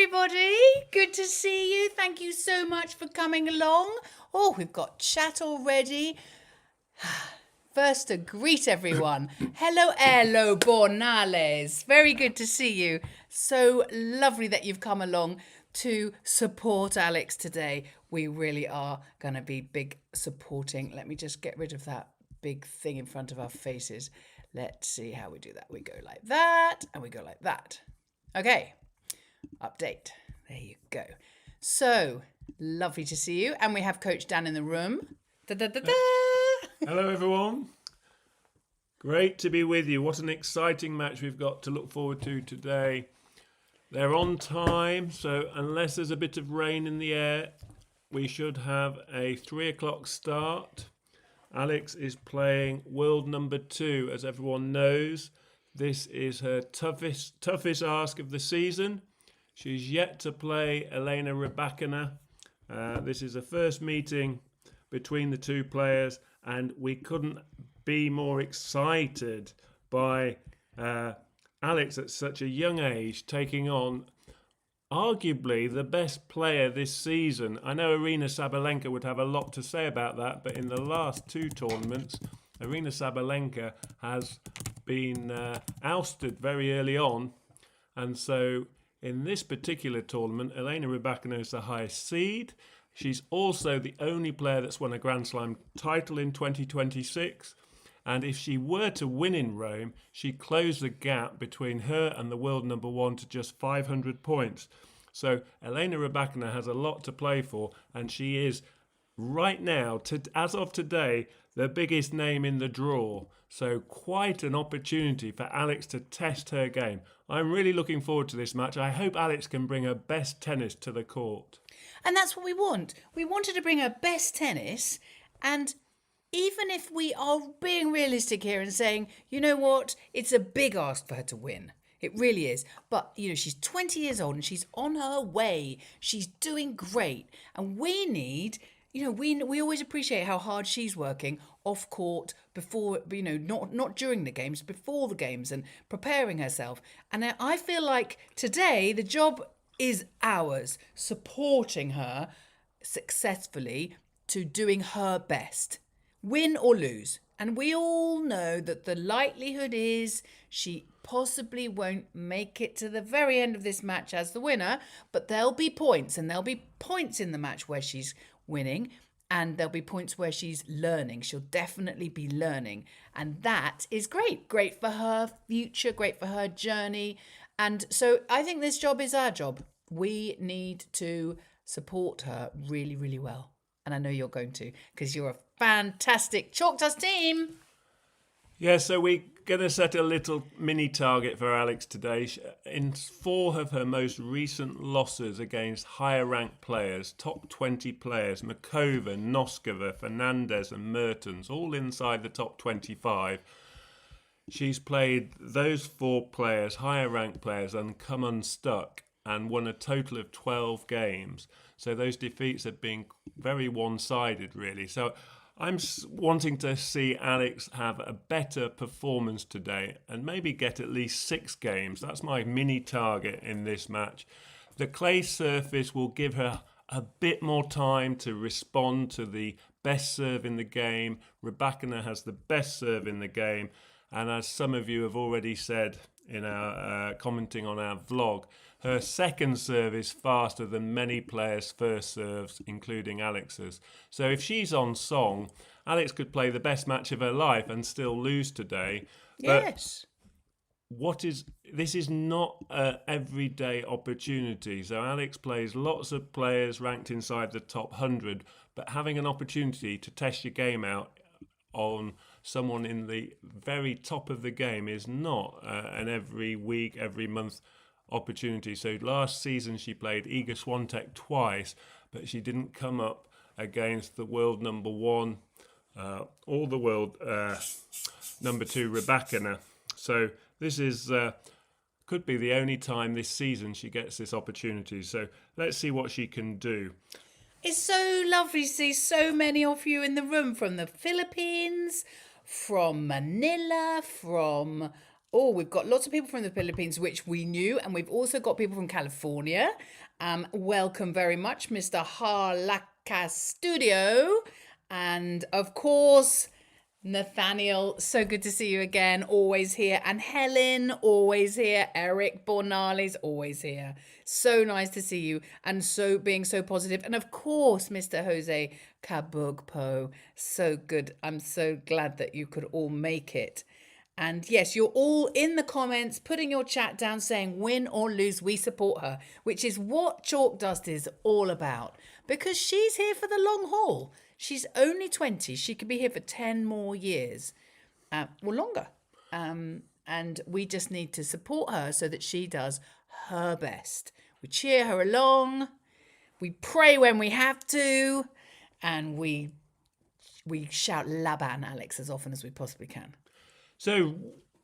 everybody. Good to see you. Thank you so much for coming along. Oh, we've got chat already. First to greet everyone. Hello, Bornales. Very good to see you. So lovely that you've come along to support Alex today. We really are going to be big supporting. Let me just get rid of that big thing in front of our faces. Let's see how we do that. We go like that and we go like that. Okay. Update. There you go. So lovely to see you. And we have Coach Dan in the room. Da-da-da-da. Hello, everyone. Great to be with you. What an exciting match we've got to look forward to today. They're on time, so unless there's a bit of rain in the air, we should have a 3 o'clock start. Alex is playing world number 2, as everyone knows. This is her toughest ask of the season. She's yet to play Elena Rybakina. This is the first meeting between the two players, and we couldn't be more excited by Alex at such a young age taking on arguably the best player this season. I know Aryna Sabalenka would have a lot to say about that, but in the last 2 tournaments, Aryna Sabalenka has been ousted very early on, and so in this particular tournament, Elena Rybakina is the highest seed. She's also the only player that's won a Grand Slam title in 2026. And if she were to win in Rome, she'd close the gap between her and the world number 1 to just 500 points. So Elena Rybakina has a lot to play for, and she is right now, as of today, the biggest name in the draw. So quite an opportunity for Alex to test her game. I'm really looking forward to this match. I hope Alex can bring her best tennis to the court. And that's what we want. We wanted to bring her best tennis, and even if we are being realistic here and saying, you know what, it's a big ask for her to win. It really is. But, she's 20 years old and she's on her way. She's doing great. And we need, we always appreciate how hard she's working off court before, not during the games, before the games, and preparing herself. And I feel like today the job is ours, supporting her successfully to doing her best. Win or lose. And we all know that the likelihood is she possibly won't make it to the very end of this match as the winner, but there'll be points, and there'll be points in the match where she's winning, and there'll be points where she's learning. She'll definitely be learning. And that is great. Great for her future, great for her journey. And so I think this job is our job. We need to support her really, really well. And I know you're going to, because you're a fantastic Chalk Dust team. Yeah, so we're going to set a little mini target for Alex today. In 4 of her most recent losses against higher ranked players, top 20 players, Makova, Noskova, Fernandez and Mertens, all inside the top 25, she's played those 4 players, higher ranked players, and come unstuck and won a total of 12 games. So those defeats have been very one-sided, really. So I'm wanting to see Alex have a better performance today and maybe get at least 6 games. That's my mini target in this match. The clay surface will give her a bit more time to respond to the best serve in the game. Rybakina has the best serve in the game. And as some of you have already said in our commenting on our vlog, her second serve is faster than many players' first serves, including Alex's. So if she's on song, Alex could play the best match of her life and still lose today. Yes. But this is not an everyday opportunity. So Alex plays lots of players ranked inside the top 100, but having an opportunity to test your game out on someone in the very top of the game is not an every week, every month opportunity. So last season she played Iga Swiatek twice, but she didn't come up against the world number 1 or the world number 2 Rybakina. So this is could be the only time this season she gets this opportunity. So let's see what she can do. It's so lovely to see so many of you in the room, from the Philippines, from Manila, from Oh, we've got lots of people from the Philippines, which we knew, and we've also got people from California. Welcome very much, Mr. Harlaka Studio. And of course, Nathaniel, so good to see you again, always here. And Helen, always here. Eric Bornali's always here. So nice to see you and so being so positive. And of course, Mr. Jose Kabugpo, so good. I'm so glad that you could all make it. And yes, you're all in the comments, putting your chat down saying win or lose, we support her, which is what Chalk Dust is all about. Because she's here for the long haul. She's only 20. She could be here for 10 more years or longer. And we just need to support her so that she does her best. We cheer her along. We pray when we have to. And we shout Laban, Alex, as often as we possibly can. So,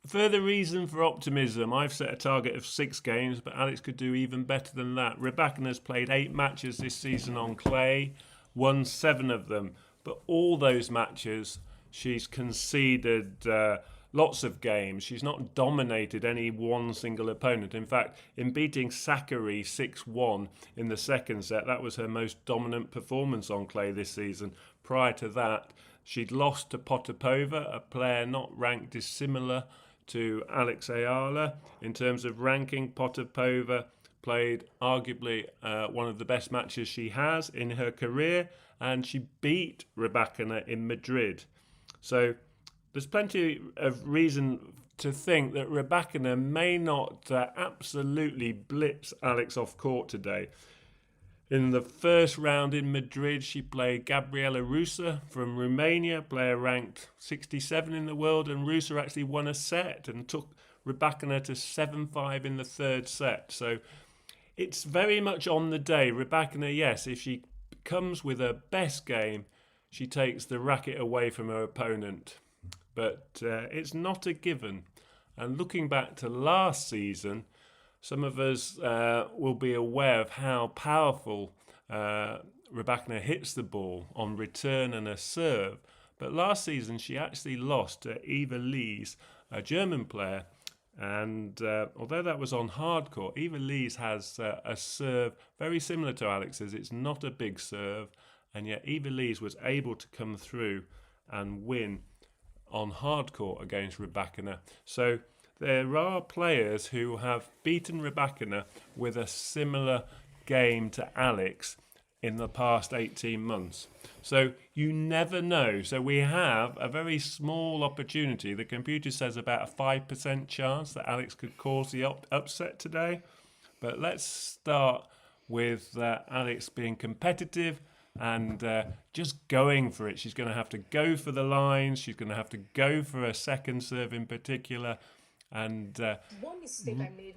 further reason for optimism. I've set a target of 6 games, but Alex could do even better than that. Rybakina's played 8 matches this season on clay, won 7 of them. But all those matches, she's conceded lots of games. She's not dominated any one single opponent. In fact, in beating Sakari 6-1 in the second set, that was her most dominant performance on clay this season. Prior to that, she'd lost to Potapova, a player not ranked dissimilar to Alex Eala. In terms of ranking, Potapova played arguably one of the best matches she has in her career, and she beat Rybakina in Madrid. So there's plenty of reason to think that Rybakina may not absolutely blitz Alex off court today. In the first round in Madrid, she played Gabriela Rusa from Romania, player ranked 67 in the world, and Rusa actually won a set and took Rybakina to 7-5 in the third set. So it's very much on the day. Rybakina, yes, if she comes with her best game, she takes the racket away from her opponent. But it's not a given. And looking back to last season, some of us will be aware of how powerful Rybakina hits the ball on return and a serve. But last season, she actually lost to Eva Lees, a German player. And although that was on hard court, Eva Lees has a serve very similar to Alex's. It's not a big serve. And yet Eva Lees was able to come through and win on hard court against Rybakina. So there are players who have beaten Rybakina with a similar game to Alex in the past 18 months. So you never know. So we have a very small opportunity. The computer says about a 5% chance that Alex could cause the upset today. But let's start with Alex being competitive and just going for it. She's going to have to go for the lines. She's going to have to go for a second serve in particular. And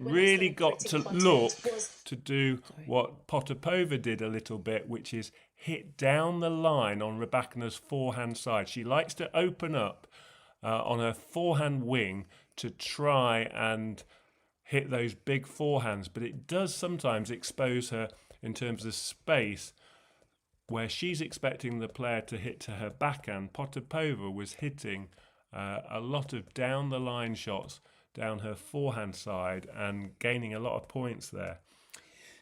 really got to look to do what Potapova did a little bit, which is hit down the line on Rybakina's forehand side. She likes to open up on her forehand wing to try and hit those big forehands, but it does sometimes expose her in terms of space where she's expecting the player to hit to her backhand. Potapova was hitting a lot of down the line shots down her forehand side and gaining a lot of points there.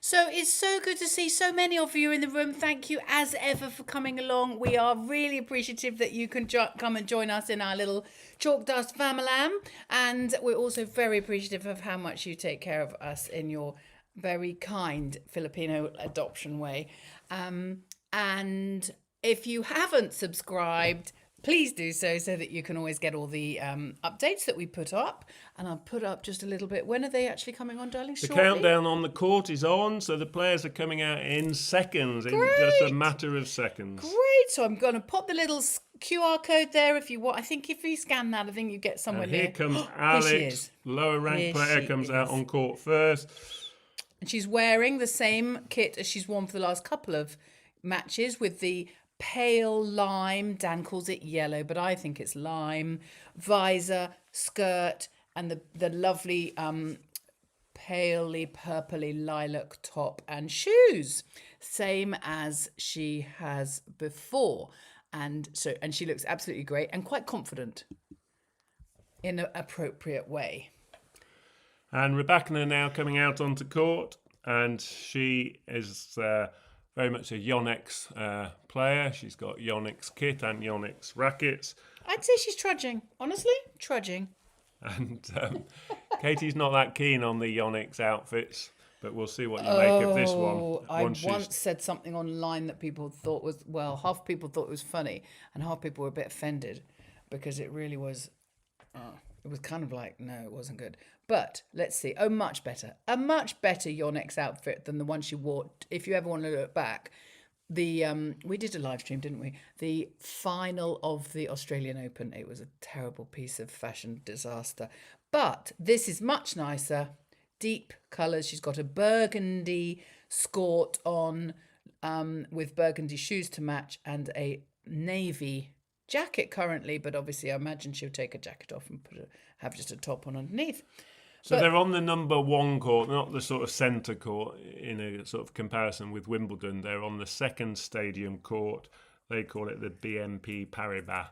So it's so good to see so many of you in the room. Thank you as ever for coming along. We are really appreciative that you can come and join us in our little Chalk Dust family. And we're also very appreciative of how much you take care of us in your very kind Filipino adoption way. And if you haven't subscribed, please do so that you can always get all the updates that we put up. And I'll put up just a little bit. When are they actually coming on, darling? The countdown on the court is on, so the players are coming out in seconds, in just a matter of seconds. Great. So I'm going to pop the little QR code there if you want. I think if you scan that, I think you get somewhere and near. Here comes Alex, lower ranked player, comes out on court first. And she's wearing the same kit as she's worn for the last couple of matches with the pale lime, Dan calls it yellow, but I think it's lime, visor, skirt, and the lovely palely purpley lilac top and shoes, same as she has before. And she looks absolutely great and quite confident in an appropriate way. And Rybakina now coming out onto court, and she is very much a Yonex player. She's got Yonex kit and Yonex rackets. I'd say she's trudging. Honestly, trudging. And Katie's not that keen on the Yonex outfits, but we'll see what you make of this one. I once said something online that people thought was, well, half people thought it was funny and half people were a bit offended because it really was, it was kind of like, no, it wasn't good. But let's see. Oh, much better. A much better Yonex outfit than the one she wore. If you ever want to look back, we did a live stream, didn't we? The final of the Australian Open. It was a terrible piece of fashion disaster. But this is much nicer. Deep colours. She's got a burgundy skirt on with burgundy shoes to match and a navy jacket currently. But obviously, I imagine she'll take a jacket off and have just a top on underneath. So they're on the number 1 court, not the sort of centre court in a sort of comparison with Wimbledon. They're on the second stadium court. They call it the BNP Paribas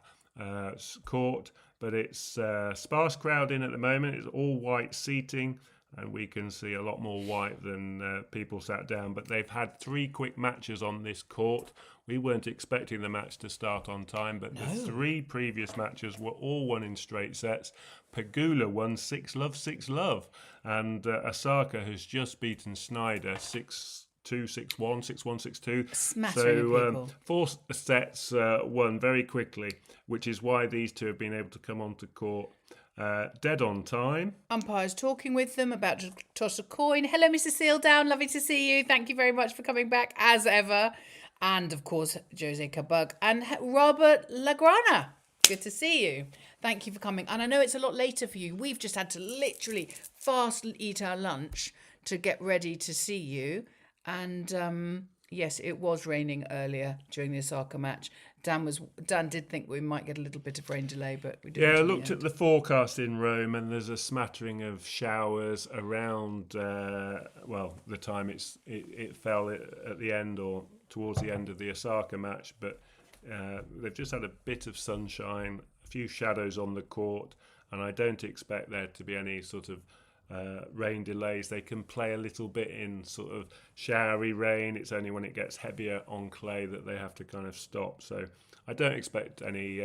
court, but it's sparse crowd in at the moment. It's all white seating, and we can see a lot more white than people sat down. But they've had 3 quick matches on this court. We weren't expecting the match to start on time, but the 3 previous matches were all won in straight sets. Pegula won 6-love, 6-love, and Osaka has just beaten Snyder 6-2, 6-1, 6-1, 6-2. Smattering of people. 4 sets won very quickly, which is why these two have been able to come onto court dead on time. Umpires talking with them, about to toss a coin. Hello, Mr. Sealdown. Lovely to see you. Thank you very much for coming back, as ever. And, of course, Jose Cabug and Robert Lagrana. Good to see you. Thank you for coming. And I know it's a lot later for you. We've just had to literally fast eat our lunch to get ready to see you. And, yes, it was raining earlier during the Osaka match. Dan did think we might get a little bit of rain delay, but we didn't. Yeah, I looked at the forecast in Rome, and there's a smattering of showers around. The time it fell at the end or towards the end of the Osaka match, but they've just had a bit of sunshine, a few shadows on the court, and I don't expect there to be any sort of rain delays. They can play a little bit in sort of showery rain. It's only when it gets heavier on clay that they have to kind of stop. So I don't expect any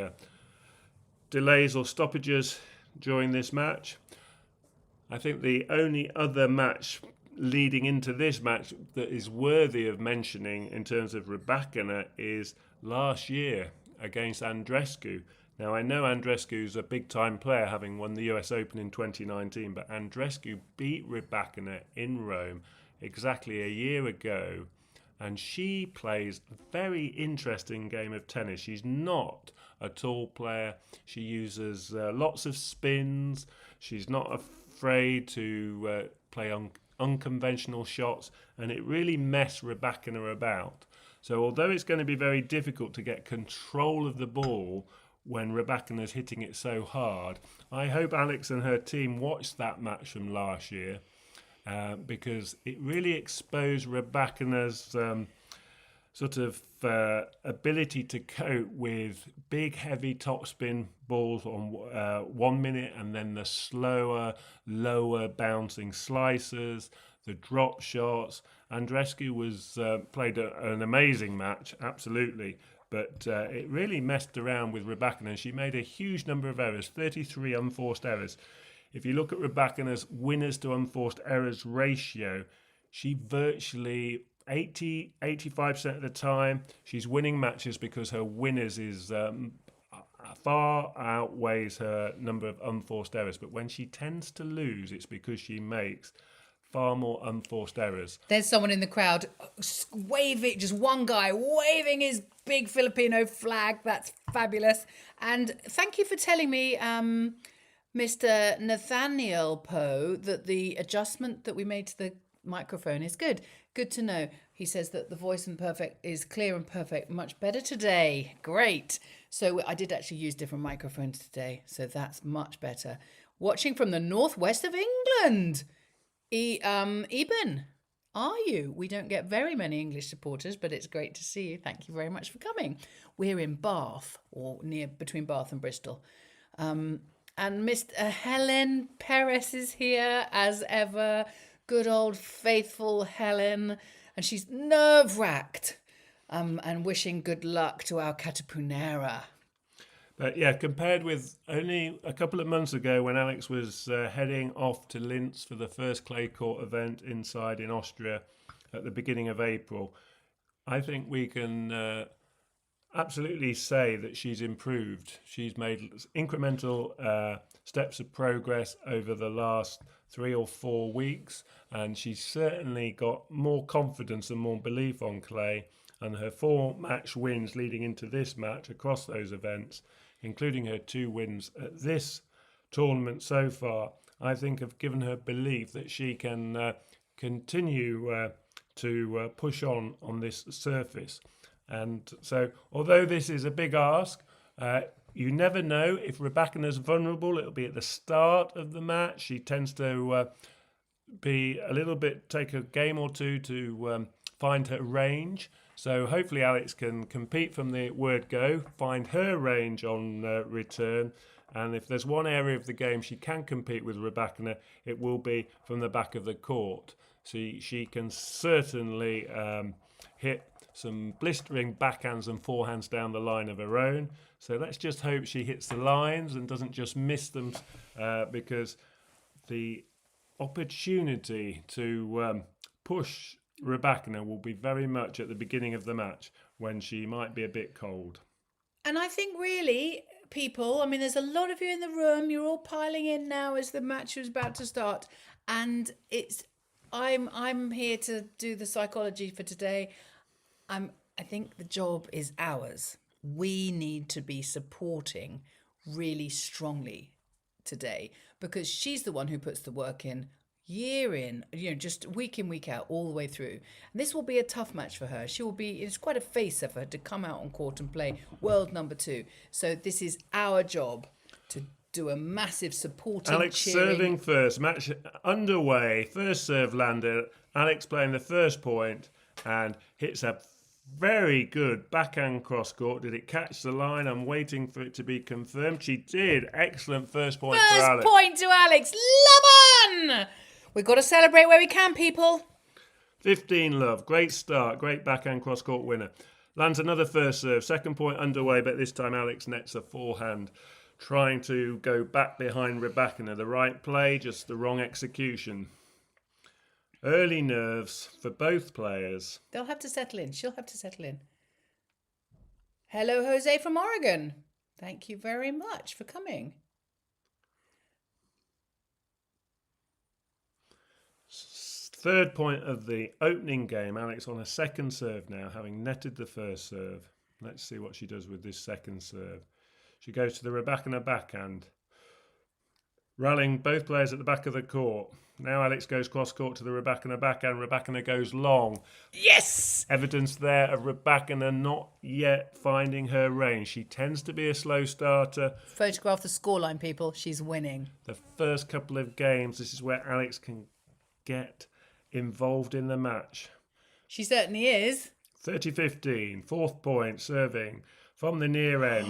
delays or stoppages during this match. I think the only other match leading into this match that is worthy of mentioning in terms of Rybakina is last year against Andreescu. Now, I know Andreescu's a big-time player, having won the US Open in 2019, but Andreescu beat Rybakina in Rome exactly a year ago, and she plays a very interesting game of tennis. She's not a tall player. She uses lots of spins. She's not afraid to play unconventional shots, and it really messed Rybakina about. So although it's going to be very difficult to get control of the ball when Rybakina's hitting it so hard, I hope Alex and her team watched that match from last year because it really exposed Rybakina's sort of ability to cope with big, heavy topspin balls on 1 minute, and then the slower, lower bouncing slicers, the drop shots. Andreescu played an amazing match, absolutely. But it really messed around with Rybakina. She made a huge number of errors, 33 unforced errors. If you look at Rybakina's winners to unforced errors ratio, she virtually 85% of the time, she's winning matches because her winners is far outweighs her number of unforced errors. But when she tends to lose, it's because she makes far more unforced errors. There's someone in the crowd waving, just one guy waving his big Filipino flag. That's fabulous. And thank you for telling me, Mr. Nathaniel Poe, that the adjustment that we made to the microphone is good. Good to know. He says that the voice is clear and perfect. Much better today. Great. So I did actually use different microphones today. So that's much better. Watching from the northwest of England. Eben, are you? We don't get very many English supporters, but it's great to see you. Thank you very much for coming. We're in Bath, or between Bath and Bristol. And Mr. Helen Perez is here as ever. Good old faithful Helen. And she's nerve-wracked and wishing good luck to our Catapunera. But yeah, compared with only a couple of months ago when Alex was heading off to Linz for the first clay court event inside in Austria at the beginning of April, I think we can absolutely say that she's improved. She's made incremental steps of progress over the last 3 or 4 weeks, and she's certainly got more confidence and more belief on clay. And her 4 match wins leading into this match across those events, including her 2 wins at this tournament so far, I think have given her belief that she can continue to push on this surface. And so, although this is a big ask, you never know if Rybakina's vulnerable. It'll be at the start of the match. She tends to be a little bit, take a game or two to find her range. So hopefully Alex can compete from the word go, find her range on return. And if there's one area of the game she can compete with Rybakina, it will be from the back of the court. So she can certainly hit some blistering backhands and forehands down the line of her own. So let's just hope she hits the lines and doesn't just miss them, because the opportunity to push Rybakina will be very much at the beginning of the match when she might be a bit cold. And I think really, people, I mean, there's a lot of you in the room. You're all piling in now as the match is about to start. And I'm here to do the psychology for today. I think the job is ours. We need to be supporting really strongly today because she's the one who puts the work in year in, just week in, week out, all the way through. And this will be a tough match for her. It's quite a face of her to come out on court and play world number 2. So this is our job to do a massive supporting, Alex cheering. serving first, match underway, first serve landed. Alex playing the first point and hits a very good backhand cross court. Did it catch the line? I'm waiting for it to be confirmed. She did. Excellent first point for Alex. First point to Alex. Love on! We've got to celebrate where we can, people. 15 love. Great start. Great backhand cross court winner. Lands another first serve. Second point underway, but this time Alex nets a forehand. Trying to go back behind Rybakina. The right play, just the wrong execution. Early nerves for both players. They'll have to settle in. She'll have to settle in. Hello, Jose from Oregon. Thank you very much for coming. Third point of the opening game. Alex on a second serve now, having netted the first serve. Let's see what she does with this second serve. She goes to the Rybakina backhand. Rallying both players at the back of the court. Now Alex goes cross-court to the Rybakina backhand. Rybakina goes long. Yes! Evidence there of Rybakina not yet finding her range. She tends to be a slow starter. Photograph the scoreline, people. She's winning. The first couple of games, this is where Alex can get involved in the match. She certainly is. 30-15, fourth point, serving from the near end.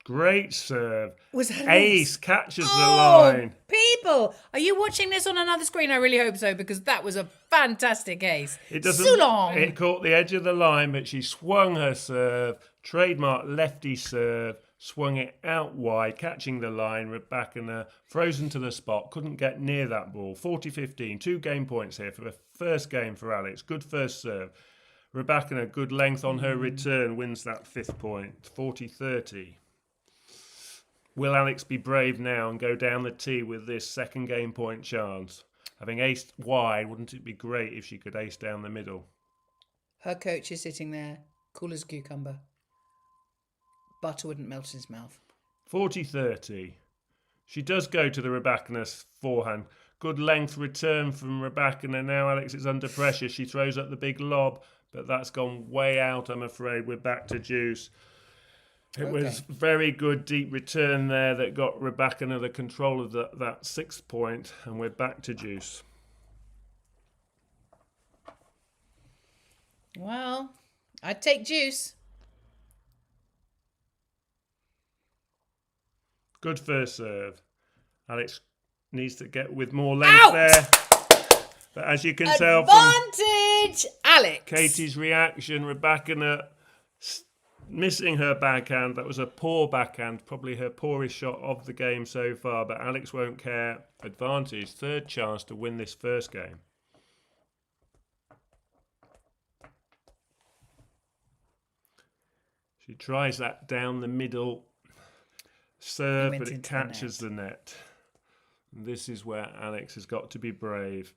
Great serve. Was that ace? Catches the line. People, are you watching this on another screen? I really hope so, because that was a fantastic ace. It doesn't. So long. It caught the edge of the line, but she swung her serve. Trademark lefty serve. Swung it out wide, catching the line. Rybakina frozen to the spot. Couldn't get near that ball. 40-15. 2 game points here for the first game for Alex. Good first serve. Rybakina, good length on her return, wins that 5th point. 40-30. Will Alex be brave now and go down the tee with this second game point chance? Having aced wide, wouldn't it be great if she could ace down the middle? Her coach is sitting there, cool as a cucumber. Butter wouldn't melt in his mouth. 40-30. She does go to the Rybakina's forehand. Good length return from Rybakina. Now Alex is under pressure. She throws up the big lob, but that's gone way out, I'm afraid. We're back to deuce. It was very good deep return there that got Rybakina the control of that 6th point, and we're back to deuce. Well, I'd take deuce. Good first serve. Alex needs to get with more length Out! there. But as you can tell from Advantage, Alex. Katie's reaction, Rybakina missing her backhand. That was a poor backhand, probably her poorest shot of the game so far. But Alex won't care. Advantage, third chance to win this first game. She tries that down the middle serve, but it catches the net. And this is where Alex has got to be brave,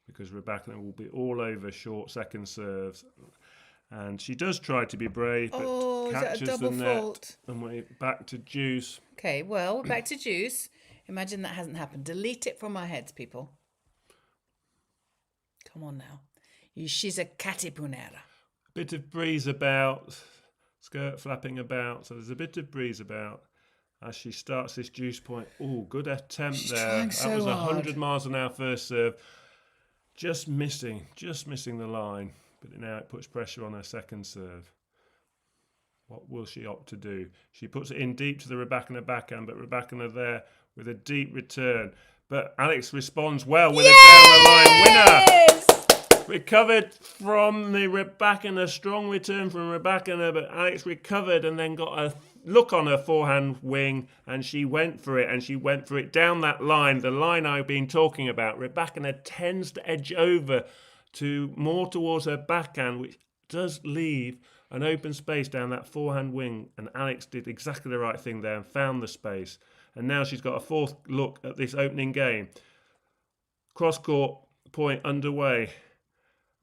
because Rybakina will be all over short second serves. And she does try to be brave, but catches the net. Fault? And we're back to deuce. Okay, well, we're back to deuce. Imagine that hasn't happened. Delete it from our heads, people. Come on now. She's a catipunera. Bit of breeze about, skirt flapping about. So there's a bit of breeze about as she starts this deuce point. Oh, good attempt. She's there. That was 100 miles an hour first serve. Just missing the line. But now it puts pressure on her second serve. What will she opt to do? She puts it in deep to the Rybakina backhand, but Rybakina there with a deep return. But Alex responds well with a down-the-line winner. Recovered from the Rybakina, strong return from Rybakina, but Alex recovered and then got a look on her forehand wing, and she went for it, and she went for it down that line, the line I've been talking about. Rybakina tends to edge over to more towards her backhand, which does leave an open space down that forehand wing, and Alex did exactly the right thing there and found the space. And now she's got a fourth look at this opening game. Cross-court point underway.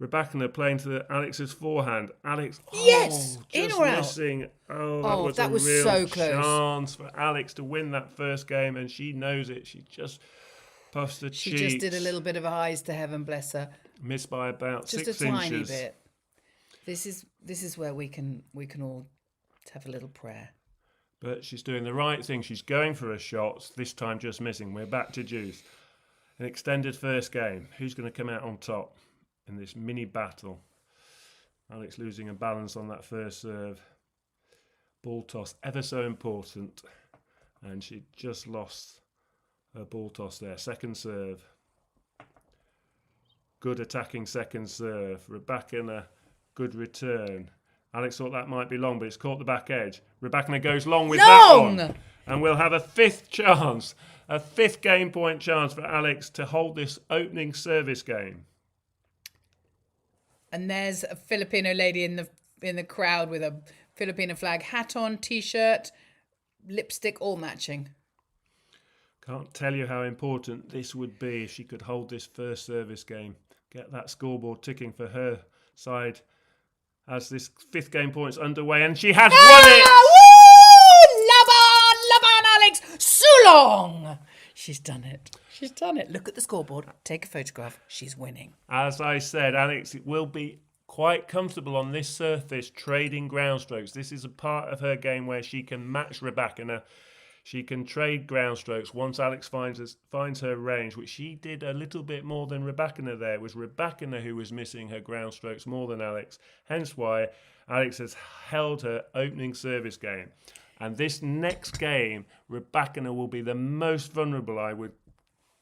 Rybakina playing to Alex's forehand. Alex, yes, in or out? Missing. That was a real so close. Chance for Alex to win that first game, and she knows it. She just puffs the cheeks. She just did a little bit of eyes to heaven, bless her. Missed by about just 6 inches. Just a tiny bit. This is where we can all have a little prayer. But she's doing the right thing. She's going for her shots. This time just missing. We're back to deuce. An extended first game. Who's going to come out on top in this mini battle? Alex losing a balance on that first serve. Ball toss, ever so important. And she just lost her ball toss there. Second serve. Good attacking second serve. Rybakina, good return. Alex thought that might be long, but it's caught the back edge. Rybakina goes long with that one. And we'll have a fifth chance, a fifth game point chance for Alex to hold this opening service game. And there's a Filipino lady in the crowd with a Filipino flag hat on, t-shirt, lipstick, all matching. Can't tell you how important this would be if she could hold this first service game. Get that scoreboard ticking for her side as this fifth game point's underway, and she has won it! Laban, Alex, Sulong! She's done it. She's done it. Look at the scoreboard. Take a photograph. She's winning. As I said, Alex will be quite comfortable on this surface, trading ground strokes. This is a part of her game where she can match Rybakina. She can trade ground strokes once Alex finds her range, which she did a little bit more than Rybakina there. It was Rybakina who was missing her ground strokes more than Alex. Hence why Alex has held her opening service game. And this next game, Rybakina will be the most vulnerable, I would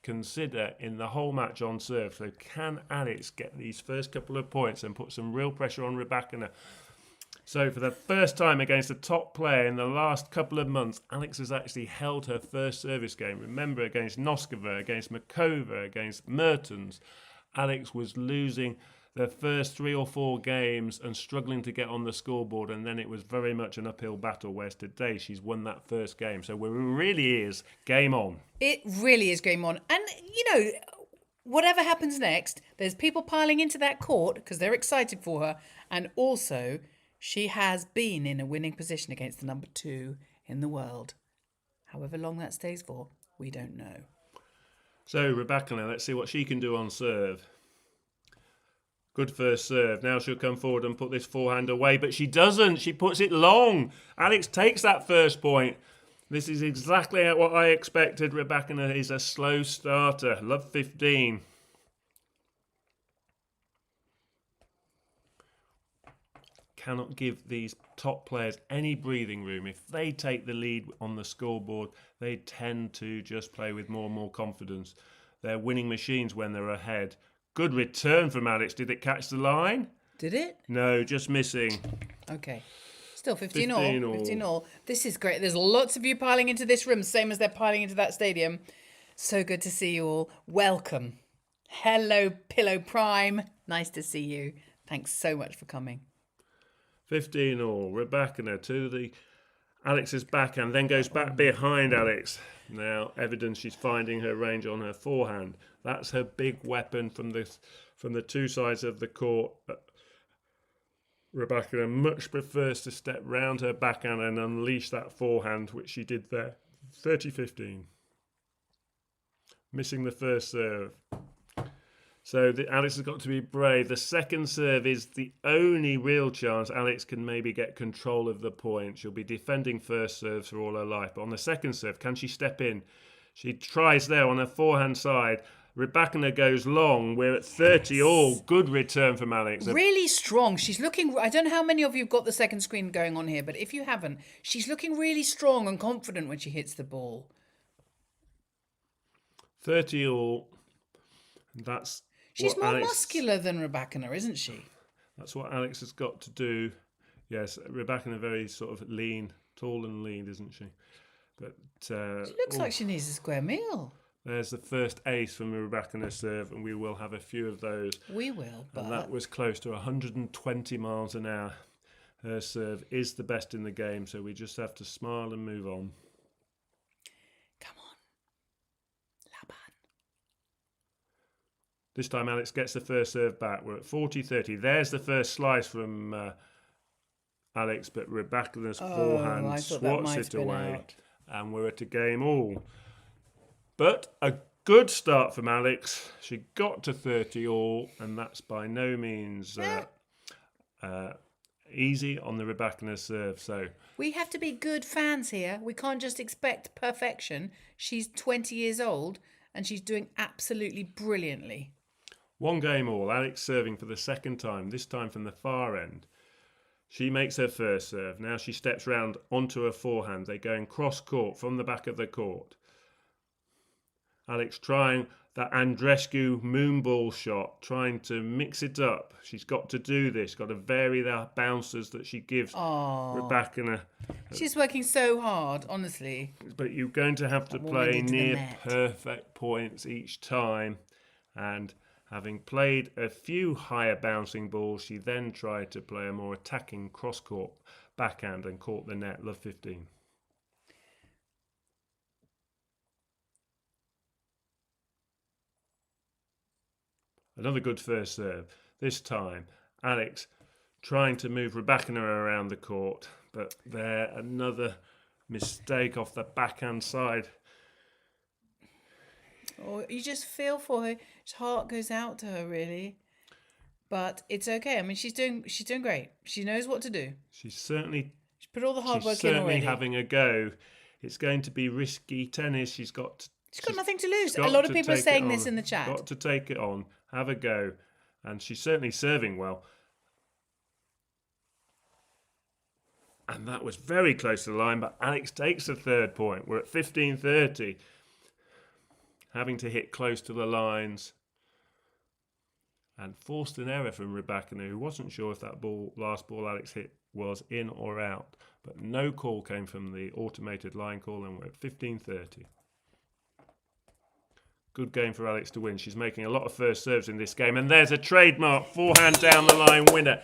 consider, in the whole match on serve. So can Alex get these first couple of points and put some real pressure on Rybakina? So for the first time against a top player in the last couple of months, Alex has actually held her first service game. Remember, against Noskova, against Makova, against Mertens, Alex was losing the first 3 or 4 games and struggling to get on the scoreboard, and then it was very much an uphill battle, whereas today she's won that first game. So it really is game on. It really is game on. And, whatever happens next, there's people piling into that court because they're excited for her, and also she has been in a winning position against the number 2 in the world. However long that stays for, we don't know. So Rybakina, let's see what she can do on serve. Good first serve. Now she'll come forward and put this forehand away, but she doesn't. She puts it long. Alex takes that first point. This is exactly what I expected. Rybakina is a slow starter. Love 15. cannot give these top players any breathing room. If they take the lead on the scoreboard, they tend to just play with more and more confidence. They're winning machines when they're ahead. Good return from Alex. Did it catch the line? Did it? No, just missing. Okay. Still 15 15 all. all. 15 all. This is great. There's lots of you piling into this room, same as they're piling into that stadium. So good to see you all. Welcome. Hello, Pillow Prime. Nice to see you. Thanks so much for coming. 15 all. Rybakina to the Alex's backhand, then goes back behind Alex. Now, evidence she's finding her range on her forehand. That's her big weapon from the two sides of the court. Rybakina much prefers to step round her backhand and unleash that forehand, which she did there. 30-15. Missing the first serve. So Alex has got to be brave. The second serve is the only real chance Alex can maybe get control of the point. She'll be defending first serves for all her life. But on the second serve, can she step in? She tries there on her forehand side. Rybakina goes long. We're at 30 all. Good return from Alex. Really strong. She's looking... I don't know how many of you have got the second screen going on here, but if you haven't, she's looking really strong and confident when she hits the ball. 30 all. That's... She's more muscular than Rybakina, isn't she? That's what Alex has got to do. Yes, Rybakina very sort of lean, tall and lean, isn't she? But she looks like she needs a square meal. There's the first ace from Rybakina serve, and we will have a few of those. We will, but... And that was close to 120 miles an hour. Her serve is the best in the game, so we just have to smile and move on. Come on. Laban. This time Alex gets the first serve back. We're at 40-30. There's the first slice from Alex, but Rybakina's forehand swats it away. Out. And we're at a game all. But a good start from Alex. She got to 30 all, and that's by no means easy on the Rybakina serve. So we have to be good fans here. We can't just expect perfection. She's 20 years old, and she's doing absolutely brilliantly. One game all. Alex serving for the second time, this time from the far end. She makes her first serve. Now she steps round onto her forehand. They go in cross court from the back of the court. Alex trying that Andreescu moonball shot, trying to mix it up. She's got to do this, got to vary the bounces that she gives Rybakina. She's working so hard, honestly. But you're going to have to play near perfect points each time. And having played a few higher bouncing balls, she then tried to play a more attacking cross-court backhand and caught the net. Love 15. Another good first serve. This time, Alex trying to move Rybakina around the court, but there another mistake off the backhand side. Oh, you just feel for her. His heart goes out to her, really. But it's okay. I mean, she's doing great. She knows what to do. She's put all the hard work in certainly already. Having a go. It's going to be risky tennis. She's got nothing to lose. A lot of people are saying this in the chat. Got to take it on, have a go, and she's certainly serving well. And that was very close to the line, but Alex takes the third point. We're at 15-30. Having to hit close to the lines. And forced an error from Rybakina, who wasn't sure if that last ball Alex hit was in or out. But no call came from the automated line call, and we're at 15-30. Good game for Alex to win. She's making a lot of first serves in this game. And there's a trademark forehand down the line winner.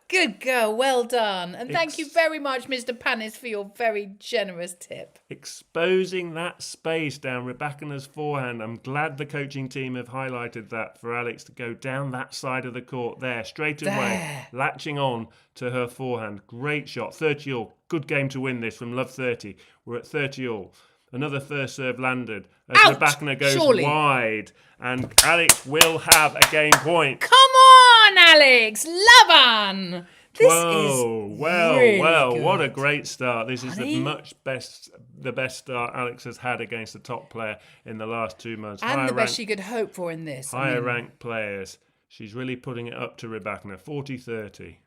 Good girl, well done. And thank you very much, Mr. Panis, for your very generous tip. Exposing that space down Rybakina's forehand. I'm glad the coaching team have highlighted that for Alex to go down that side of the court there, straight away, latching on to her forehand. Great shot, 30 all. Good game to win this from Love 30. We're at 30 all. Another first serve landed as Rybakina goes wide, and Alex will have a game point. Come on, Alex! Laban! This is really good. What a great start. This is the best start Alex has had against a top player in the last 2 months. And the best she could hope for in this. Higher ranked players. She's really putting it up to Rybakina. 40-30.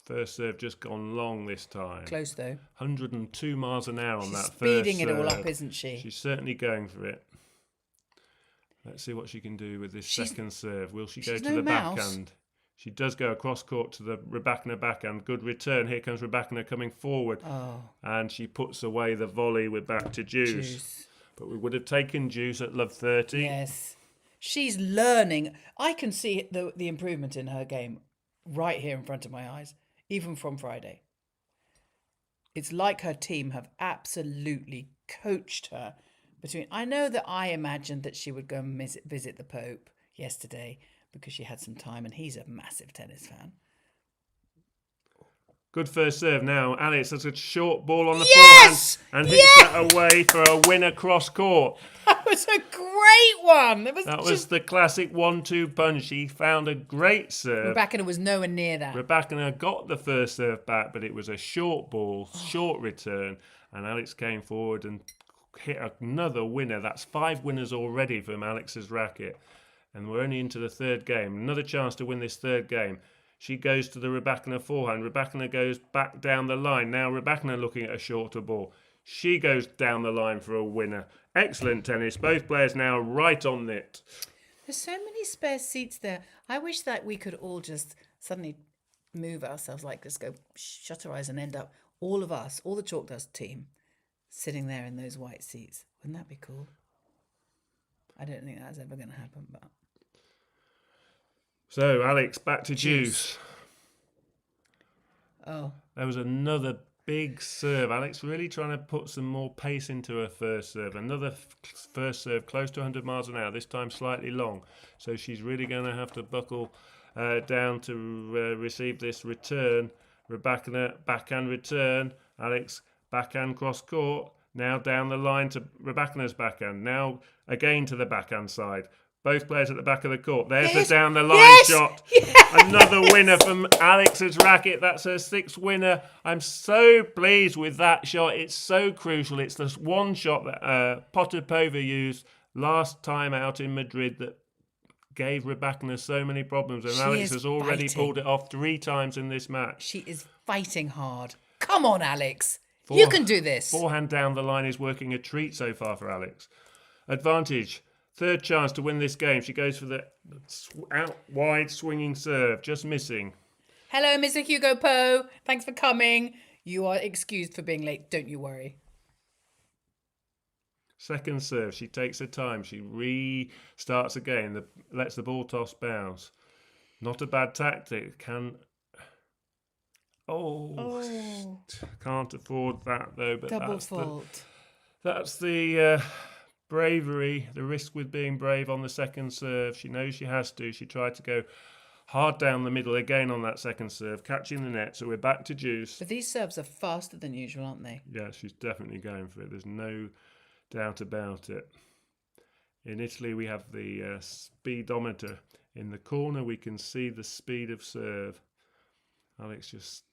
First serve just gone long this time. Close though. 102 miles an hour on She's that first speeding it all serve. up, isn't she? She's certainly going for it. Let's see what she can do with this second serve. Will she go to the backhand? She does go across court to the Rybakina backhand. Good return. Here comes Rybakina coming forward. Oh. And she puts away the volley with back to deuce. But we would have taken deuce at love 30. Yes. She's learning. I can see the improvement in her game right here in front of my eyes, even from Friday. It's like her team have absolutely coached her between. I know that I imagined that she would go and visit the Pope yesterday because she had some time, and he's a massive tennis fan. Good first serve now. Alex has a short ball on the Yes! forehand and hits that away for a winner cross court. That was a great one. That was the classic 1-2 punch. She found a great serve. Rybakina was nowhere near that. Rybakina got the first serve back, but it was a short ball, short return, and Alex came forward and hit another winner. That's 5 winners already from Alex's racket. And we're only into the third game. Another chance to win this third game. She goes to the Rybakina forehand. Rybakina goes back down the line. Now Rybakina looking at a shorter ball. She goes down the line for a winner. Excellent tennis. Both players now right on it. There's so many spare seats there. I wish that we could all just suddenly move ourselves, like just go shut our eyes and end up, all of us, all the Chalk Dust team, sitting there in those white seats. Wouldn't that be cool? I don't think that's ever going to happen, but... So, Alex, back to deuce. Oh. There was another big serve. Alex really trying to put some more pace into her first serve. Another first serve close to 100 miles an hour, this time slightly long. So she's really going to have to buckle down to receive this return. Rybakina backhand return. Alex backhand cross court. Now down the line to Rybakina's backhand. Now again to the backhand side. Both players at the back of the court. There's the down the line shot. Yes! Another winner from Alex's racket. That's her 6th winner. I'm so pleased with that shot. It's so crucial. It's the one shot that Potapova used last time out in Madrid that gave Rybakina so many problems. And Alex has already pulled it off 3 times in this match. She is fighting hard. Come on, Alex. You can do this. Forehand down the line is working a treat so far for Alex. Advantage. Third chance to win this game. She goes for the out wide swinging serve, just missing. Hello, Mr. Hugo Poe. Thanks for coming. You are excused for being late. Don't you worry. Second serve. She takes her time. She restarts again. Lets the ball toss bounce. Not a bad tactic. Can't afford that though. But double fault. That's the. Bravery, the risk with being brave on the second serve. She knows she has to. She tried to go hard down the middle again on that second serve, catching the net. So we're back to deuce. But these serves are faster than usual, aren't they? Yeah, she's definitely going for it. There's no doubt about it. In Italy, we have the speedometer. In the corner, we can see the speed of serve. Alex just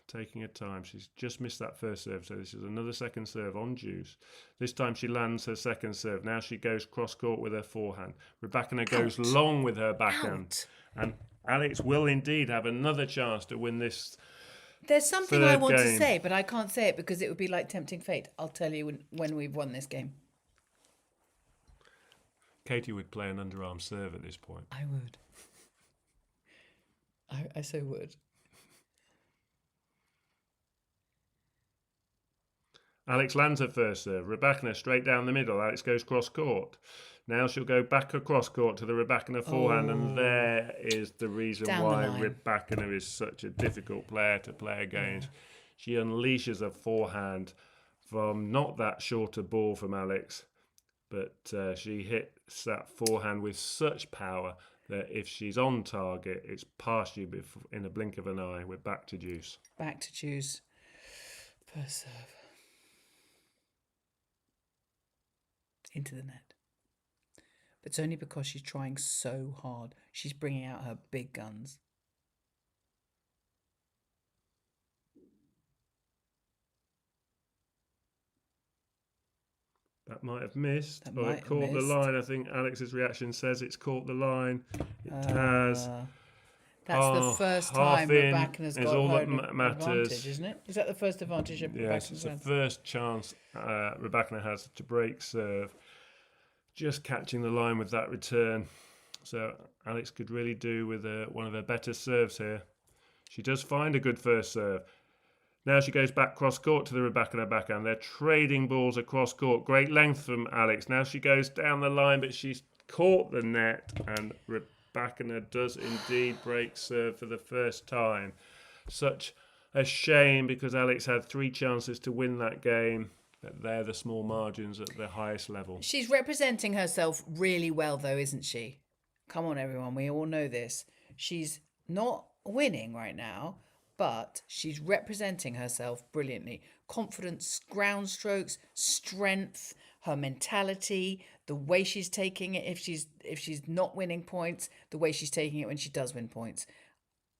taking her time. She's just missed that first serve, so this is another second serve on deuce. This time she lands her second serve. Now she goes cross-court with her forehand. Rybakina goes long with her backhand. And Alex will indeed have another chance to win this. There's something I want to say, but I can't say it because it would be like tempting fate. I'll tell you when we've won this game. Katie would play an underarm serve at this point. I would. I so would. Alex lands her first serve. Rybakina straight down the middle. Alex goes cross-court. Now she'll go back across court to the Rybakina forehand, and there is the reason why Rybakina is such a difficult player to play against. Yeah. She unleashes a forehand from not that shorter ball from Alex, but she hits that forehand with such power that if she's on target, it's past you in a blink of an eye. We're back to deuce. Back to deuce. First serve. Into the net. But it's only because she's trying so hard. She's bringing out her big guns. That might have missed, but it caught the line. I think Alex's reaction says it's caught the line. It has. That's the first half time in Rybakina's is got all her that matters. advantage, isn't it? Is that the first advantage of Yes, Rybakina's it's the hands? first chance Rybakina has to break serve. Just catching the line with that return. So Alex could really do with one of her better serves here. She does find a good first serve. Now she goes back cross court to the Rybakina backhand. They're trading balls across court. Great length from Alex. Now she goes down the line, but she's caught the net, and Rybakina does indeed break serve for the first time. Such a shame, because Alex had 3 chances to win that game. But they're the small margins at the highest level. She's representing herself really well, though, isn't she? Come on, everyone. We all know this. She's not winning right now, but she's representing herself brilliantly. Confidence, ground strokes, strength, her mentality, the way she's taking it if she's not winning points, the way she's taking it when she does win points.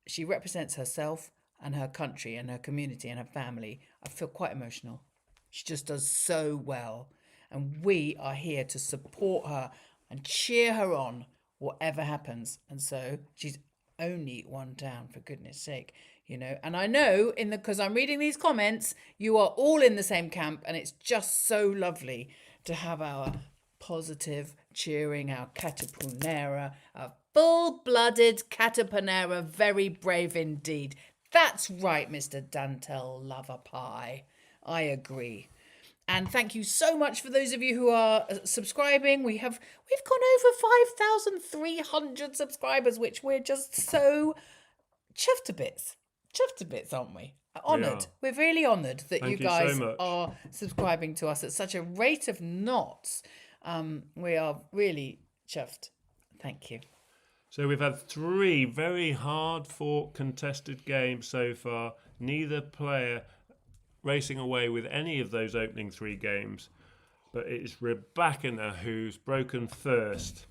She represents herself and her country and her community and her family. I feel quite emotional. She just does so well. And we are here to support her and cheer her on, whatever happens. And so she's only one down, for goodness sake, you know. And I know because I'm reading these comments, you are all in the same camp, and it's just so lovely to have our positive cheering, our Catapunera, our full-blooded Catapunera, very brave indeed. That's right, Mr. Dantel Loverpie. I agree. And thank you so much for those of you who are subscribing. We've gone over 5,300 subscribers, which we're just so chuffed to bits. Chuffed to bits, aren't we? Honoured. We're really honoured that you guys are subscribing to us at such a rate of knots. We are really chuffed. Thank you. So we've had 3 very hard-fought contested games so far. Neither player racing away with any of those opening 3 games. But it is Rybakina who's broken first.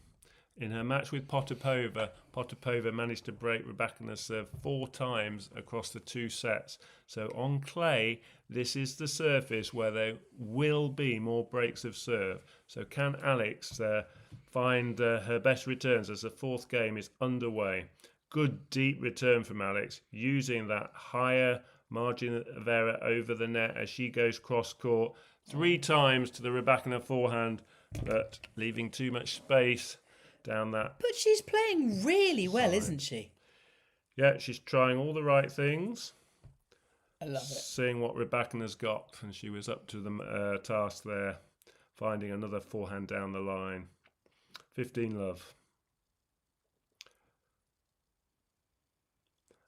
In her match with Potapova, Potapova managed to break Rybakina's serve 4 times across the 2 sets. So on clay, this is the surface where there will be more breaks of serve. So can Alex find her best returns as the 4th game is underway? Good deep return from Alex, using that higher margin of error over the net as she goes cross court 3 times to the Rybakina forehand, but leaving too much space down that. But she's playing really well, isn't she? Yeah, she's trying all the right things. I love it. Seeing what Rybakina's got, and she was up to the task there, finding another forehand down the line. 15-love.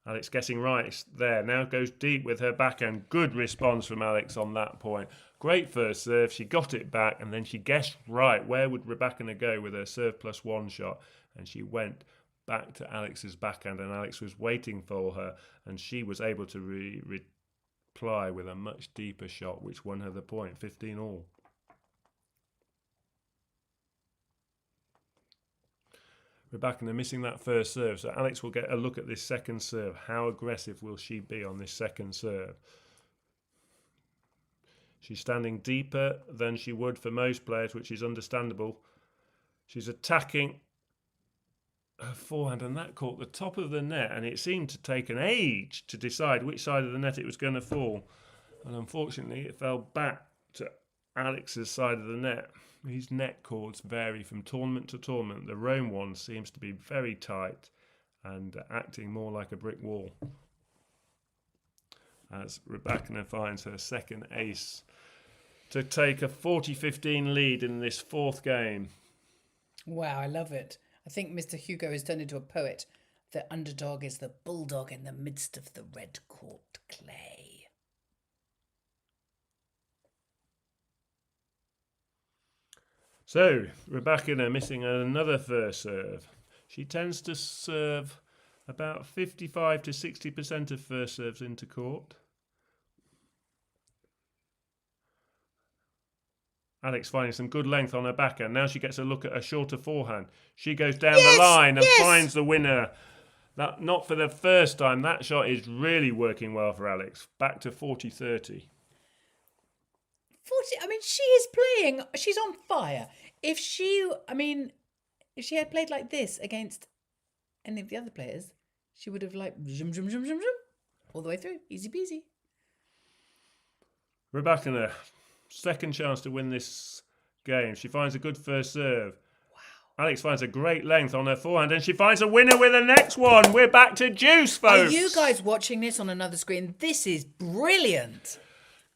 Alex getting right there. Now goes deep with her backhand. Good response from Alex on that point. Great first serve. She got it back, and then she guessed right. Where would Rybakina go with her serve +1 shot? And she went back to Alex's backhand, and Alex was waiting for her, and she was able to reply with a much deeper shot, which won her the point. 15 all. Rybakina missing that first serve, so Alex will get a look at this second serve. How aggressive will she be on this second serve? She's standing deeper than she would for most players, which is understandable. She's attacking her forehand, and that caught the top of the net, and it seemed to take an age to decide which side of the net it was going to fall. And unfortunately, it fell back to Alex's side of the net. These net chords vary from tournament to tournament. The Rome one seems to be very tight and acting more like a brick wall, as Rybakina finds her second ace to take a 40-15 lead in this 4th game. Wow, I love it. I think Mr. Hugo has turned into a poet. The underdog is the bulldog in the midst of the red court clay. So, Rybakina missing another first serve. She tends to serve about 55 to 60% of first serves into court. Alex finding some good length on her backhand. Now she gets a look at her shorter forehand. She goes down the line and finds the winner. That, not for the first time. That shot is really working well for Alex. Back to 40-30. I mean, she is playing. She's on fire. If she had played like this against any of the other players, she would have like zoom, zoom, zoom, zoom, zoom, all the way through. Easy peasy. Rybakina, second chance to win this game. She finds a good first serve. Wow. Alex finds a great length on her forehand and she finds a winner with the next one. We're back to juice, folks. Are you guys watching this on another screen? This is brilliant.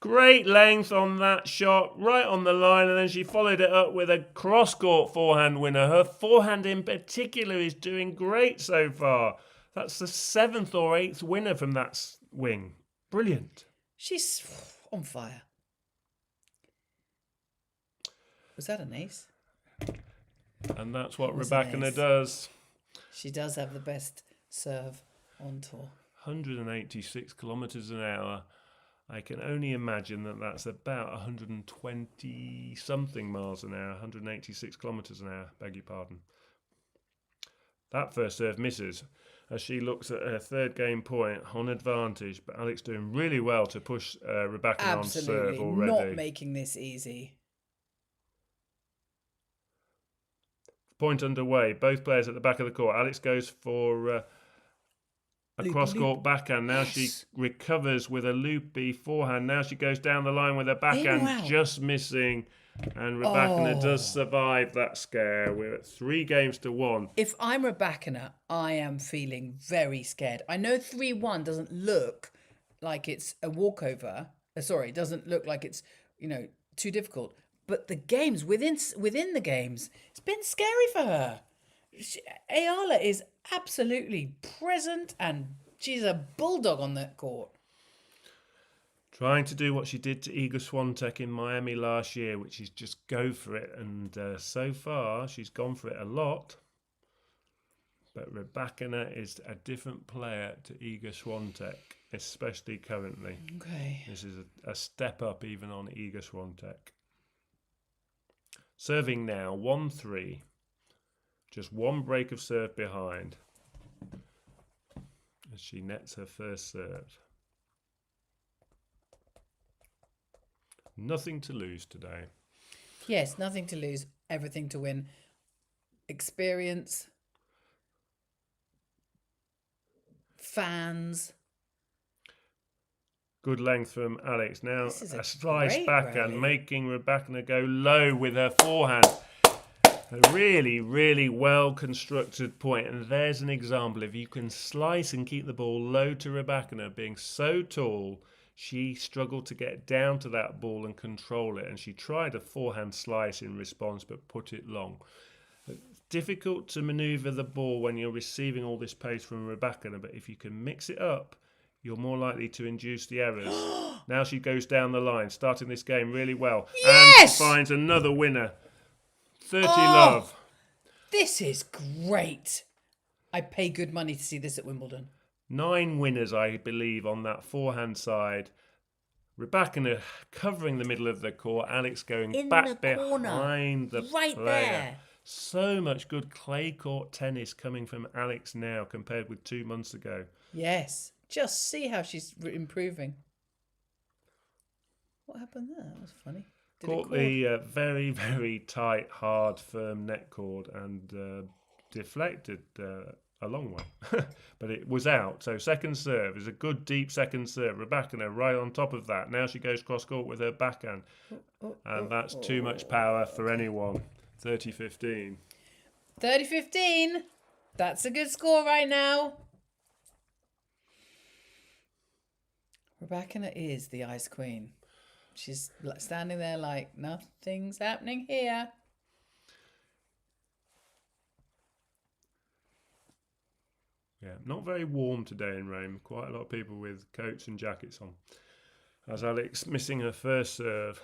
Great length on that shot, right on the line, and then she followed it up with a cross-court forehand winner. Her forehand in particular is doing great so far. That's the 7th or 8th winner from that wing. Brilliant. She's on fire. Was that an ace? And that's what was an Rybakina ace. does. She does have the best serve on tour. 186 kilometres an hour. I can only imagine that that's about 120 something miles an hour, 186 kilometres an hour, beg your pardon. That first serve misses as she looks at her third game point on advantage, but Alex doing really well to push Rybakina on serve already. Not making this easy. Point underway, both players at the back of the court. Alex goes for a cross-court backhand. Now she recovers with a loopy forehand. Now she goes down the line with a backhand, just missing. And Rybakina does survive that scare. We're at 3-1. If I'm Rybakina, I am feeling very scared. I know 3-1 doesn't look like it's a walkover. Sorry, it doesn't look like it's, too difficult. But the games, within the games, it's been scary for her. Eala is absolutely present and she's a bulldog on that court. Trying to do what she did to Iga Swiatek in Miami last year, which is just go for it. And so far, she's gone for it a lot. But Rybakina is a different player to Iga Swiatek, especially currently. Okay. This is a step up even on Iga Swiatek. Serving now, 1-3. Just one break of serve behind as she nets her first serve. Nothing to lose today. Yes, nothing to lose, everything to win. Experience, fans. Good length from Alex. Now a slice great backhand, rally. making Rybakina go low with her forehand. A really, really well-constructed point. And there's an example. If you can slice and keep the ball low to Rybakina, being so tall, she struggled to get down to that ball and control it. And she tried a forehand slice in response, but put it long. It's difficult to manoeuvre the ball when you're receiving all this pace from Rybakina, but if you can mix it up, you're more likely to induce the errors. Now she goes down the line, starting this game really well. Yes! And she finds another winner. 30 love. This is great. I pay good money to see this at Wimbledon. 9 winners, I believe, on that forehand side. Rybakina covering the middle of the court. Alex going In back the corner. behind the Right player. there. So much good clay court tennis coming from Alex now compared with 2 months ago. Yes. Just see how she's improving. What happened there? That was funny. Caught the very, very tight, hard, firm net cord and deflected a long way. But it was out. So second serve is a good deep second serve. Rybakina right on top of that. Now she goes cross-court with her backhand. And that's too much power for anyone. 30-15. 30-15. That's a good score right now. Rybakina is the ice queen. She's standing there like nothing's happening here. Yeah, not very warm today in Rome. Quite a lot of people with coats and jackets on. As Alex missing her first serve.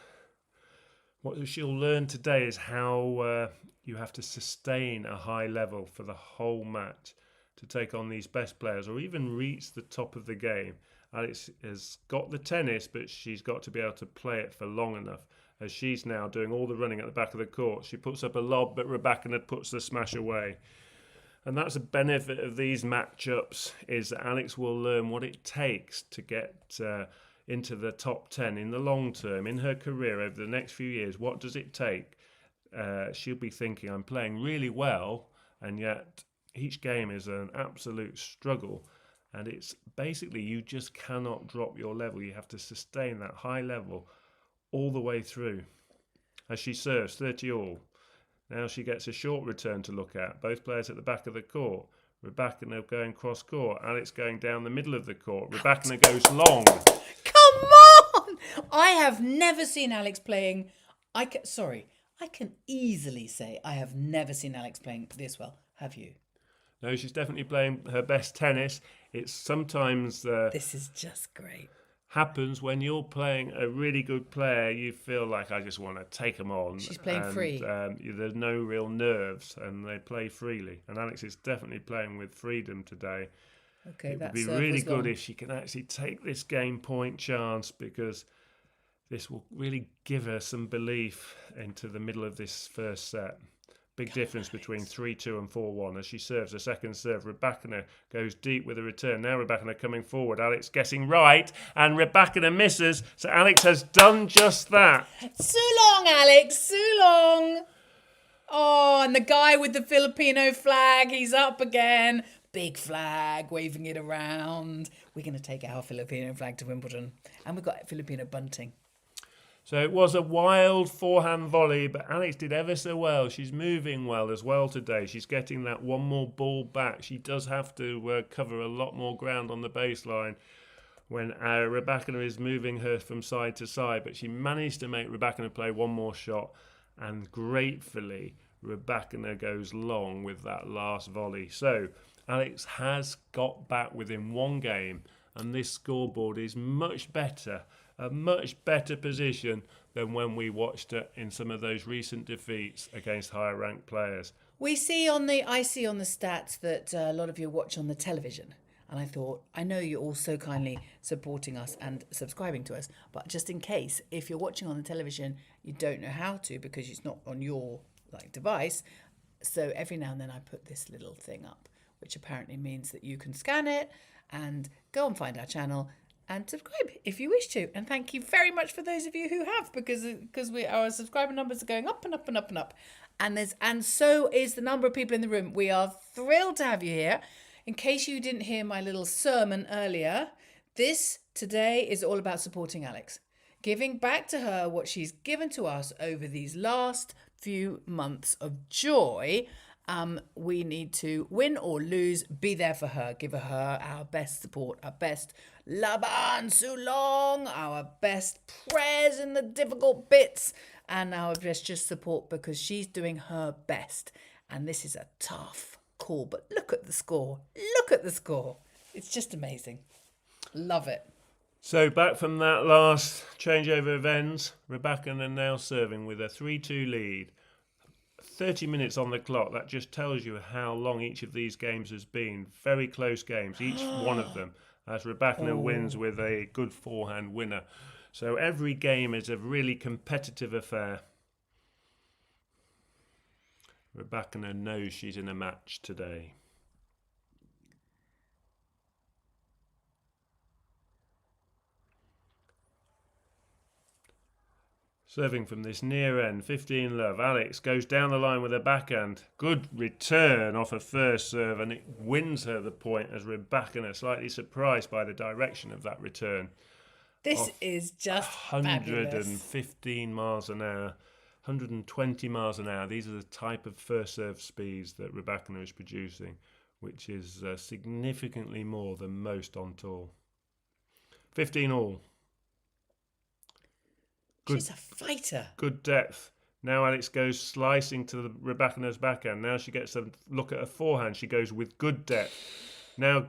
What she'll learn today is how you have to sustain a high level for the whole match to take on these best players or even reach the top of the game. Alex has got the tennis, but she's got to be able to play it for long enough. As she's now doing all the running at the back of the court, she puts up a lob, but Rybakina puts the smash away. And that's a benefit of these matchups, is that Alex will learn what it takes to get into the top 10 in the long term, in her career over the next few years. What does it take? She'll be thinking, I'm playing really well, and yet each game is an absolute struggle, and it's basically you just cannot drop your level. You have to sustain that high level all the way through. As she serves 30 all. Now she gets a short return to look at. Both players at the back of the court. Rybakina going cross court. Alex going down the middle of the court. Rybakina goes long. Come on! I have never seen Alex playing. I can easily say I have never seen Alex playing this well. Have you? No, she's definitely playing her best tennis. It's sometimes This is just great. happens when you're playing a really good player. You feel like I just want to take them on. She's playing free. There's no real nerves, and they play freely. And Alex is definitely playing with freedom today. Okay, It would that be serve really was good long. if she can actually take this game point chance, because this will really give her some belief into the middle of this first set. Big difference between 3-2 and 4-1 as she serves a second serve. Rybakina goes deep with a return. Now Rybakina coming forward. Alex guessing right, and Rybakina misses. So Alex has done just that. So long, Alex. So long. Oh, and the guy with the Filipino flag, he's up again. Big flag, waving it around. We're going to take our Filipino flag to Wimbledon. And we've got Filipino bunting. So it was a wild forehand volley, but Alex did ever so well. She's moving well as well today. She's getting that one more ball back. She does have to cover a lot more ground on the baseline when Rybakina is moving her from side to side. But she managed to make Rybakina play one more shot, and gratefully Rybakina goes long with that last volley. So Alex has got back within one game, and this scoreboard is much better. A much better position than when we watched it in some of those recent defeats against higher ranked players. I see on the stats that a lot of you watch on the television. And I thought, I know you're all so kindly supporting us and subscribing to us, but just in case, if you're watching on the television, you don't know how to because it's not on your device. So every now and then I put this little thing up, which apparently means that you can scan it and go and find our channel and subscribe if you wish to. And thank you very much for those of you who have, because our subscriber numbers are going up and up and up and up. And so is the number of people in the room. We are thrilled to have you here. In case you didn't hear my little sermon earlier, this today is all about supporting Alex, giving back to her what she's given to us over these last few months of joy. We need to win or lose, be there for her, give her our best support, our best Laban Sulong, our best prayers in the difficult bits, and our best just support because she's doing her best. And this is a tough call, but look at the score. Look at the score. It's just amazing. Love it. So back from that last changeover of ends, Rybakina now serving with a 3-2 lead. 30 minutes on the clock. That just tells you how long each of these games has been. Very close games, each one of them, as Rybakina wins with a good forehand winner. So every game is a really competitive affair. Rybakina knows she's in a match today. Serving from this near end, 15 love. Alex goes down the line with a backhand. Good return off a first serve, and it wins her the point as Rybakina, slightly surprised by the direction of that return. This is just fabulous. 115 miles an hour, 120 miles an hour. These are the type of first serve speeds that Rybakina is producing, which is significantly more than most on tour. 15 all. She's a fighter. Good depth. Now Alex goes slicing to Rybakina's backhand. Now she gets a look at her forehand. She goes with good depth. Now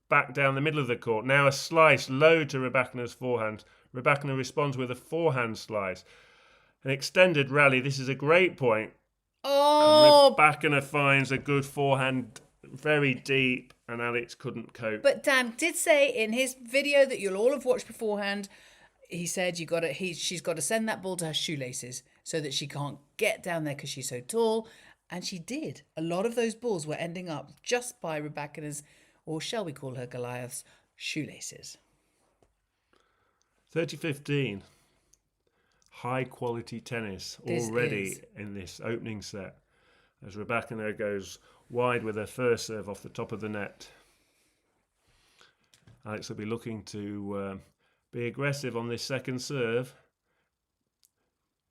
back down the middle of the court. Now a slice low to Rybakina's forehand. Rybakina responds with a forehand slice. An extended rally. This is a great point. Oh! And Rybakina finds a good forehand very deep, and Alex couldn't cope. But Dan did say in his video that you'll all have watched beforehand, he said she's got to send that ball to her shoelaces so that she can't get down there because she's so tall. And she did. A lot of those balls were ending up just by Rybakina's, or shall we call her Goliath's, shoelaces. 30-15. High quality tennis already in this opening set. as Rybakina goes wide with her first serve off the top of the net. Alex will be looking to be aggressive on this second serve.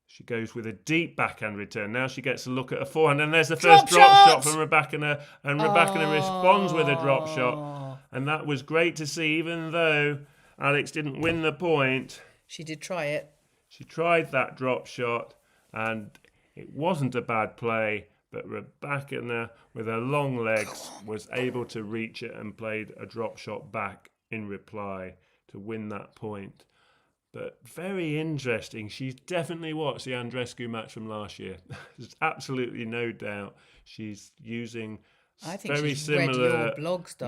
She goes with a deep backhand return. Now she gets a look at a forehand, and there's the first drop shot from Rybakina, and Rybakina responds with a drop shot. And that was great to see, even though Alex didn't win the point. She did try it. She tried that drop shot, and it wasn't a bad play, but Rybakina, with her long legs, was able to reach it and played a drop shot back in reply to win that point. But very interesting. She's definitely watched the Andreescu match from last year. There's absolutely no doubt she's using very similar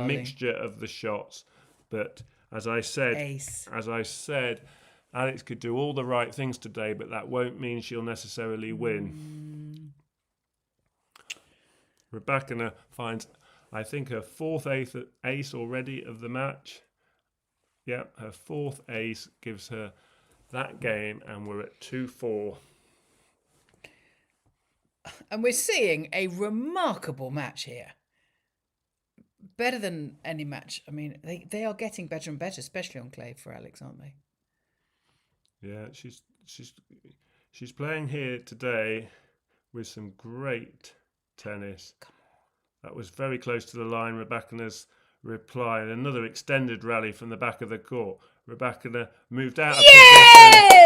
mixture of the shots. But as I said, Alex could do all the right things today, but that won't mean she'll necessarily win. Rybakina finds, I think, her fourth ace already of the match. Yeah, her fourth ace gives her that game, and we're at 2-4. And we're seeing a remarkable match here. Better than any match. I mean, they are getting better and better, especially on clay for Alex, aren't they? Yeah, she's playing here today with some great tennis. That was very close to the line. Rybakina's reply, and another extended rally from the back of the court. Rybakina moved out of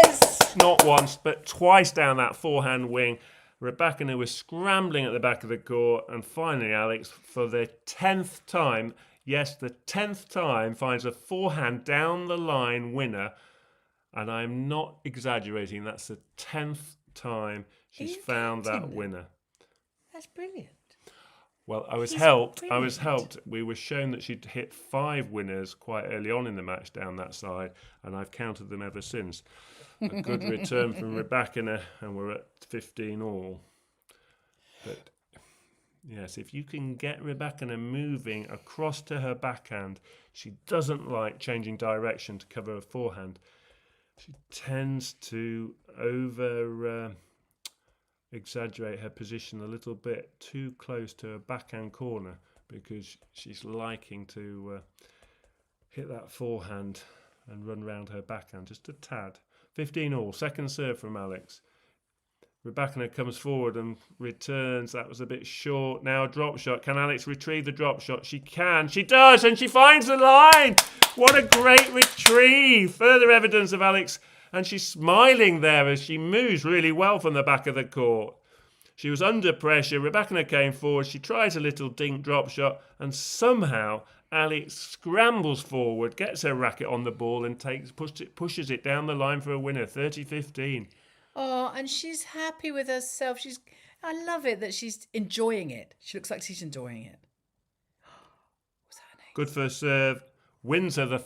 position, not once but twice down that forehand wing. Rybakina was scrambling at the back of the court, and finally Alex, for the 10th time, yes, the 10th time, finds a forehand down the line winner, and I'm not exaggerating, that's the 10th time she's found that winner. That's brilliant. Well, I was helped. We were shown that she'd hit 5 winners quite early on in the match down that side, and I've counted them ever since. A good return from Rybakina, and we're at 15 all. But yes, if you can get Rybakina moving across to her backhand, she doesn't like changing direction to cover her forehand. She tends to exaggerate her position a little bit too close to her backhand corner, because she's liking to hit that forehand and run round her backhand just a tad. 15 all, second serve from Alex. Rybakina comes forward and returns. That was a bit short. Now a drop shot. Can Alex retrieve the drop shot? She can. She does, and she finds the line. What a great retrieve. Further evidence of Alex. And she's smiling there as she moves really well from the back of the court. She was under pressure. Rybakina came forward. She tries a little dink drop shot, and somehow Alex scrambles forward, gets her racket on the ball, and pushes it down the line for a winner. 30-15. Oh, and she's happy with herself. I love it that she's enjoying it. She looks like she's enjoying it. What's her name? Good first serve. Wins her the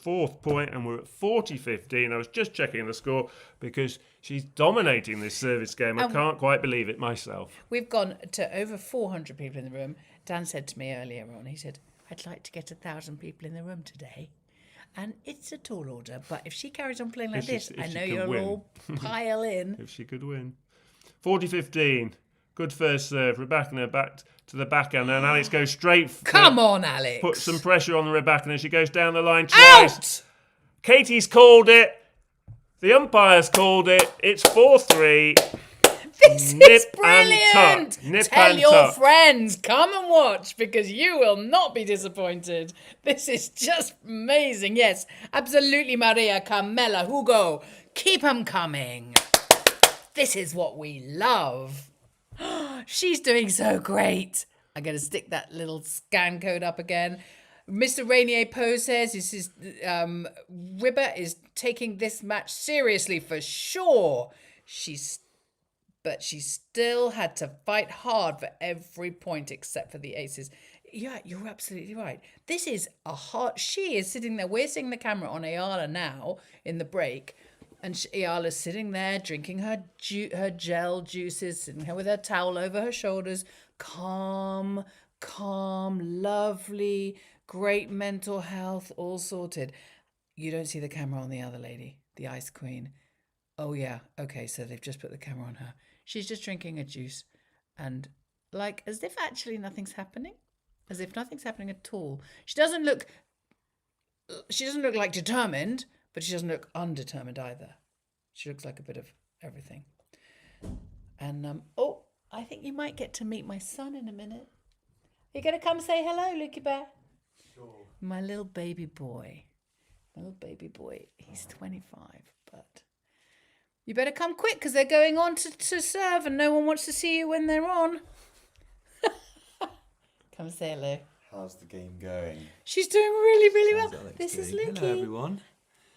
4th point, and we're at 40-15. I was just checking the score because she's dominating this service game. I can't quite believe it myself. We've gone to over 400 people in the room. Dan said to me earlier on, he said, I'd like to get 1,000 people in the room today. And it's a tall order, but if she carries on playing like this, I know you'll all pile in. If she could win. 40-15. Good first serve. Rybakina back to the backhand, and Alex goes straight. Come on, Alex. Put some pressure on the Rybakina. She goes down the line twice. Out! Katie's called it. The umpire's called it. It's 4-3. This is brilliant. Tell your friends, come and watch, because you will not be disappointed. This is just amazing. Yes, absolutely, Maria, Carmela, Hugo. Keep them coming. This is what we love. She's doing so great. I'm going to stick that little scan code up again. Mr. Rainier Poe says this is Ribba is taking this match seriously for sure. But she still had to fight hard for every point except for the aces. Yeah, you're absolutely right. This is she is sitting there. We're seeing the camera on Eala now in the break. And Eala's sitting there drinking her gel juices, sitting here with her towel over her shoulders. Calm, lovely, great mental health, all sorted. You don't see the camera on the other lady, the Ice Queen. Oh, yeah. Okay, so they've just put the camera on her. She's just drinking a juice. and like as if actually nothing's happening, as if nothing's happening at all. She doesn't look like determined, but she doesn't look undetermined either. She looks like a bit of everything. And I think you might get to meet my son in a minute. You gonna come say hello, Lukey Bear? Sure. My little baby boy. He's 25, but you better come quick because they're going on to serve and no one wants to see you when they're on. Come say hello. How's the game going? She's doing really, really How's well. Alex This is doing? Lukey. Hello, everyone.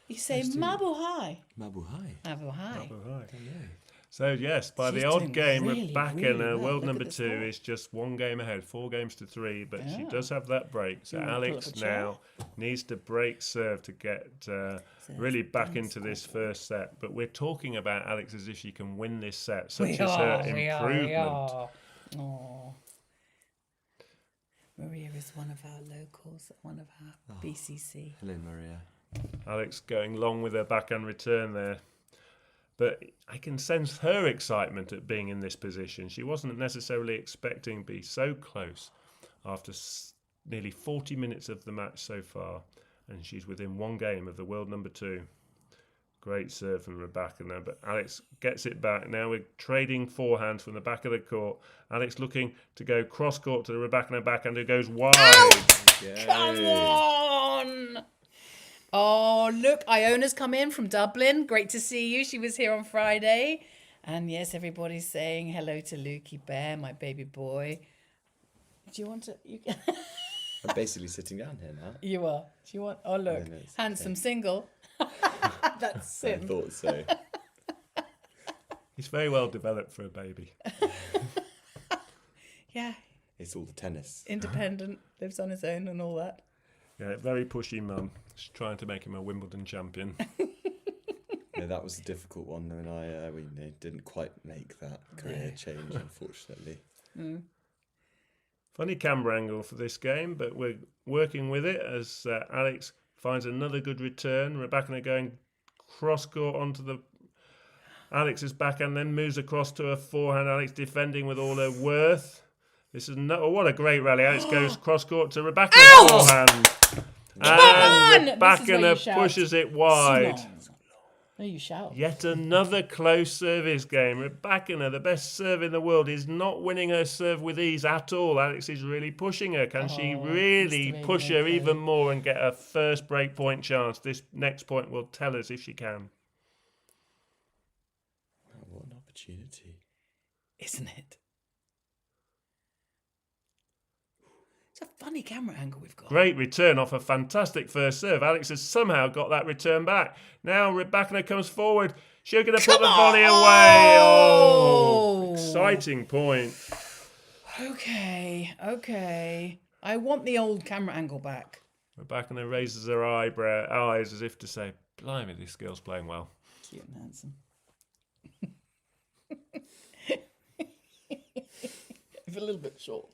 You say Nice to- Mabuhay. Mabuhay. Mabuhay. Right. Hello. So yes, by She's the odd doing game, really, Rebecca, really well. world Look number at the 2, score. is just 1 game ahead, 4 games to 3, but she Yeah. does have that break. So You wanna pull up Alex a chair? now needs to break serve to get really back into this first set. But we're talking about Alex as if she can win this set, such as her improvement. Oh. Maria is one of our locals, one of our BCC. Hello, Maria. Alex going long with her backhand return there. But I can sense her excitement at being in this position. She wasn't necessarily expecting to be so close after nearly 40 minutes of the match so far. And she's within 1 game of the world number 2. Great serve from Rebecca now, but Alex gets it back. Now we're trading forehands from the back of the court. Alex looking to go cross court to the Rebecca backhand who goes wide. Come on! Oh, look, Iona's come in from Dublin. Great to see you. She was here on Friday. And yes, everybody's saying hello to Lukey Bear, my baby boy. Do you want to... I'm basically sitting down here now. You are. Do you want... Oh, look. No, it's Handsome okay. single. That's I him. thought so. He's very well developed for a baby. Yeah, It's all the tennis. independent, lives on his own and all that. Yeah, very pushy mum. She's trying to make him a Wimbledon champion. No, that was a difficult one, and we didn't quite make that career change, unfortunately. Funny camera angle for this game, but we're working with it as Alex finds another good return. Rebecca going cross court onto the Alex's backhand, then moves across to her forehand. Alex defending with all her worth. This is what a great rally. Alex goes cross court to Rebecca's forehand. on! And This is where you Rebecca shout. pushes it wide. No, you shout. Yet another close service game. Rebecca, the best serve in the world, is not winning her serve with ease at all. Alex is really pushing her. Can she really Mr. push Radio her Play. even more and get her first break point chance? This next point will tell us if she can. Oh, what an opportunity. Isn't it? It's a funny camera angle we've got. Great return off a fantastic first serve. Alex has somehow got that return back. Now Rebecca comes forward. She's going to put the volley away. Oh, exciting point. Okay. I want the old camera angle back. Rebecca raises her eyes as if to say, blimey, this girl's playing well. Cute and handsome. It's a little bit short.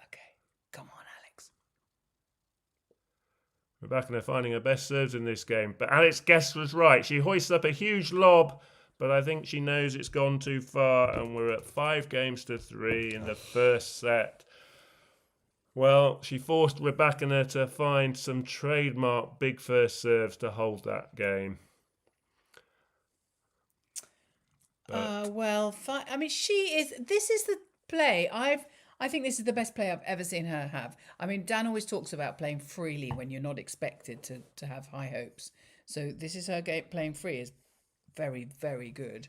Okay, come on, Alex. Rebecca finding her best serves in this game. But Alex Guest was right. She hoists up a huge lob, but I think she knows it's gone too far, and we're at 5 games to 3 in the first set. Well, she forced Rebecca to find some trademark big first serves to hold that game. I mean, she is. This is the play. I think this is the best play I've ever seen her have. I mean, Dan always talks about playing freely when you're not expected to have high hopes. So this is her game. Playing free is very, very good.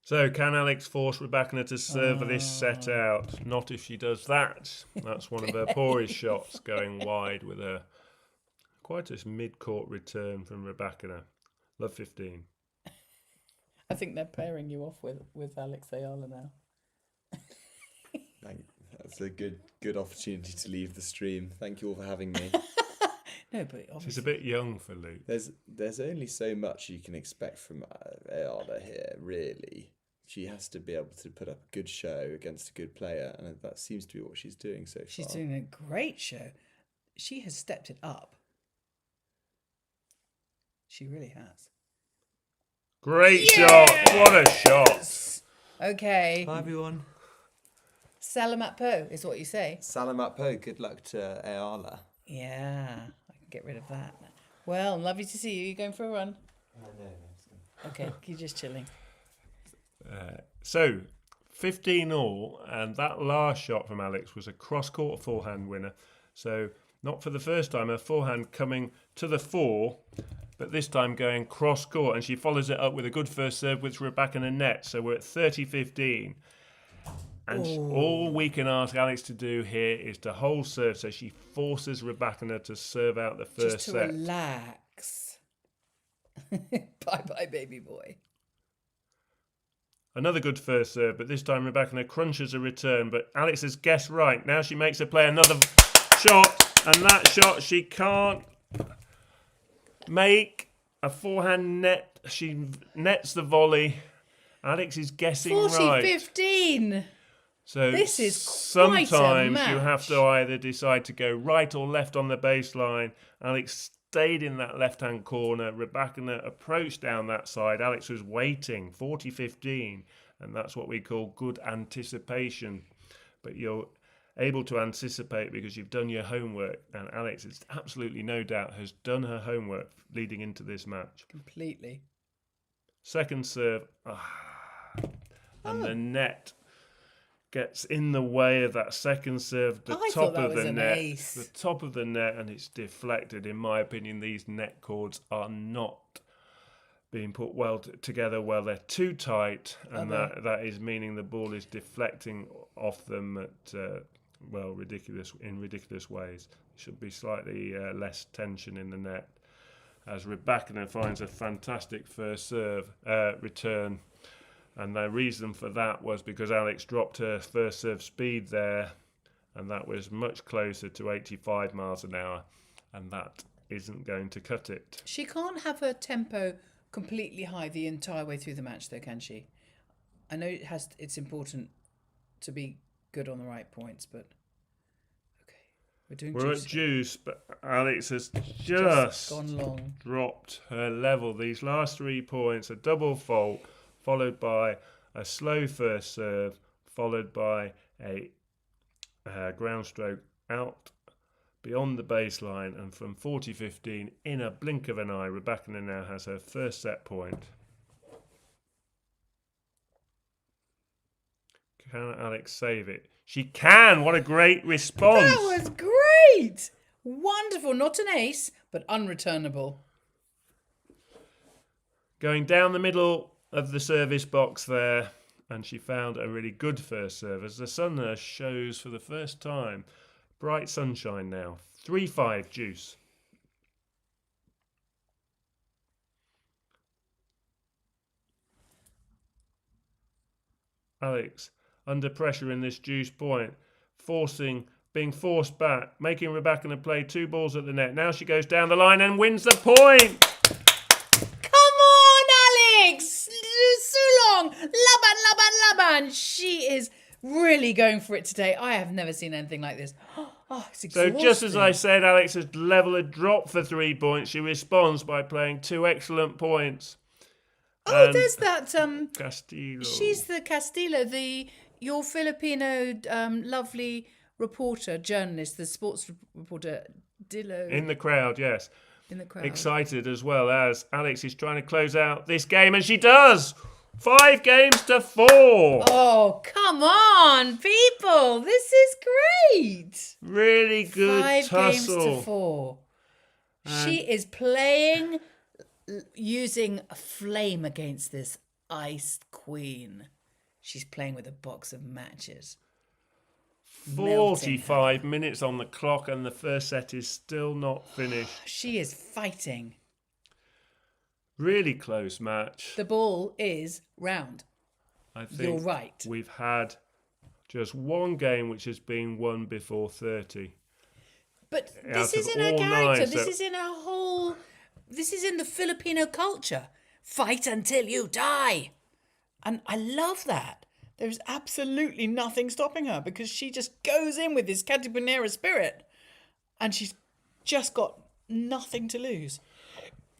So can Alex force Rebecca to serve this set out? Not if she does that. That's one of her poorest shots, going wide with a quite a mid-court return from Rebecca. Love 15. I think they're pairing you off with Alex Eala now. That's a good opportunity to leave the stream. Thank you all for having me. No, but She's obviously a bit young for Luke. There's only so much you can expect from Eala here, really. She has to be able to put up a good show against a good player, and that seems to be what she's doing so far. she's doing a great show. She has stepped it up. She really has. Great shot. What a shot. Okay. Bye, everyone. Salamat Po is what you say. Salamat Po. Good luck to Eala. Yeah, I can get rid of that. Well, lovely to see you. You going for a run? No. Okay, you're just chilling. So, 15 all, and that last shot from Alex was a cross-court forehand winner. So, not for the first time, a forehand coming to the fore, but this time going cross-court, and she follows it up with a good first serve with Rybakina net. So we're at 30-15. And all we can ask Alex to do here is to hold serve, so she forces Rybakina to serve out the first Just to set. relax. Bye-bye, baby boy. Another good first serve, but this time Rybakina crunches a return. But Alex has guessed right. Now she makes her play another shot, and that shot she can't make. A forehand net. She nets the volley. Alex is guessing 40-15. So This is quite a sometimes you have match. to either decide to go right or left on the baseline. Alex stayed in that left-hand corner. Rybakina approached down that side. Alex was waiting, 40-15, and that's what we call good anticipation. But you're able to anticipate because you've done your homework, and Alex, it's absolutely no doubt, has done her homework leading into this match. Completely. Second serve, and the net gets in the way of that second serve, the I top thought that of was the an net, ace. the top of the net, and it's deflected. In my opinion, these net cords are not being put well together. Well, they're too tight, and that is meaning the ball is deflecting off them at ridiculous ways. Should be slightly less tension in the net. As Rybakina finds a fantastic first serve return. And the reason for that was because Alex dropped her first serve speed there, and that was much closer to 85 miles an hour, and that isn't going to cut it. She can't have her tempo completely high the entire way through the match, though, can she? I know it's important to be good on the right points, but okay, We're at juice, but Alex has just gone long. dropped her level. These last 3 points, a double fault, followed by a slow first serve, followed by a ground stroke out beyond the baseline, and from 40-15, in a blink of an eye, Rybakina now has her first set point. Can Alex save it? She can! What a great response! That was great! Wonderful. Not an ace, but unreturnable. Going down the middle of the service box there, and she found a really good first serve as the sun shows for the first time. Bright sunshine now. 3-5 juice. Alex, under pressure in this juice point, being forced back, making Rybakina play 2 balls at the net. Now she goes down the line and wins the point! Come on, Alex! Sulong! Laban! She is really going for it today. I have never seen anything like this. Oh, it's So exhausting. just as I said, Alex has leveled a drop for 3 points. She responds by playing 2 excellent points. Oh, And there's that. Castillo. She's the Castillo, your Filipino lovely reporter, journalist, the sports reporter, Dillo. In the crowd, yes. In the crowd. Excited as well as Alex is trying to close out this game, and she does! 5-4. Oh, come on, people. This is great. Really good 5 tussle. games to 4. She is playing using a flame against this ice queen. She's playing with a box of matches. 45 minutes on the clock, and the first set is still not finished. She is fighting. Really close match. The ball is round. I think You're right. We've had just one game which has been won before 30. But Out this is of in her all character. 9, This so- is in her whole. This is in the Filipino culture. Fight until you die. And I love that. There's absolutely nothing stopping her because she just goes in with this Catipunera spirit. And she's just got nothing to lose.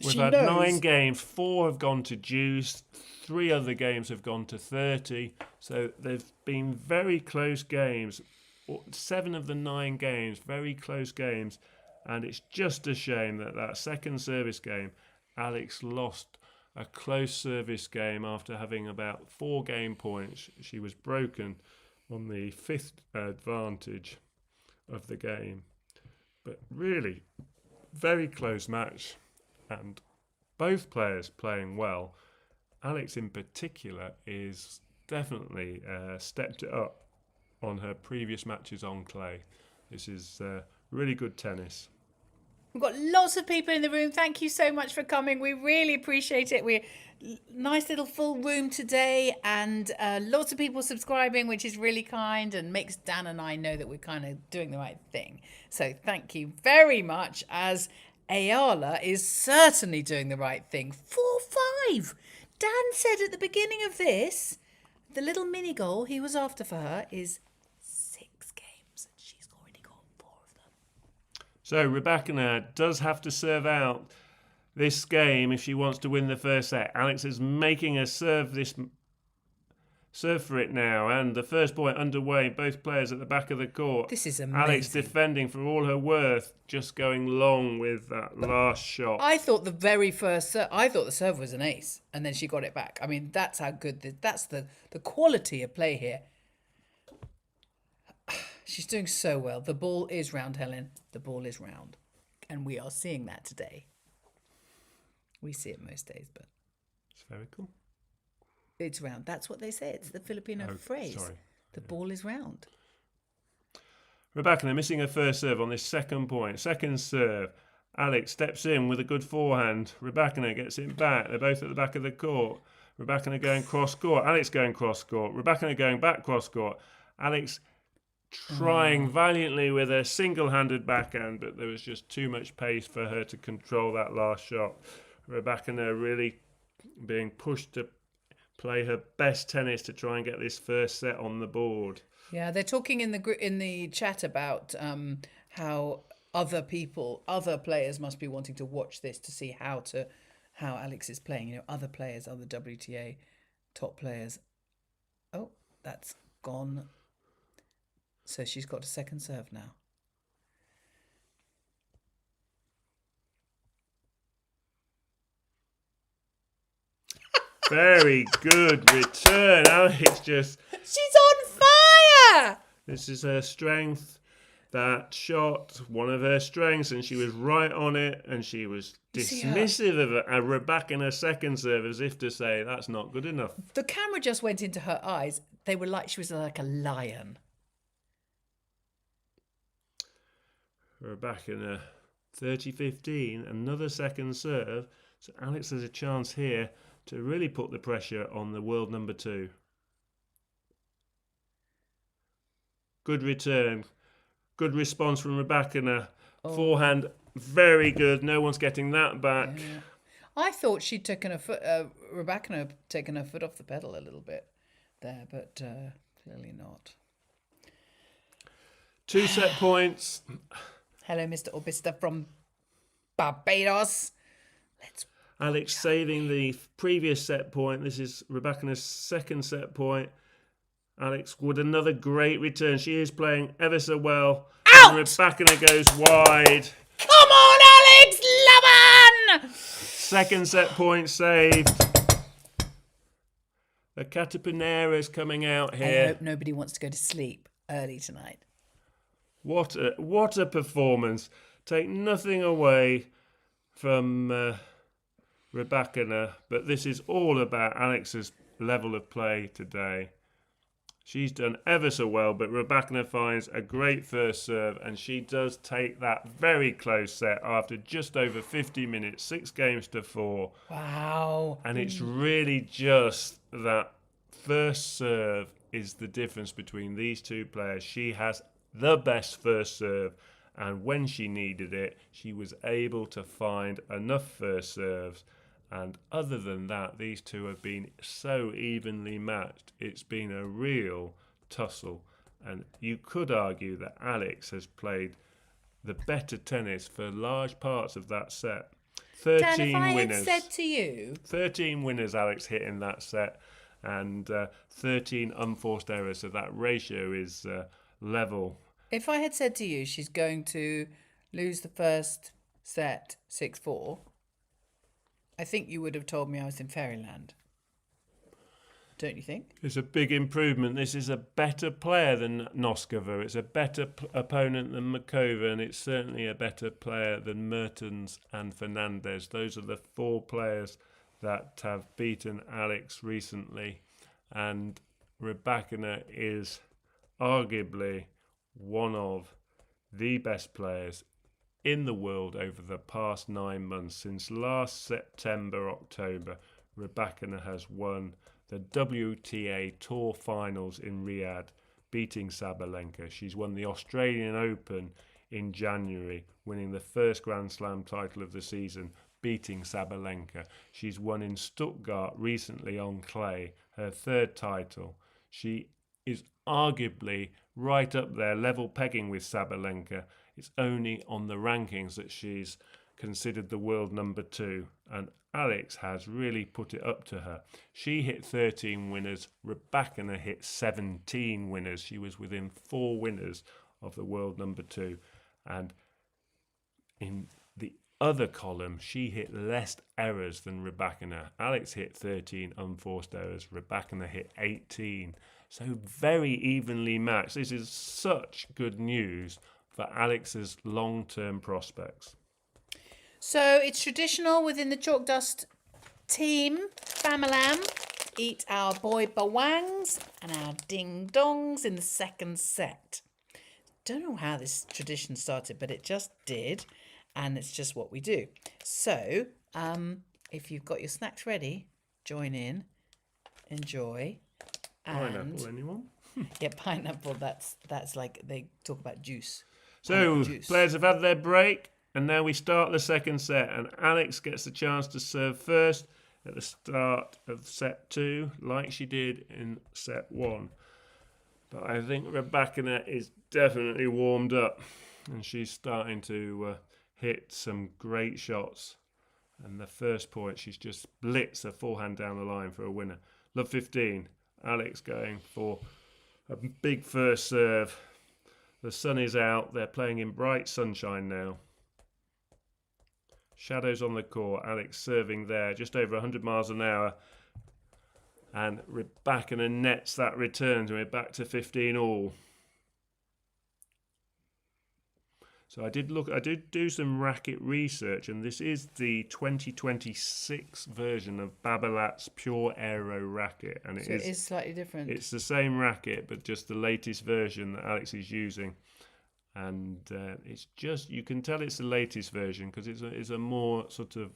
We've she had knows. 9 games, 4 have gone to deuce, 3 other games have gone to 30. So they've been very close games. 7 of the 9 games, very close games. And it's just a shame that second service game, Alex lost a close service game after having about 4 game points. She was broken on the 5th advantage of the game. But really, very close match. And both players playing well. Alex in particular is definitely stepped it up on her previous matches on clay. This is really good tennis. We've got lots of people in the room. Thank you so much for coming. We really appreciate it. We're nice little full room today, and lots of people subscribing, which is really kind and makes Dan and I know that we're kind of doing the right thing. So thank you very much, as Eala is certainly doing the right thing. 4-5. Dan said at the beginning of this, the little mini goal he was after for her is 6 games. She's already got 4 of them. So Rybakina does have to serve out this game if she wants to win the first set. Alex is making her serve for it now, and the first point underway. Both players at the back of the court. This is amazing. Alex defending for all her worth, just going long with that last shot. I thought the very first I thought the serve was an ace, and then she got it back. I mean, that's how good that's the quality of play here. She's doing so well. The ball is round, Helen. The ball is round, and we are seeing that today. We see it most days, but It's very cool. it's round. That's what they say. It's the Filipino phrase. Sorry. The ball is round. Rybakina missing her first serve on this second point. Second serve. Alex steps in with a good forehand. Rybakina gets it back. They're both at the back of the court. Rybakina going cross court. Alex going cross court. Rybakina going back cross court. Alex trying valiantly with a single-handed backhand, but there was just too much pace for her to control that last shot. Rybakina really being pushed to play her best tennis to try and get this first set on the board. Yeah, they're talking in the chat about how other players must be wanting to watch this to see how Alex is playing. You know, other players, other WTA top players. Oh, that's gone. So she's got a second serve now. Very good return. Alex just... She's on fire! This is her strength. That shot, one of her strengths, and she was right on it, and she was dismissive of a Rybakina's second serve, as if to say, that's not good enough. The camera just went into her eyes. They were like, she was like a lion. Rybakina, 30-15, another second serve. So Alex has a chance here to really put the pressure on the world number 2. Good return. Good response from Rybakina. Forehand, very good. No one's getting that back. Yeah. I thought she'd taken her foot, Rybakina had taken her foot off the pedal a little bit there, but clearly not. 2 set points. Hello, Mr. Orbista from Barbados. Alex saving the previous set point. This is Rybakina's second set point. Alex with another great return. She is playing ever so well. Out! And Rybakina goes wide. Come on, Alex Laban! Second set point saved. The Catapanera's coming out I here. hope nobody wants to go to sleep early tonight. What a performance. Take nothing away from Rybakina, but this is all about Alex's level of play today. She's done ever so well, but Rybakina finds a great first serve, and she does take that very close set after just over 50 minutes, 6 games to 4. Wow. And it's really just that first serve is the difference between these two players. She has the best first serve, and when she needed it, she was able to find enough first serves. And other than that, these two have been so evenly matched. It's been a real tussle. And you could argue that Alex has played the better tennis for large parts of that set. Dan, if 13 I winners. had said to you, 13 winners Alex hit in that set, and 13 unforced errors. So that ratio is level. if I had said to you she's going to lose the first set 6-4, I think you would have told me I was in fairyland. Don't you think? It's a big improvement. This is a better player than Noskova. It's a better opponent than Makova, and it's certainly a better player than Mertens and Fernandez. Those are the 4 players that have beaten Alex recently, and Rybakina is arguably one of the best players in the world over the past 9 months. Since last September, October, Rybakina has won the WTA Tour Finals in Riyadh, beating Sabalenka. She's won the Australian Open in January, winning the first Grand Slam title of the season, beating Sabalenka. She's won in Stuttgart recently on clay, her 3rd title. She is arguably right up there, level pegging with Sabalenka. It's only on the rankings that she's considered the world number 2, and Alex has really put it up to her. She hit 13 winners, Rybakina hit 17 winners. She was within 4 winners of the world number 2, and in the other column she hit less errors than Rybakina. Alex hit 13 unforced errors, Rybakina hit 18, so very evenly matched. This is such good news for Alex's long-term prospects. So it's traditional within the Chalk Dust team, Famalam, eat our boy bawangs and our ding dongs in the second set. Don't know how this tradition started, but it just did, and it's just what we do. So if you've got your snacks ready, join in, enjoy. Pineapple, anyone? Yeah, pineapple, that's like they talk about juice. So Juice. players have had their break, and now we start the second set, and Alex gets the chance to serve first at the start of set 2, like she did in set 1. But I think Rybakina is definitely warmed up, and she's starting to hit some great shots. And the first point, she's just blitzed her forehand down the line for a winner. Love 15. Alex going for a big first serve. The sun is out. They're playing in bright sunshine now. Shadows on the court. Alex serving there, just over 100 miles an hour. And Rybakina nets that return, so we're back to 15 all. So I did do some racket research, and this is the 2026 version of Babolat's Pure Aero racket, and So it is slightly different. It's the same racket, but just the latest version that Alex is using, and it's just, you can tell it's the latest version because it's a more sort of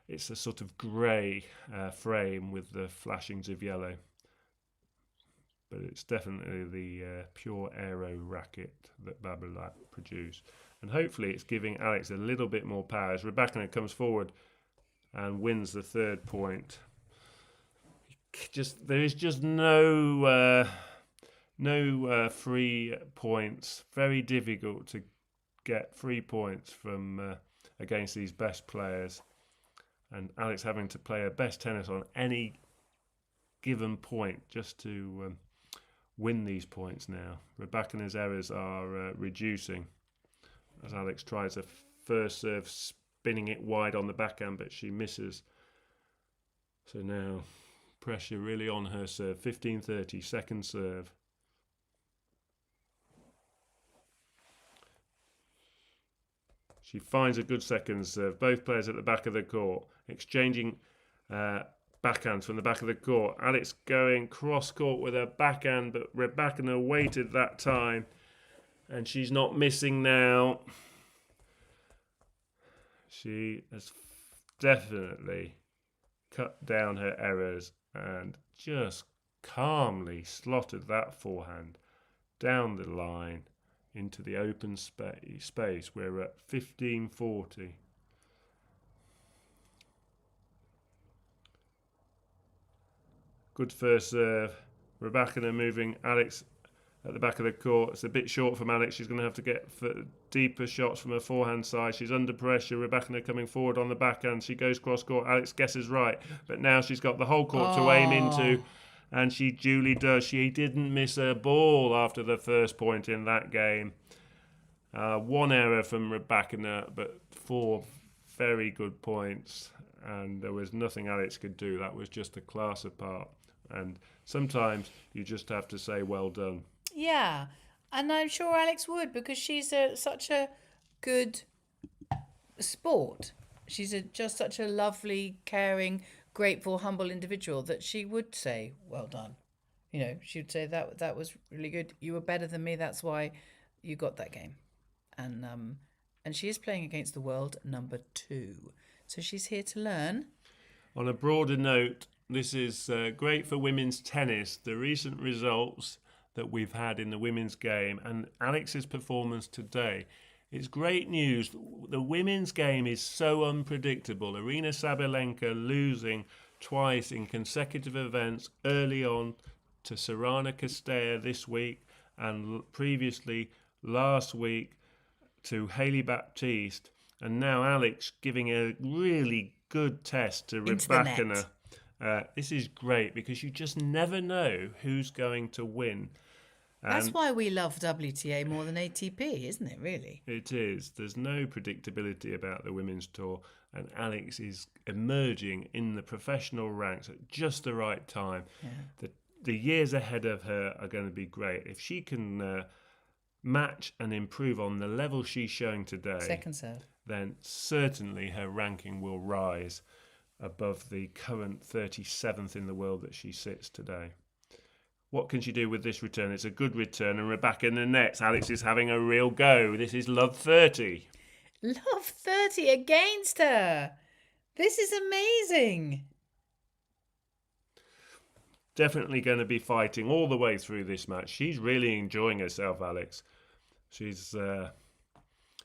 it's a sort of grey frame with the flashings of yellow. But it's definitely the Pure Aero racket that Babolat produced. And hopefully it's giving Alex a little bit more power as Rybakina comes forward and wins the third point. There is just no free points. Very difficult to get free points from against these best players. And Alex having to play her best tennis on any given point just to win these points now. Rybakina's errors are reducing as Alex tries a first serve, spinning it wide on the backhand, but she misses. So now pressure really on her serve. 15-30, second serve. She finds a good second serve. Both players at the back of the court exchanging backhands from the back of the court. Alex going cross court with her backhand, but Rybakina waited that time, and she's not missing now. She has definitely cut down her errors and just calmly slotted that forehand down the line into the open space. We're at 15-40. Good first serve. Rybakina moving Alex at the back of the court. It's a bit short from Alex. She's going to have to get deeper shots from her forehand side. She's under pressure. Rybakina coming forward on the backhand. She goes cross court. Alex guesses right, but now she's got the whole court to aim into, and she duly does. She didn't miss her ball after the first point in that game. One error from Rybakina, but 4 very good points, and there was nothing Alex could do. That was just a class apart, and sometimes you just have to say well done. Yeah, and I'm sure Alex would, because she's such a good sport. She's just such a lovely, caring, grateful, humble individual that she would say, well done. You know, she would say that was really good. You were better than me. That's why you got that game. And she is playing against the world number 2. So she's here to learn. On a broader note, this is great for women's tennis. The recent results that we've had in the women's game and Alex's performance today. It's great news. The women's game is so unpredictable. Aryna Sabalenka losing twice in consecutive events early on to Sorana Castella this week, and previously last week to Hailey Baptiste, and now Alex giving a really good test to Rybakina. This is great because you just never know who's going to win. That's why we love WTA more than ATP, isn't it, really? It is. There's no predictability about the women's tour, and Alex is emerging in the professional ranks at just the right time. Yeah. The years ahead of her are going to be great. If she can match and improve on the level she's showing today, second serve, then certainly her ranking will rise above the current 37th in the world that she sits today. What can she do with this return? It's a good return, and Rybakina nets. Alex is having a real go. This is love 30. Love 30 against her. This is amazing. Definitely going to be fighting all the way through this match. She's really enjoying herself, Alex. She's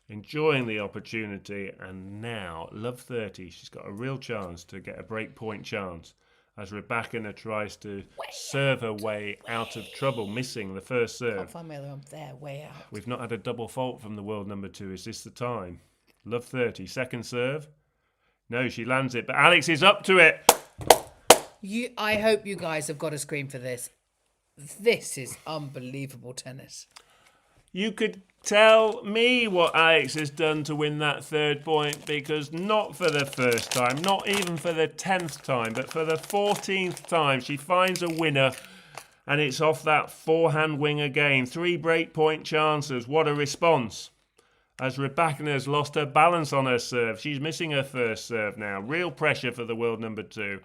enjoying the opportunity, and now, love 30, she's got a real chance to get a break point chance as Rybakina tries to serve her way out of trouble, missing the first serve. Can't find my other arm there, way out. We've not had a double fault from the world number 2. Is this the time? Love 30, second serve. No, she lands it, but Alex is up to it. I hope you guys have got a screen for this. This is unbelievable tennis. You could tell me what Alex has done to win that third point, because not for the first time, not even for the 10th time, but for the 14th time, she finds a winner, and it's off that forehand wing again. 3 break point chances. What a response. As Rybakina has lost her balance on her serve. She's missing her first serve now. Real pressure for the world number 2.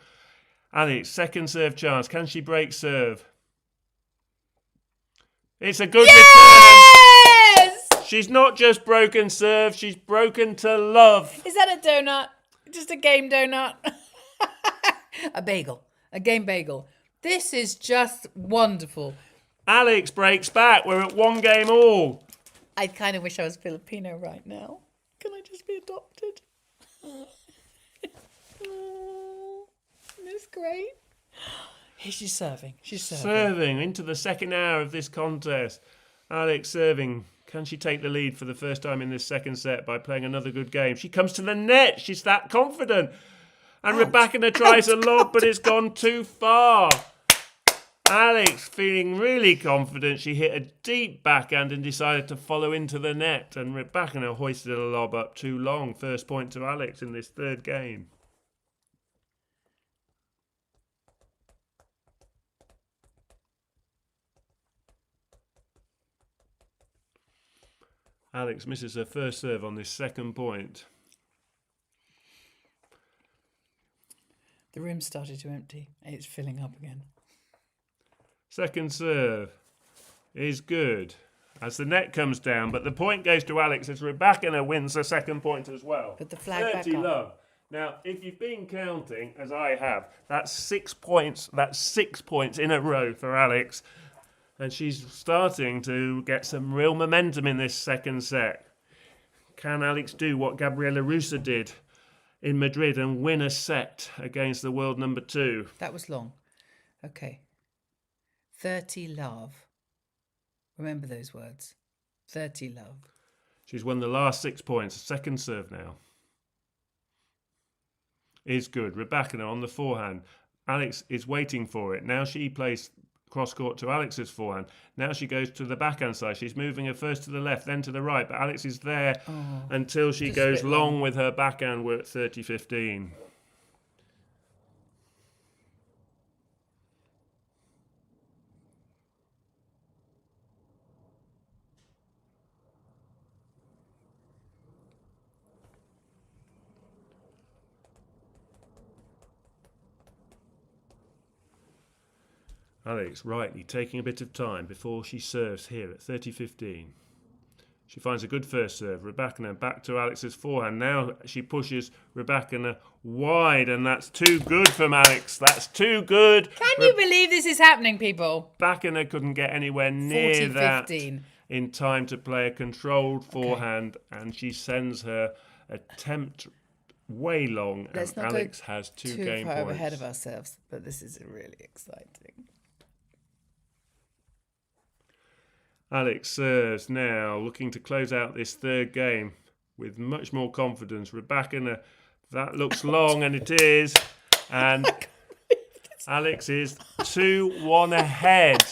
Alex, second serve chance. Can she break serve? It's a good return. She's not just broken serve, she's broken to love. Is that a donut? Just a game donut? A bagel. A game bagel. This is just wonderful. Alex breaks back. We're at 1 game all. I kind of wish I was Filipino right now. Can I just be adopted? That's great. Here she's serving. Serving into the second hour of this contest. Alex serving. Can she take the lead for the first time in this second set by playing another good game? She comes to the net. She's that confident. And Rybakina tries a lob, but it's gone too far. Alex feeling really confident. She hit a deep backhand and decided to follow into the net. And Rybakina hoisted a lob up too long. First point to Alex in this third game. Alex misses her first serve on this second point. The room started to empty. It's filling up again. Second serve is good as the net comes down, but the point goes to Alex as Rybakina wins the second point as well. Put the flag back 30 up. love. Now, if you've been counting, as I have, that's 6 points. That's 6 points in a row for Alex. And she's starting to get some real momentum in this second set. Can Alex do what Gabriela Rusa did in Madrid and win a set against the world number 2? That was long. Okay. 30 love. Remember those words. 30 love. She's won the last 6 points. Second serve now. Is good. Rybakina on the forehand. Alex is waiting for it. Now she plays cross court to Alex's forehand. Now she goes to the backhand side. She's moving her first to the left, then to the right. But Alex is there until she goes long with her backhand. We're at 30-15. Alex rightly taking a bit of time before she serves here at 30-15. She finds a good first serve. Rybakina back to Alex's forehand. Now she pushes Rybakina wide, and that's too good from Alex. That's too good. Can you believe this is happening, people? Rybakina couldn't get anywhere near 40-15. that in time to play a controlled forehand, and she sends her attempt way long, Let's and not Alex go has two too game far points. ahead of ourselves, but this is really exciting. Alex serves now, looking to close out this third game with much more confidence. Rybakina, that looks long, and it is. And Alex is 2-1 ahead.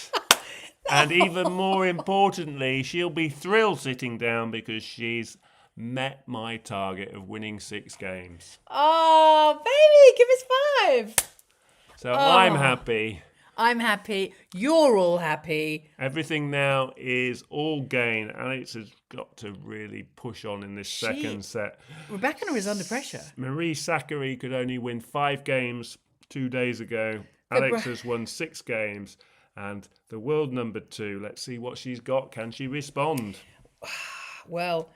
And even more importantly, she'll be thrilled sitting down because she's met my target of winning 6 games. Oh, baby, give us 5. So I'm happy. I'm happy. You're all happy. Everything now is all gain. Alex has got to really push on in this second set. Rybakina is under pressure. Marie Sakkari could only win 5 games 2 days ago. Alex has won 6 games. And the world number 2, let's see what she's got. Can she respond? Well,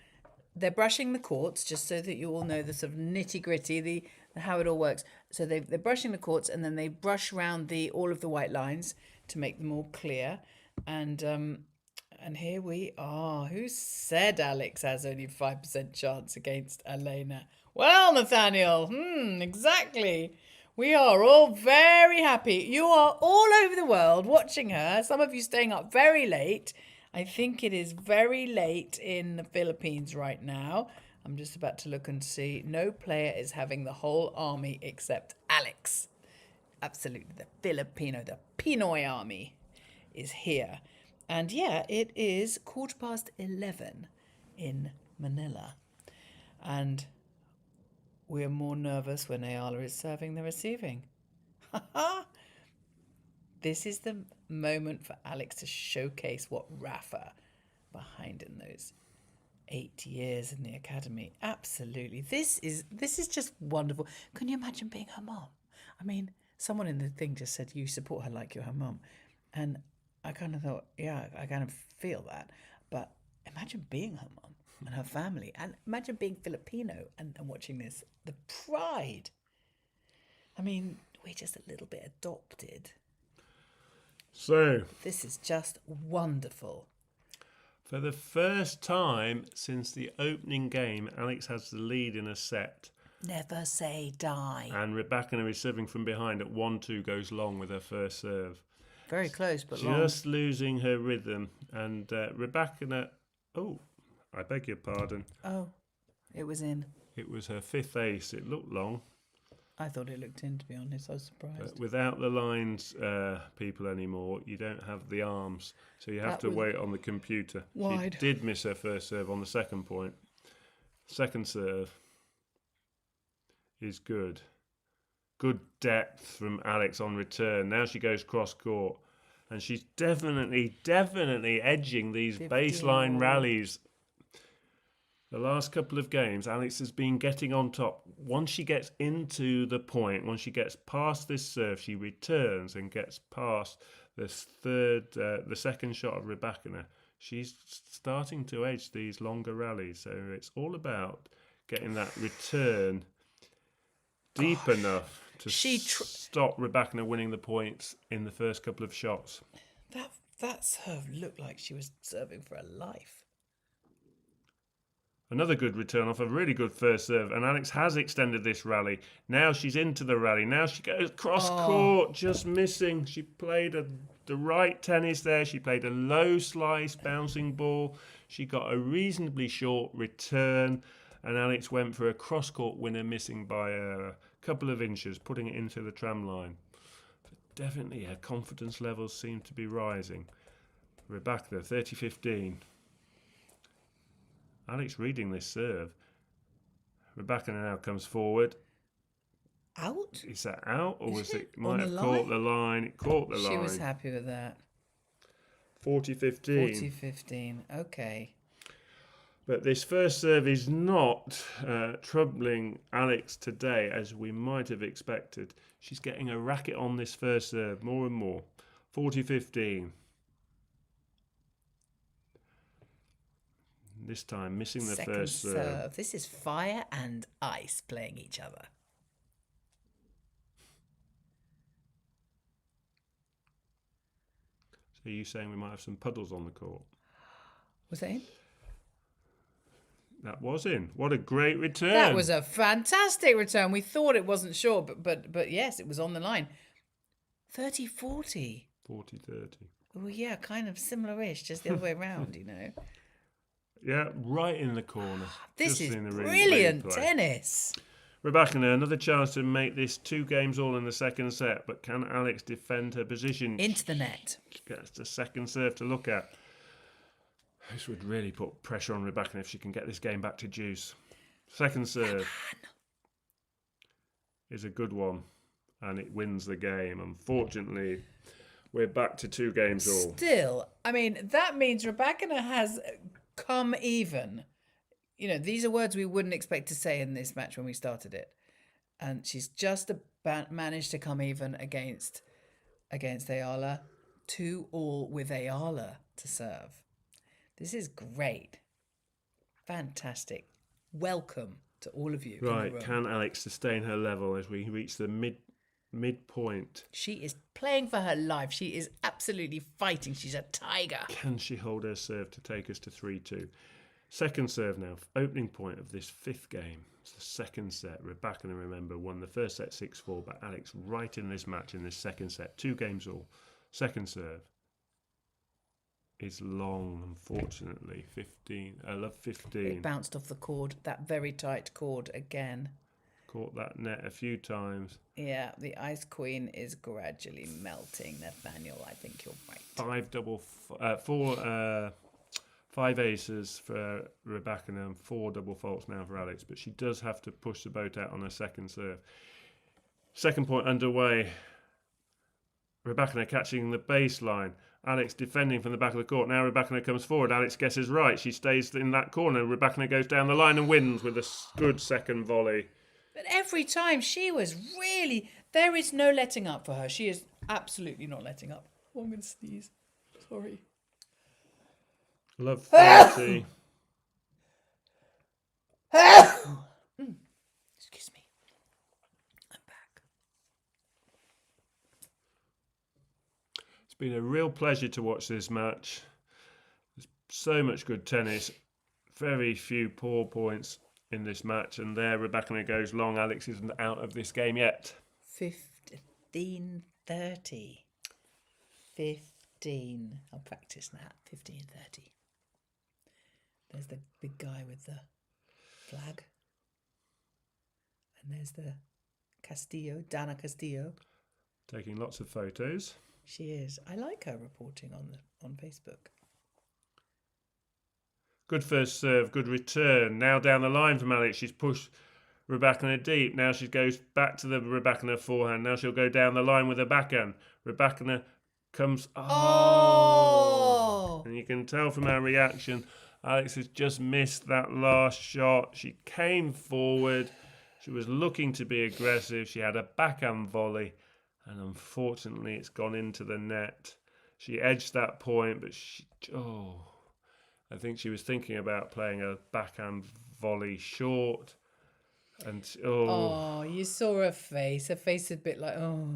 they're brushing the courts, just so that you all know the sort of nitty-gritty, the how it all works. So they're brushing the courts, and then they brush around all of the white lines to make them all clear. And here we are. Who said Alex has only 5% chance against Elena? Well, Nathaniel, exactly. We are all very happy. You are all over the world watching her. Some of you staying up very late. I think it is very late in the Philippines right now. I'm just about to look and see. No player is having the whole army except Alex. Absolutely. The Pinoy army is here. And yeah, it is 11:15 in Manila. And we're more nervous when Eala is serving than receiving. This is the moment for Alex to showcase what Rafa behind in those 8 years in the academy. Absolutely. This is just wonderful. Can you imagine being her mom? I mean, someone in the thing just said you support her like you're her mom. And I kind of thought, yeah, I kind of feel that. But imagine being her mom and her family. And imagine being Filipino and watching this. The pride. I mean, we're just a little bit adopted. So, this is just wonderful. For the first time since the opening game, Alex has the lead in a set. Never say die. And Rybakina is serving from behind at 1-2, goes long with her first serve. Very close, but just losing her rhythm. And Rybakina, I beg your pardon. Oh, it was in. It was her 5th ace. It looked long. I thought it looked in, to be honest. I was surprised. But without the lines people anymore, you don't have the arms. So you have to wait on the computer. Wide. She did miss her first serve on the second point. Second serve is good. Good depth from Alex on return. Now she goes cross court. And she's definitely edging these baseline rallies. The last couple of games, Alex has been getting on top. Once she gets into the point, once she gets past this serve, she returns and gets past this the second shot of Rybakina. She's starting to edge these longer rallies. So it's all about getting that return deep enough to stop Rybakina winning the points in the first couple of shots. That serve looked like she was serving for her life. Another good return off a really good first serve, and Alex has extended this rally. Now she's into the rally. Now she goes cross court, just missing. She played the right tennis there. She played a low slice bouncing ball. She got a reasonably short return, and Alex went for a cross court winner, missing by a couple of inches, putting it into the tram line. But definitely her confidence levels seem to be rising. Rybakina, 30-15. Alex reading this serve. Rybakina now comes forward. Out? Is that out, or was it On might the have line? caught the line? It caught the line. She was happy with that. 40-15. 40-15. Okay. But this first serve is not troubling Alex today as we might have expected. She's getting a racket on this first serve more and more. 40-15. This time missing the Second first serve. This is fire and ice playing each other. So are you saying we might have some puddles on the court? Was that in? That was in. What a great return. That was a fantastic return. We thought it wasn't sure, but yes, it was on the line. 30-40. 40-30. Well, yeah, kind of similar-ish, just the other way around, you know. Yeah, right in the corner. This Just is in the really brilliant play. tennis. Rybakina, another chance to make this 2 games all in the second set, but can Alex defend her position? Into the net. She gets the second serve to look at. This would really put pressure on Rybakina if she can get this game back to juice. Second serve is a good one, and it wins the game. Unfortunately, we're back to 2 games all. Still, I mean, that means Rybakina has come even. You know, these are words we wouldn't expect to say in this match when we started it. And she's just about managed to come even against Eala. 2-2 with Eala to serve. This is great. Fantastic. Welcome to all of you. Right, in the room. can Alex sustain her level as we reach the midpoint? She is playing for her life. She is absolutely fighting. She's a tiger. Can she hold her serve to take us to 3-2? Second serve now, opening point of this 5th game. It's the second set. Rybakina, remember, won the first set 6-4, but Alex right in this match in this second set. 2 games all. Second serve is long, unfortunately. 15. I love 15. It bounced off the cord, that very tight cord again. Caught that net a few times. Yeah, the Ice Queen is gradually melting, Nathaniel. I think you're right. 5 aces for Rybakina and 4 double faults now for Alex, but she does have to push the boat out on her second serve. Second point underway. Rybakina catching the baseline. Alex defending from the back of the court. Now Rybakina comes forward. Alex guesses right. She stays in that corner. Rybakina goes down the line and wins with a good second volley. But every time she was really... There is no letting up for her. She is absolutely not letting up. Oh, I'm going to sneeze. Sorry. Love 30. Excuse me. I'm back. It's been a real pleasure to watch this match. There's so much good tennis. Very few poor points in this match. And there, Rybakina goes long. Alex isn't out of this game yet. 15-30. 15. I'll practice that. 15-30. There's the big guy with the flag. And there's the Dana Castillo. Taking lots of photos. She is. I like her reporting on Facebook. Good first serve, good return. Now down the line from Alex. She's pushed Rybakina deep. Now she goes back to the Rybakina forehand. Now she'll go down the line with her backhand. Rybakina comes... Oh! And you can tell from her reaction... Alex has just missed that last shot. She came forward. She was looking to be aggressive. She had a backhand volley. And unfortunately, it's gone into the net. She edged that point, but I think she was thinking about playing a backhand volley short. And Oh, you saw her face. Her face is a bit like, oh.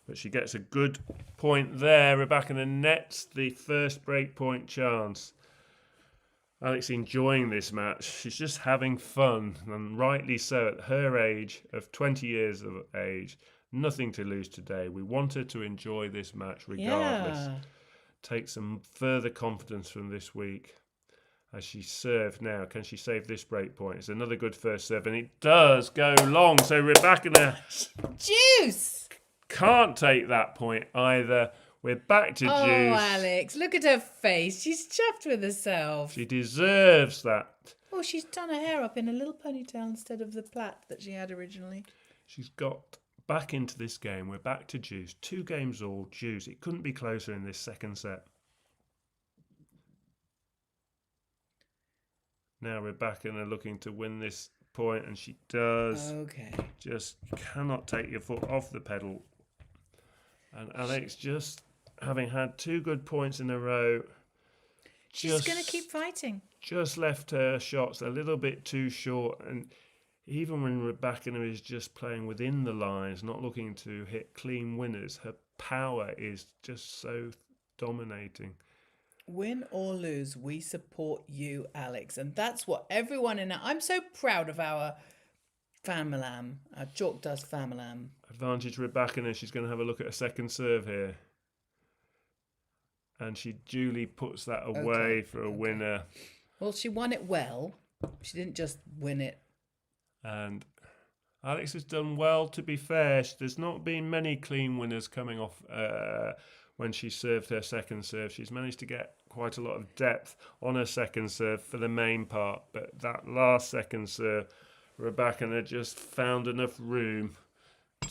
But she gets a good point there. Rybakina nets the first break point chance. Alex enjoying this match. She's just having fun, and rightly so at her age of 20 years of age. Nothing to lose today. We want her to enjoy this match regardless. Yeah. Take some further confidence from this week. As she served now, can she save this break point? It's another good first serve, and it does go long. So Rybakina Juice! can't take that point either. We're back to Oh, Juice. Alex, look at her face. She's chuffed with herself. She deserves that. Oh, she's done her hair up in a little ponytail instead of the plait that she had originally. She's got back into this game. We're back to Juice. 2 games all, Juice. It couldn't be closer in this second set. Now Rybakina looking to win this point, and she does. Okay. Just cannot take your foot off the pedal. And Alex, just having had 2 good points in a row, She's going to keep fighting. just left her shots a little bit too short. And even when Rybakina is just playing within the lines, not looking to hit clean winners, her power is just so dominating. Win or lose, we support you, Alex. And that's what everyone in I'm so proud of our Famalam, our Chalk Dust Famalam. Advantage Rybakina. She's going to have a look at a second serve here. And she duly puts that away for a winner. Well, she won it well. She didn't just win it. And Alex has done well, to be fair. There's not been many clean winners coming off when she served her second serve. She's managed to get quite a lot of depth on her second serve for the main part. But that last second serve, Rybakina just found enough room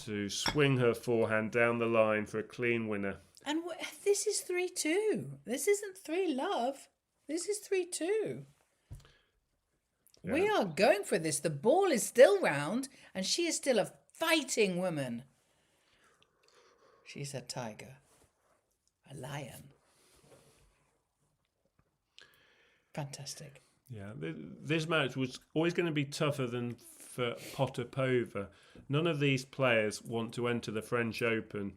to swing her forehand down the line for a clean winner. And this is 3-2. This isn't 3-love. This is 3-2. Yeah. We are going for this. The ball is still round, and she is still a fighting woman. She's a tiger. A lion. Fantastic. Yeah, this match was always going to be tougher than for Potapova. None of these players want to enter the French Open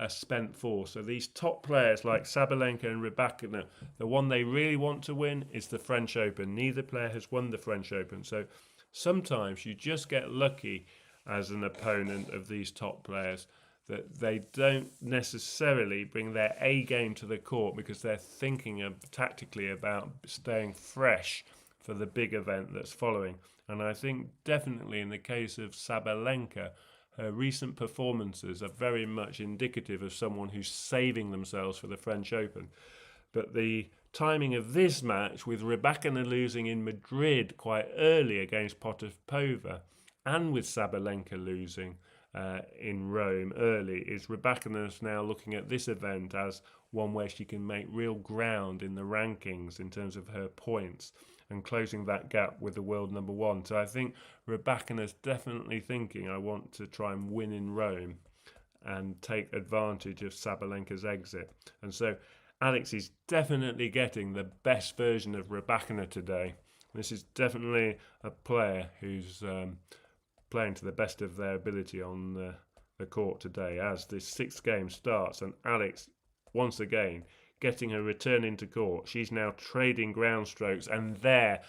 a spent force. So these top players like Sabalenka and Rybakina, the one they really want to win is the French Open. Neither player has won the French Open. So sometimes you just get lucky as an opponent of these top players that they don't necessarily bring their A game to the court because they're thinking tactically about staying fresh for the big event that's following. And I think definitely in the case of Sabalenka, her recent performances are very much indicative of someone who's saving themselves for the French Open. But the timing of this match, with Rybakina losing in Madrid quite early against Potapova, and with Sabalenka losing in Rome early, is Rybakina's now looking at this event as one where she can make real ground in the rankings in terms of her points and closing that gap with the world number 1. So I think Rybakina's definitely thinking, I want to try and win in Rome and take advantage of Sabalenka's exit. And so Alex is definitely getting the best version of Rybakina today. This is definitely a player who's playing to the best of their ability on the court today as this 6th game starts. And Alex, once again, getting her return into court. She's now trading ground strokes, and there,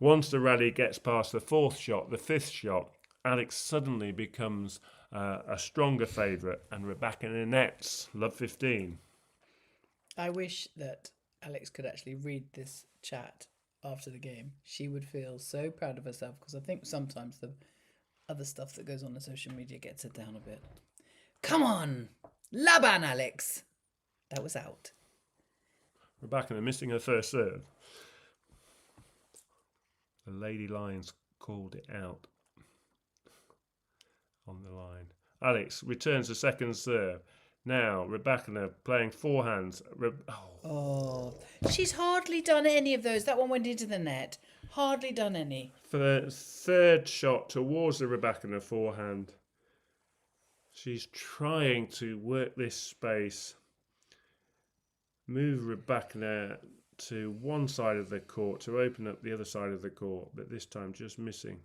once the rally gets past the 4th shot, the 5th shot, Alex suddenly becomes a stronger favourite, and Rybakina nets love 15. I wish that Alex could actually read this chat after the game. She would feel so proud of herself, because I think sometimes the other stuff that goes on social media gets her down a bit. Come on! Laban, Alex! That was out. Rybakina missing her first serve. The Lady Lions called it out on the line. Alex returns the second serve. Now Rybakina playing forehands. She's hardly done any of those. That one went into the net. Hardly done any. For the 3rd shot towards the Rybakina forehand. She's trying to work this space. Move Rybakina to one side of the court to open up the other side of the court, but this time just missing.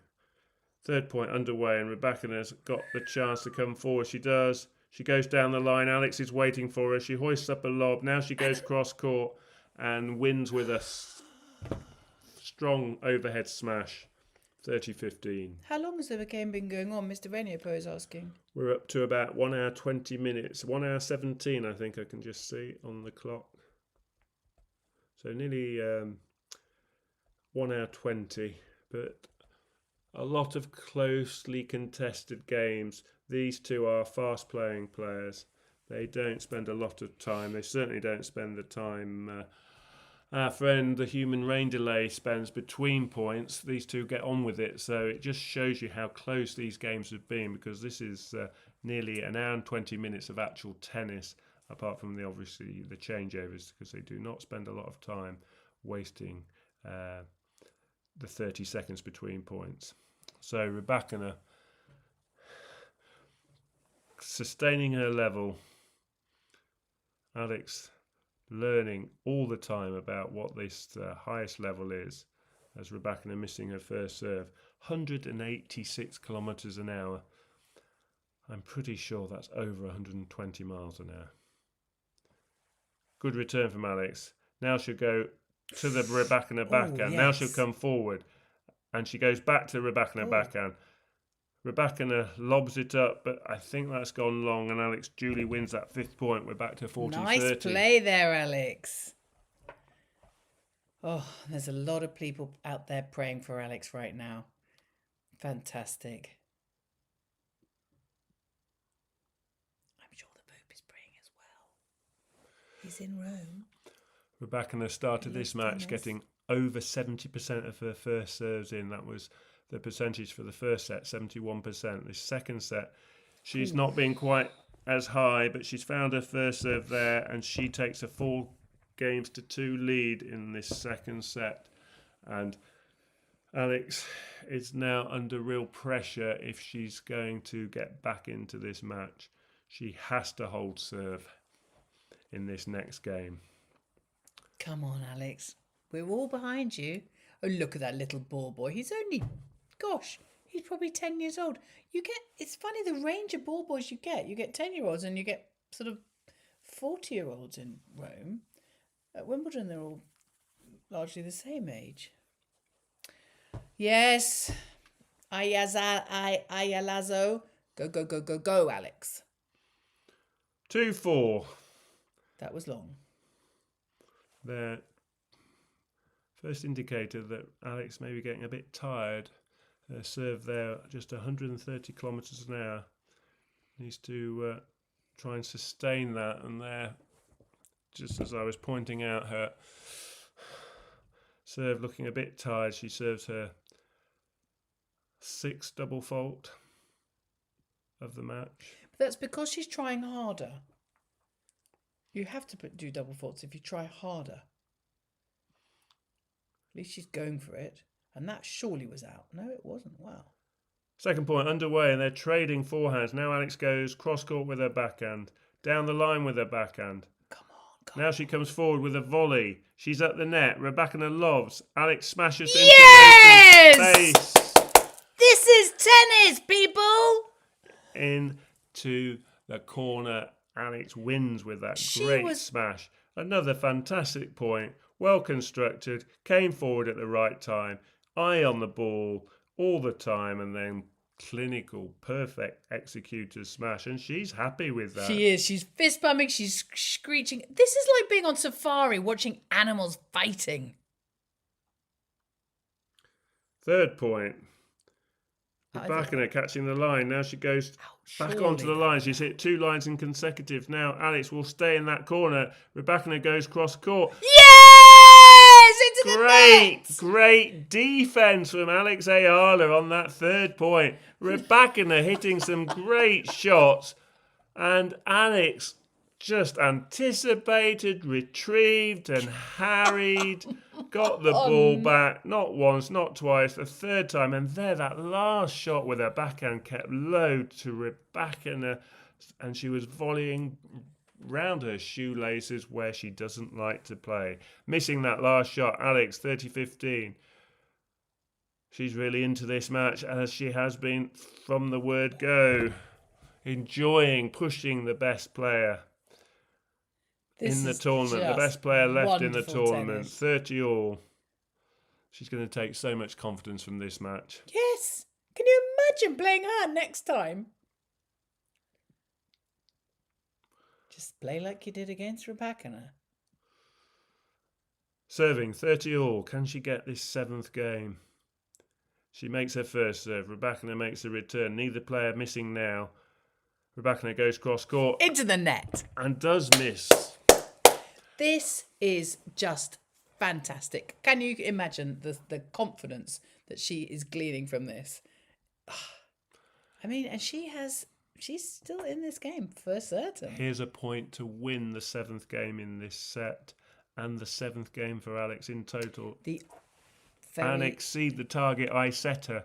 3rd point underway, and Rybakina's got the chance to come forward. She does. She goes down the line. Alex is waiting for her. She hoists up a lob. Now she goes cross court and wins with a strong overhead smash, 30-15. How long has the game been going on? Mr. Veniopo is asking. We're up to about 1 hour 20 minutes, 1 hour 17, I think I can just see on the clock. So nearly 1 hour 20, but a lot of closely contested games. These two are fast playing players. They don't spend a lot of time. They certainly don't spend the time our friend, the human rain delay, spends between points. These two get on with it. So it just shows you how close these games have been, because this is nearly an hour and 20 minutes of actual tennis, apart from obviously the changeovers, because they do not spend a lot of time wasting the 30 seconds between points. So Rybakina sustaining her level. Alex learning all the time about what this highest level is, as Rybakina missing her first serve. 186 kilometres an hour. I'm pretty sure that's over 120 miles an hour. Good return from Alex. Now she'll go to the Rybakina backhand. Yes. Now she'll come forward, and she goes back to Rybakina backhand. Rybakina lobs it up, but I think that's gone long, and Alex duly wins that 5th point. We're back to 40-30. Nice play there, Alex. Oh, there's a lot of people out there praying for Alex right now. Fantastic. I'm sure the Pope is praying as well. He's in Rome. Rybakina started this match getting over 70% of her first serves in. That was the percentage for the first set, 71%. The second set, she's not been quite as high, but she's found her first serve there, and she takes a 4-2 lead in this second set. And Alex is now under real pressure if she's going to get back into this match. She has to hold serve in this next game. Come on, Alex. We're all behind you. Oh, look at that little ball boy. He's only, gosh, he's probably 10 years old. It's funny, the range of ball boys you get. You get 10-year-olds and you get sort of 40-year-olds in Rome. At Wimbledon, they're all largely the same age. Yes. Ayalazo. Go, go, go, go, go, Alex. 2-4. That was long. Their first indicator that Alex may be getting a bit tired. Her serve there, just 130 kilometres an hour. Needs to try and sustain that. And there, just as I was pointing out, her serve looking a bit tired. She serves her 6th double fault of the match. But that's because she's trying harder. You have to do double faults if you try harder. At least she's going for it. And that surely was out. No, it wasn't. Wow. Second point underway, and they're trading forehands. Now Alex goes cross-court with her backhand. Down the line with her backhand. Come on. Now she comes forward with a volley. She's at the net. Rybakina lobs. Alex smashes into Yes! face. This is tennis, people! Into the corner. Alex wins with that great smash. Another fantastic point. Well constructed. Came forward at the right time. Eye on the ball all the time, and then clinical, perfect executor smash. And she's happy with that. She is. She's fist pumping. She's screeching. This is like being on safari watching animals fighting. Third point. Rybakina catching the line. Now she goes back onto the line. She's hit 2 lines in consecutive. Now Alex will stay in that corner. Rybakina goes cross court. Yes! Into the net! Great defense from Alex Eala on that third point. Rybakina hitting some great shots. And Alex just anticipated, retrieved and harried, got the ball back, not once, not twice, the third time, and there that last shot with her backhand kept low to Rybakina, and she was volleying round her shoelaces where she doesn't like to play. Missing that last shot, Alex, 30-15. She's really into this match, as she has been from the word go, enjoying pushing the best player in the tournament, the best player left in the tournament, 30 all. She's going to take so much confidence from this match. Yes. Can you imagine playing her next time? Just play like you did against Rybakina. Serving 30 all. Can she get this 7th game? She makes her first serve. Rybakina makes a return. Neither player missing now. Rybakina goes cross court. Into the net. And does miss. This is just fantastic. Can you imagine the confidence that she is gleaning from this? I mean, and she's still in this game for certain. Here's a point to win the 7th game in this set and the 7th game for Alex in total. And exceed the target I set her.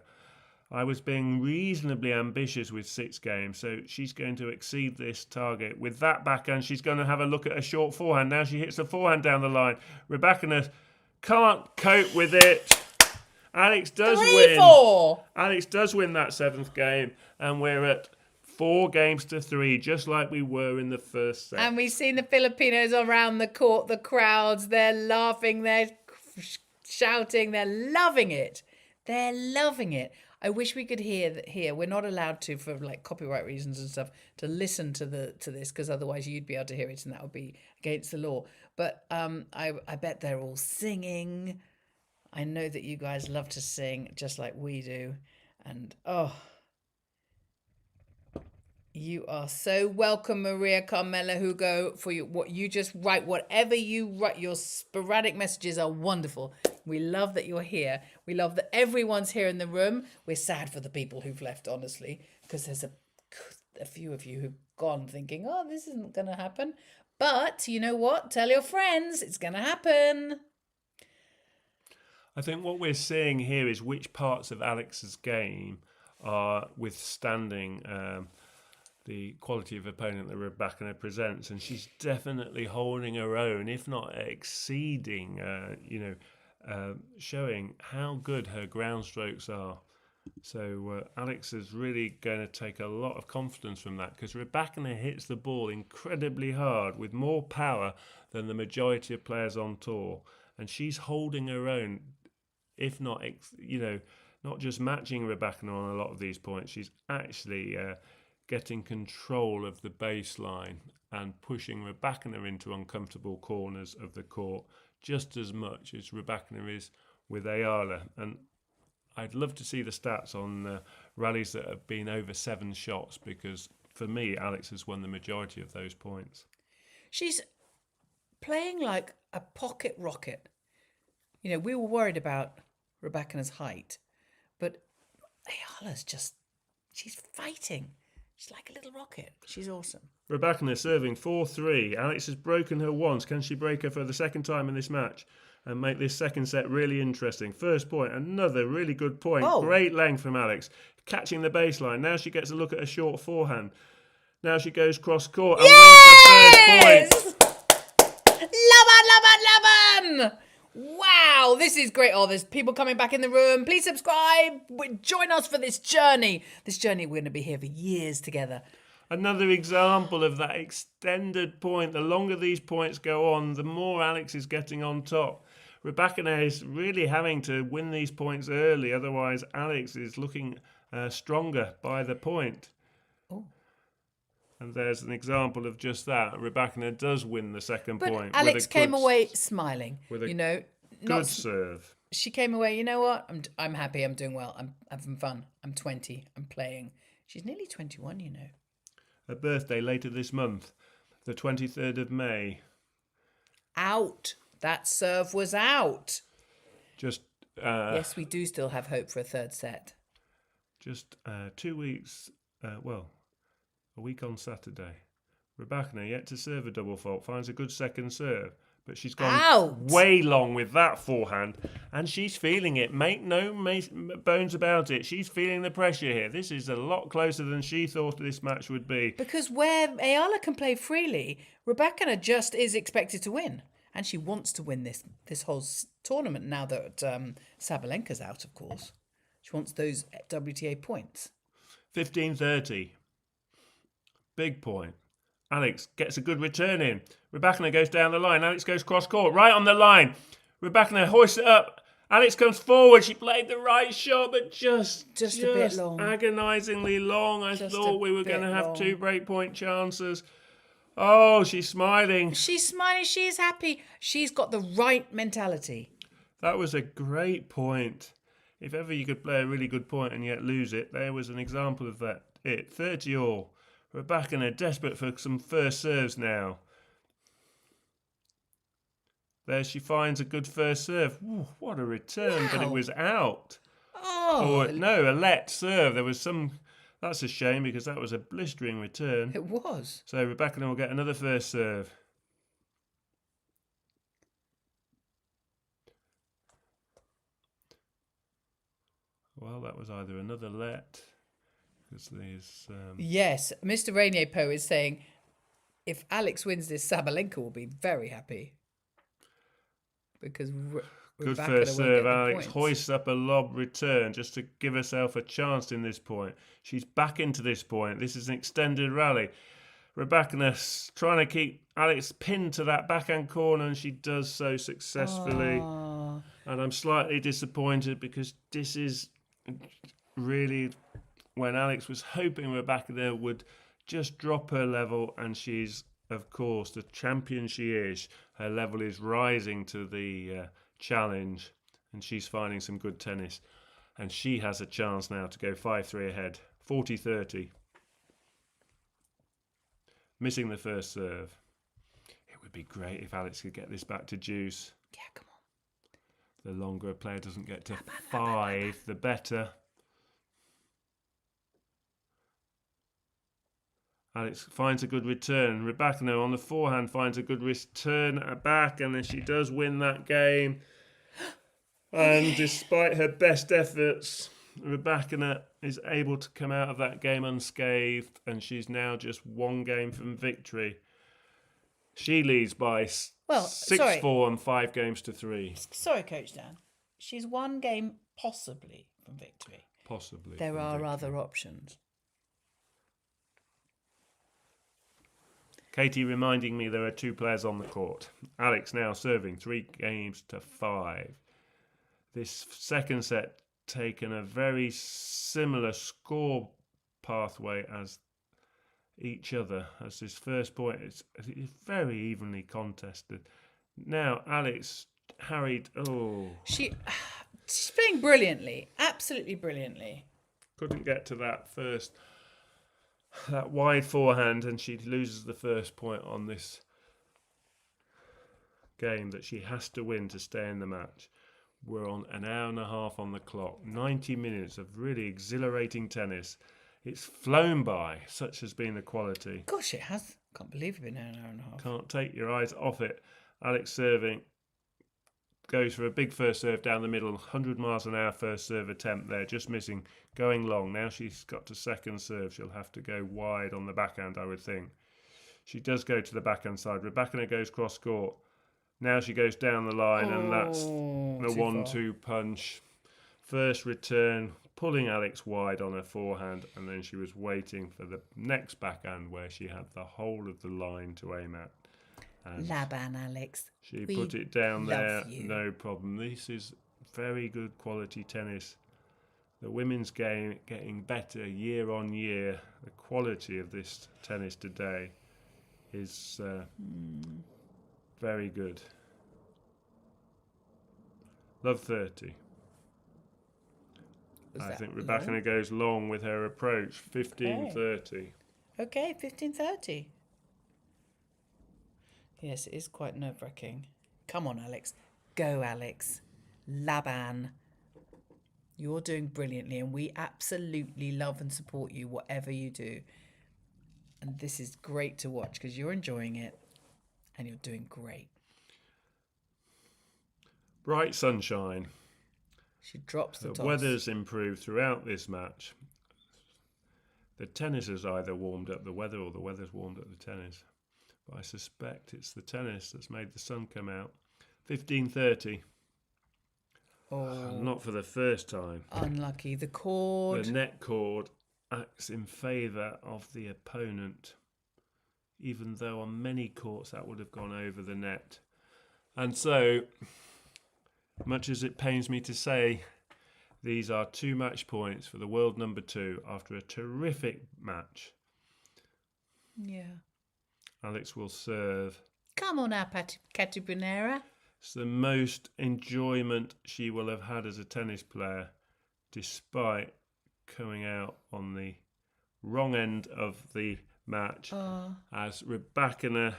I was being reasonably ambitious with 6 games, so she's going to exceed this target. With that backhand, she's going to have a look at a short forehand. Now she hits the forehand down the line. Rybakina can't cope with it. Alex does win. 3-4. Alex does win that 7th game, and we're at 4-3, just like we were in the first set. And we've seen the Filipinos around the court, the crowds, they're laughing, they're shouting, they're loving it. They're loving it. I wish we could hear. We're not allowed to, for like copyright reasons and stuff, to listen to this, because otherwise you'd be able to hear it, and that would be against the law. But I bet they're all singing. I know that you guys love to sing just like we do, and you are so welcome, Maria Carmela Hugo, for what you just write. Whatever you write, your sporadic messages are wonderful. We love that you're here. We love that everyone's here in the room. We're sad for the people who've left, honestly, because there's a few of you who've gone thinking, oh, this isn't going to happen. But you know what? Tell your friends it's going to happen. I think what we're seeing here is which parts of Alex's game are withstanding the quality of opponent that Rybakina presents, and she's definitely holding her own, if not exceeding, showing how good her ground strokes are. So Alex is really going to take a lot of confidence from that, because Rybakina hits the ball incredibly hard with more power than the majority of players on tour, and she's holding her own, if not, not just matching Rybakina on a lot of these points. She's actually getting control of the baseline and pushing Rybakina into uncomfortable corners of the court just as much as Rybakina is with Eala. And I'd love to see the stats on rallies that have been over 7 shots, because for me, Alex has won the majority of those points. She's playing like a pocket rocket. You know, we were worried about Rybakina's height, but Eala's she's fighting. She's like a little rocket. She's awesome. Rybakina serving 4-3. Alex has broken her once. Can she break her for the second time in this match and make this second set really interesting? First point, another really good point. Oh. Great length from Alex. Catching the baseline. Now she gets a look at a short forehand. Now she goes cross court and wins the third point. Laban! Wow, this is great. Oh, there's people coming back in the room. Please subscribe. Join us for this journey. This journey, we're going to be here for years together. Another example of that extended point. The longer these points go on, the more Alex is getting on top. Rybakina is really having to win these points early. Otherwise, Alex is looking stronger by the point. Oh. And there's an example of just that. Rybakina does win the second point. But Alex came away smiling. With a good serve. She came away, you know what? I'm happy. I'm doing well. I'm having fun. I'm 20. I'm playing. She's nearly 21, you know. Her birthday later this month, the 23rd of May. Out. That serve was out. Just yes, we do still have hope for a third set. Just 2 weeks, a week on Saturday. Rybakina yet to serve a double fault, finds a good second serve, but she's gone way long with that forehand, and she's feeling it. Make no bones about it. She's feeling the pressure here. This is a lot closer than she thought this match would be. Because where Eala can play freely, Rybakina just is expected to win, and she wants to win this whole tournament now that Sabalenka's out, of course. She wants those WTA points. 15-30. Big point. Alex gets a good return in. Rybakina goes down the line. Alex goes cross court, right on the line. Rybakina hoists it up Alex comes forward. She played the right shot, but just a bit long. agonisingly long. I Just thought a we were going to bit have long. 2 breakpoint chances. Oh, she's smiling. She's smiling. She is happy. She's got the right mentality. That was a great point. If ever you could play a really good point and yet lose it, there was an example of that. 30 all. Rybakina desperate for some first serves now. There she finds a good first serve. Ooh, what a return, but it Wow. was out. Oh, Or no, a let serve. There was some. That's a shame because that was a blistering return. it was. So Rybakina will get another first serve. Well, that was either another let, because there's... Yes, Mr. Rainier Poe is saying if Alex wins this, Sabalenka will be very happy. Because good Rybakina first won't serve. get the Alex points. hoists up a lob return just to give herself a chance in this point. She's back into this point. This is an extended rally. Rybakina trying to keep Alex pinned to that backhand corner, and she does so successfully. Oh. And I'm slightly disappointed because this is really when Alex was hoping Rybakina would just drop her level, and she's, of course, the champion she is. Her level is rising to the challenge, and she's finding some good tennis. And she has a chance now to go 5-3 ahead, 40-30. Missing the first serve. It would be great if Alex could get this back to deuce. Yeah, come on. The longer a player doesn't get to 5, the better. Alex finds a good return. Rybakina on the forehand finds a good return back, and then she does win that game. And despite her best efforts, Rybakina is able to come out of that game unscathed, and she's now just 1 game from victory. She leads by 6-4 and 5 games to 3. Sorry, Coach Dan. She's 1 game possibly from victory. Possibly. There from are victory. other options. Katie reminding me there are 2 players on the court. Alex now serving 3 games to 5. This second set taken a very similar score pathway as each other. As this first point is very evenly contested. Now Alex harried. She's playing brilliantly, absolutely brilliantly. Couldn't get to that wide forehand, and she loses the first point on this game that she has to win to stay in the match. We're on an hour and a half on the clock. 90 minutes of really exhilarating tennis. It's flown by. Such has been the quality. Gosh, it has. Can't believe it's been an hour and a half. Can't take your eyes off it. Alex serving. Goes for a big first serve down the middle. 100 miles an hour first serve attempt there. Just missing. Going long. Now she's got to second serve. She'll have to go wide on the backhand, I would think. She does go to the backhand side. Rybakina goes cross court. Now she goes down the line, and that's the 1-2 punch. First return, pulling Alex wide on her forehand, and then she was waiting for the next backhand where she had the whole of the line to aim at. And Laban, Alex. she put it down there, you. no problem. This is very good quality tennis. The women's game getting better year on year. The quality of this tennis today is very good. Love 30. I think Rybakina goes long with her approach. 15-30. Okay, 15-30. Yes, it is quite nerve-wracking. Come on, Alex. Go, Alex. Laban. You're doing brilliantly, and we absolutely love and support you, whatever you do. And this is great to watch because you're enjoying it and you're doing great. Bright sunshine. She drops the The toss. weather's improved throughout this match. The tennis has either warmed up the weather or the weather's warmed up the tennis. But I suspect it's the tennis that's made the sun come out. 15-30. Not for the first time. Unlucky. The cord. The net cord acts in favour of the opponent, even though on many courts that would have gone over the net. And so Much as it pains me to say, these are 2 match points for the world number 2 after a terrific match. Yeah. Alex will serve. Come on now, Catibunera. It's the most enjoyment she will have had as a tennis player, despite coming out on the wrong end of the match, as Rybakina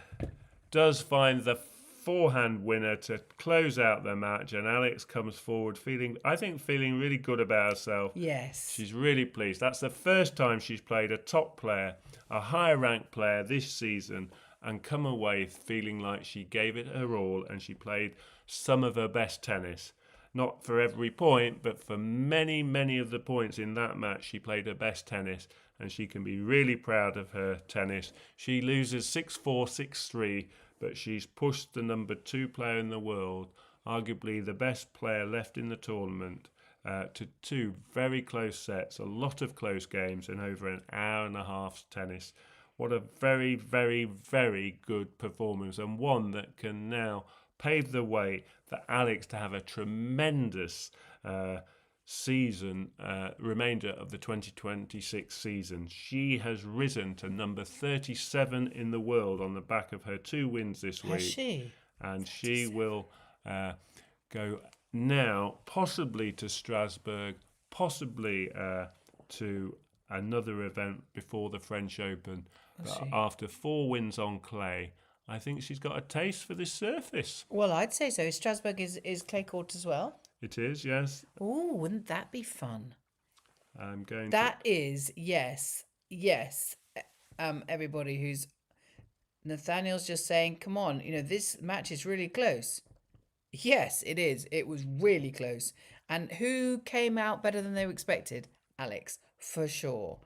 does find the forehand winner to close out the match, and Alex comes forward feeling really good about herself. Yes. She's really pleased. That's the first time she's played a top player, a higher ranked player this season, and come away feeling like she gave it her all and she played some of her best tennis. Not for every point, but for many, many of the points in that match, she played her best tennis, and she can be really proud of her tennis. She loses 6-4, 6-3, but she's pushed the number 2 player in the world, arguably the best player left in the tournament, to 2 very close sets, a lot of close games, and over an hour and a half's tennis. What a very, very, very good performance, and one that can now pave the way for Alex to have a tremendous season, remainder of the 2026 season. She has risen to number 37 in the world on the back of her 2 wins this week. Has she? And she will go now possibly to Strasbourg, possibly to another event before the French Open. But after 4 wins on clay, I think she's got a taste for this surface. Well, I'd say so. Strasbourg is clay court as well. It is, yes. Oh, wouldn't that be fun? I'm going That is, yes. Everybody who's... Nathaniel's just saying, come on, this match is really close. Yes, it is. It was really close. And who came out better than they were expected? Alex, for sure.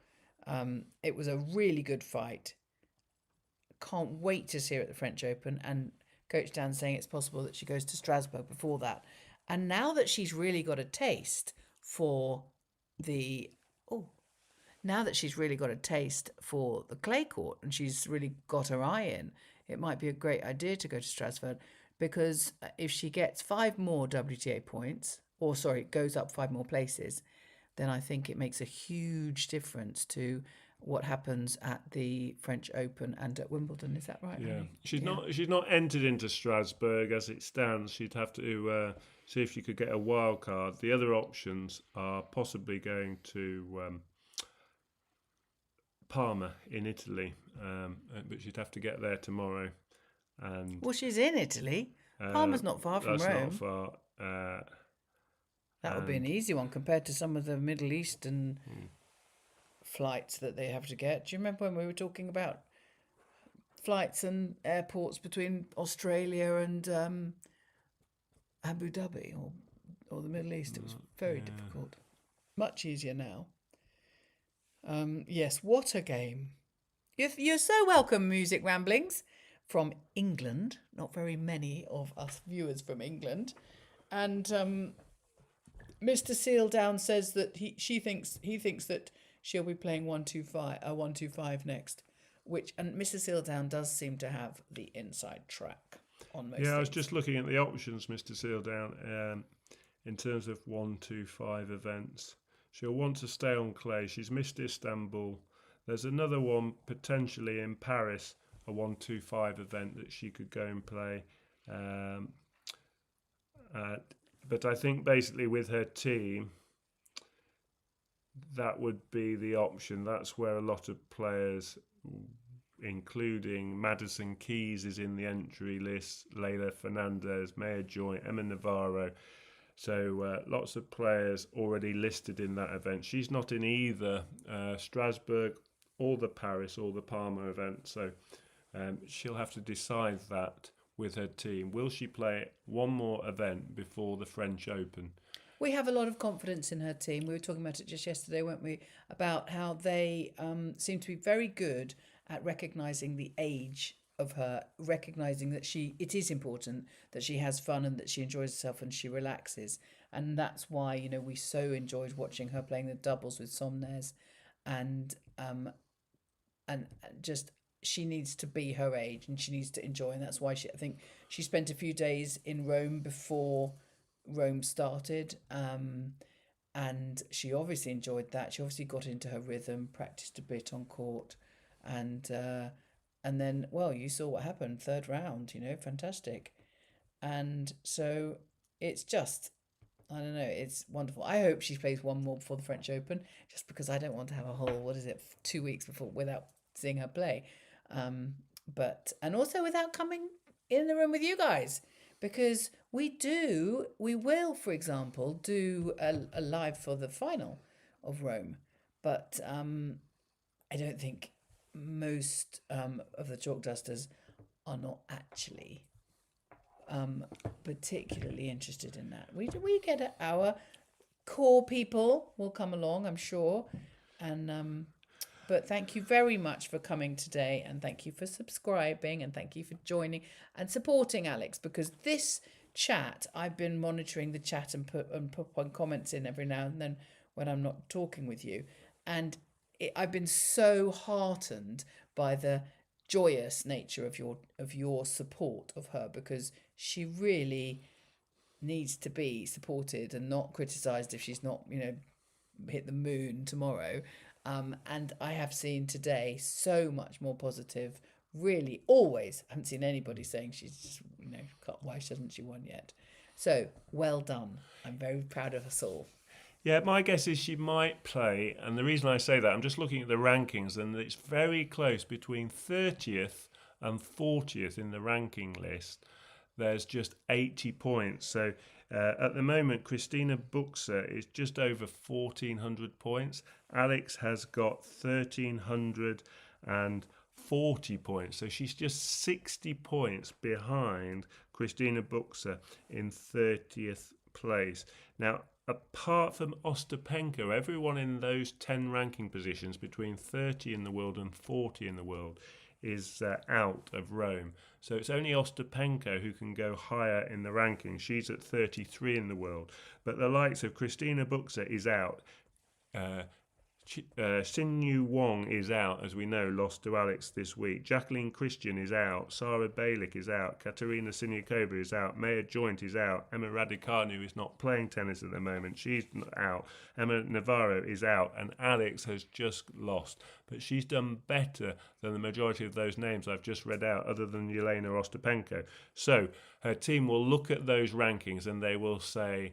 It was a really good fight. Can't wait to see her at the French Open, and Coach Dan saying it's possible that she goes to Strasbourg before that. And now that she's really got a taste for the clay court, and she's really got her eye in, it might be a great idea to go to Strasbourg, because if she gets 5 more WTA points, goes up 5 more places, then I think it makes a huge difference to what happens at the French Open and at Wimbledon. Is that right? Yeah, Really? she's not entered into Strasbourg as it stands. She'd have to see if she could get a wild card. The other options are possibly going to Parma in Italy, but she'd have to get there tomorrow. And Well, she's in Italy. Parma's not far from that's Rome. not far. That would be an easy one compared to some of the Middle Eastern flights that they have to get. Do you remember when we were talking about flights and airports between Australia and Abu Dhabi or the Middle East? It was very difficult. Much easier now. Yes, what a game. You're so welcome, Music Ramblings from England. Not very many of us viewers from England. And Mr. Sealdown says that he thinks that she'll be playing 125 next, and Mr. Sealdown does seem to have the inside track on most. Yeah, I was just looking at the options, Mr. Sealdown, in terms of 125 events. She'll want to stay on clay. She's missed Istanbul. There's another one potentially in Paris, a 125 event that she could go and play. But I think basically with her team, that would be the option. That's where a lot of players, including Madison Keys, is in the entry list, Leila Fernandez, Maya Joy, Emma Navarro. So lots of players already listed in that event. She's not in either Strasbourg or the Paris or the Parma event. So she'll have to decide that with her team. Will she play one more event before the French Open? We have a lot of confidence in her team. We were talking about it just yesterday, weren't we? About how they seem to be very good at recognising the age of her, recognising that it is important that she has fun and that she enjoys herself and she relaxes. And that's why, we so enjoyed watching her playing the doubles with Somnes, and just she needs to be her age and she needs to enjoy, and that's why I think she spent a few days in Rome before Rome started. And she obviously enjoyed that. She obviously got into her rhythm, practiced a bit on court, and then, well, you saw what happened. Third round, fantastic. And so it's just, I don't know, it's wonderful. I hope she plays one more before the French Open, just because I don't want to have a whole, 2 weeks before without seeing her play. And also without coming in the room with you guys, because we will, for example, do a live for the final of Rome, but I don't think most of the chalk dusters are not actually particularly interested in that. We get our core people will come along, I'm sure, and but thank you very much for coming today, and thank you for subscribing, and thank you for joining and supporting Alex, because this chat, I've been monitoring the chat and put comments in every now and then when I'm not talking with you, and I've been so heartened by the joyous nature of your support of her, because she really needs to be supported and not criticised if she's not, hit the moon tomorrow. And I have seen today so much more positive. Really, always haven't seen anybody saying she's just, why hasn't she won yet? So well done. I'm very proud of us all. Yeah, my guess is she might play, and the reason I say that, I'm just looking at the rankings, and it's very close between 30th and 40th in the ranking list. There's just 80 points. So at the moment, Christina Buxer is just over 1,400 points. Alex has got 1,340 points. So she's just 60 points behind Christina Buxer in 30th place. Now, apart from Ostapenko, everyone in those 10 ranking positions between 30 in the world and 40 in the world is out of Rome. So it's only Ostapenko who can go higher in the ranking. She's at 33 in the world. But the likes of Christina Buxer is out. Xin Wang is out, as we know, lost to Alex this week. Jacqueline Christian is out. Sarah Balick is out. Katerina Siniakova is out. Maya Joint is out. Emma Raducanu is not playing tennis at the moment. She's out. Emma Navarro is out. And Alex has just lost. But she's done better than the majority of those names I've just read out, other than Elena Ostapenko. So her team will look at those rankings and they will say,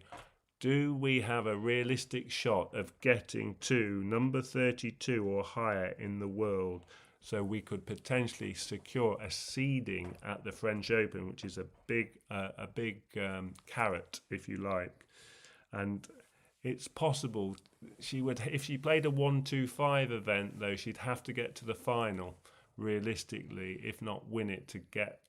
do we have a realistic shot of getting to number 32 or higher in the world, so we could potentially secure a seeding at the French Open, which is a big carrot, if you like. And it's possible she would, if she played a 1-2-5 event, though, she'd have to get to the final realistically, if not win it, to get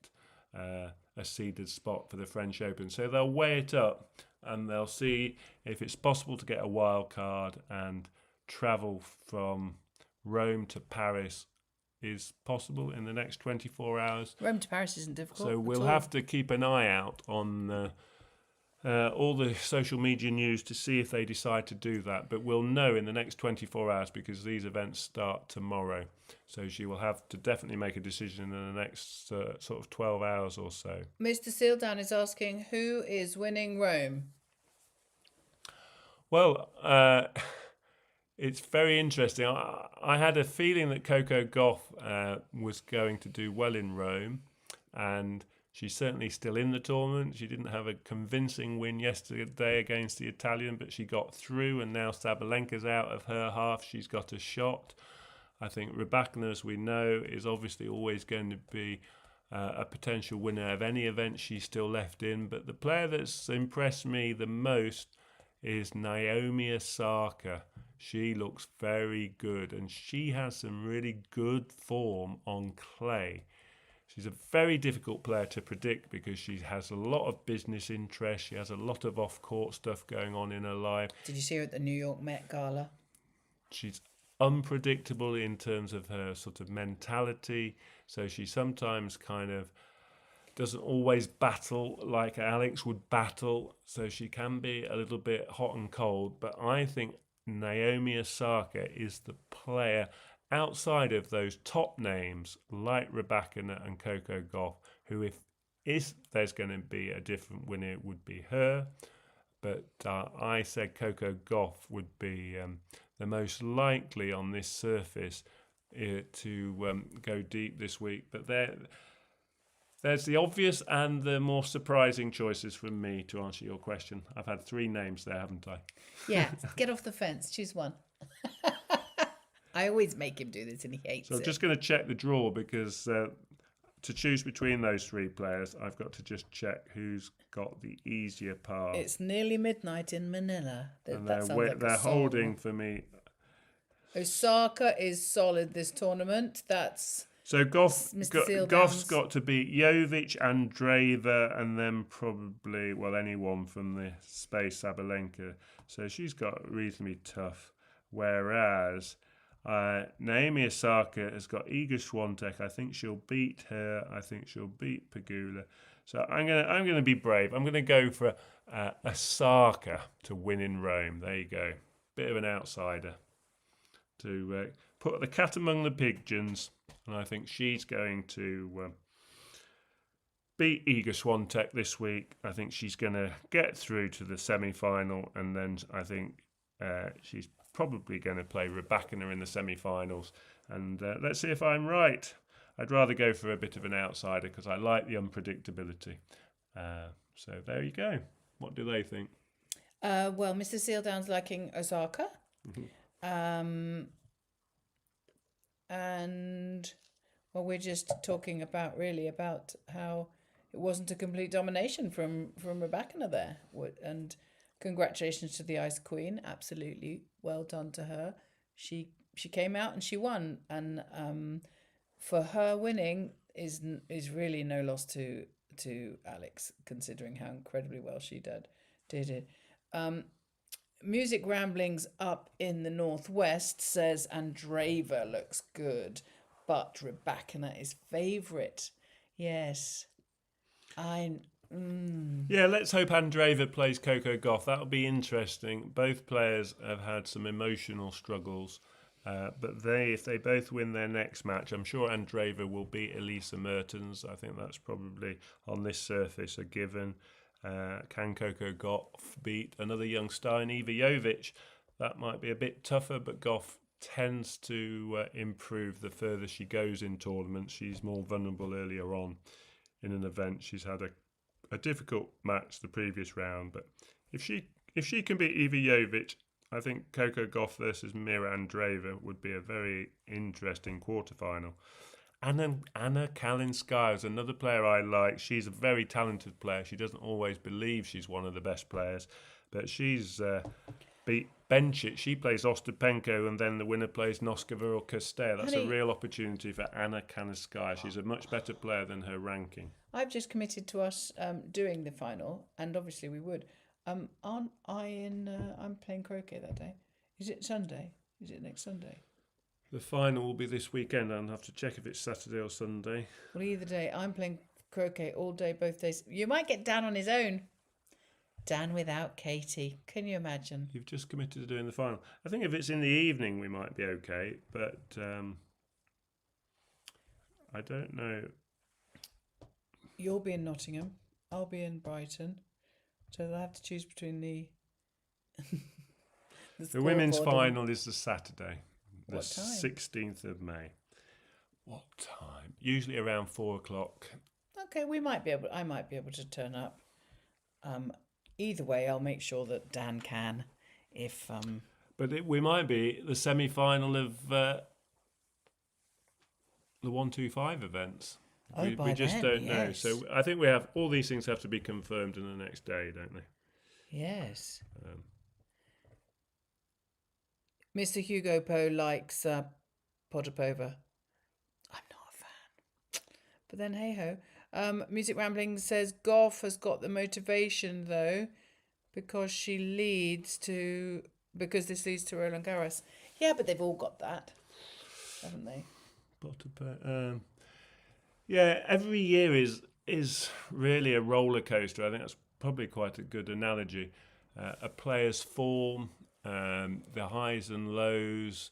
a seeded spot for the French Open. So they'll weigh it up and they'll see if it's possible to get a wild card, and travel from Rome to Paris is possible in the next 24 hours. Rome to Paris isn't difficult. So we'll have to keep an eye out on all the social media news to see if they decide to do that. But we'll know in the next 24 hours, because these events start tomorrow. So she will have to definitely make a decision in the next sort of 12 hours or so. Mr. Sealdown is asking, who is winning Rome? Well, it's very interesting. I had a feeling that Coco Gauff was going to do well in Rome, and she's certainly still in the tournament. She didn't have a convincing win yesterday against the Italian, but she got through, and now Sabalenka's out of her half. She's got a shot. I think Rybakina, as we know, is obviously always going to be a potential winner of any event she's still left in. But the player that's impressed me the most is Naomi Osaka. She looks very good, and she has some really good form on clay. She's a very difficult player to predict because she has a lot of business interest. She has a lot of off-court stuff going on in her life. Did you see her at the New York Met Gala? She's unpredictable in terms of her sort of mentality. So she sometimes kind of doesn't always battle like Alex would battle. So she can be a little bit hot and cold. But I think Naomi Osaka is the player outside of those top names like Rybakina and Coco Gauff, who if there's going to be a different winner, it would be her. but I said Coco Gauff would be the most likely on this surface to go deep this week. But there's the obvious and the more surprising choices from me to answer your question. I've had 3 names there, haven't I? Yeah, get off the fence. Choose one. I always make him do this and he hates So I'm it. just going to check the draw because to choose between those 3 players, I've got to just check who's got the easier path. It's nearly midnight in Manila. And That sounds like they're a song. holding for me. Osaka is solid this tournament. That's So Mr. Goff's Sealdown's. got to beat Jovic, Andreeva, and then probably, anyone from the space, Sabalenka. So she's got reasonably tough. Whereas Naomi Osaka has got Iga Swiatek. I think she'll beat her. I think she'll beat Pegula. So I'm gonna be brave. I'm gonna go for Osaka to win in Rome. There you go. Bit of an outsider to put the cat among the pigeons, and I think she's going to beat Iga Swiatek this week. I think she's going to get through to the semi-final, and then I think she's probably going to play Rybakina in the semi-finals. And let's see if I'm right. I'd rather go for a bit of an outsider because I like the unpredictability. So there you go. What do they think? Well, Mr. Sealdown's liking Osaka. And well, we're just talking about how it wasn't a complete domination from Rybakina there. And congratulations to the Ice Queen. Absolutely well done to her. She came out and she won. And for her winning is really no loss to Alex, considering how incredibly well she did it. Music Ramblings up in the northwest says Andreeva looks good, but Rybakina is favourite. Yes, Yeah, let's hope Andreeva plays Coco Gauff. That'll be interesting. Both players have had some emotional struggles, but if they both win their next match, I'm sure Andreeva will beat Elisa Mertens. I think that's probably on this surface a given. Can Coco Gauff beat another young star in Iva Jovic? That might be a bit tougher, but Gauff tends to improve the further she goes in tournaments. She's more vulnerable earlier on in an event. She's had a difficult match the previous round, but if she can beat Iva Jovic, I think Coco Gauff versus Mira Andreeva would be a very interesting quarterfinal. Anna Kalinskaya is another player I like. She's a very talented player. She doesn't always believe she's one of the best players, but she's beat Bencic. She plays Ostapenko, and then the winner plays Noskova or Kostea. That's a real opportunity for Anna Kalinskaya. She's a much better player than her ranking. I've just committed to us doing the final, and obviously we would. I'm playing croquet that day. Is it Sunday? Is it next Sunday? The final will be this weekend. I'll have to check if it's Saturday or Sunday. Well, either day. I'm playing croquet all day, both days. You might get Dan on his own. Dan without Katie. Can you imagine? You've just committed to doing the final. I think if it's in the evening, we might be okay, but I don't know. You'll be in Nottingham. I'll be in Brighton. So they'll have to choose between the women's final is the Saturday. The What time? 16th of May. What time? Usually around 4 o'clock. Okay, I might be able to turn up. Either way, I'll make sure that Dan can. But we might be the semi-final of the 125 events. We just don't know. So I think we have all these things have to be confirmed in the next day, don't they? Yes. Mr. Hugo Poe likes Potapova. I'm not a fan. But then, hey-ho. Music Ramblings says Gauff has got the motivation, though, because this leads to Roland Garros. Yeah, but they've all got that, haven't they? Potapova. Yeah, every year is really a roller coaster. I think that's probably quite a good analogy. A player's form, the highs and lows.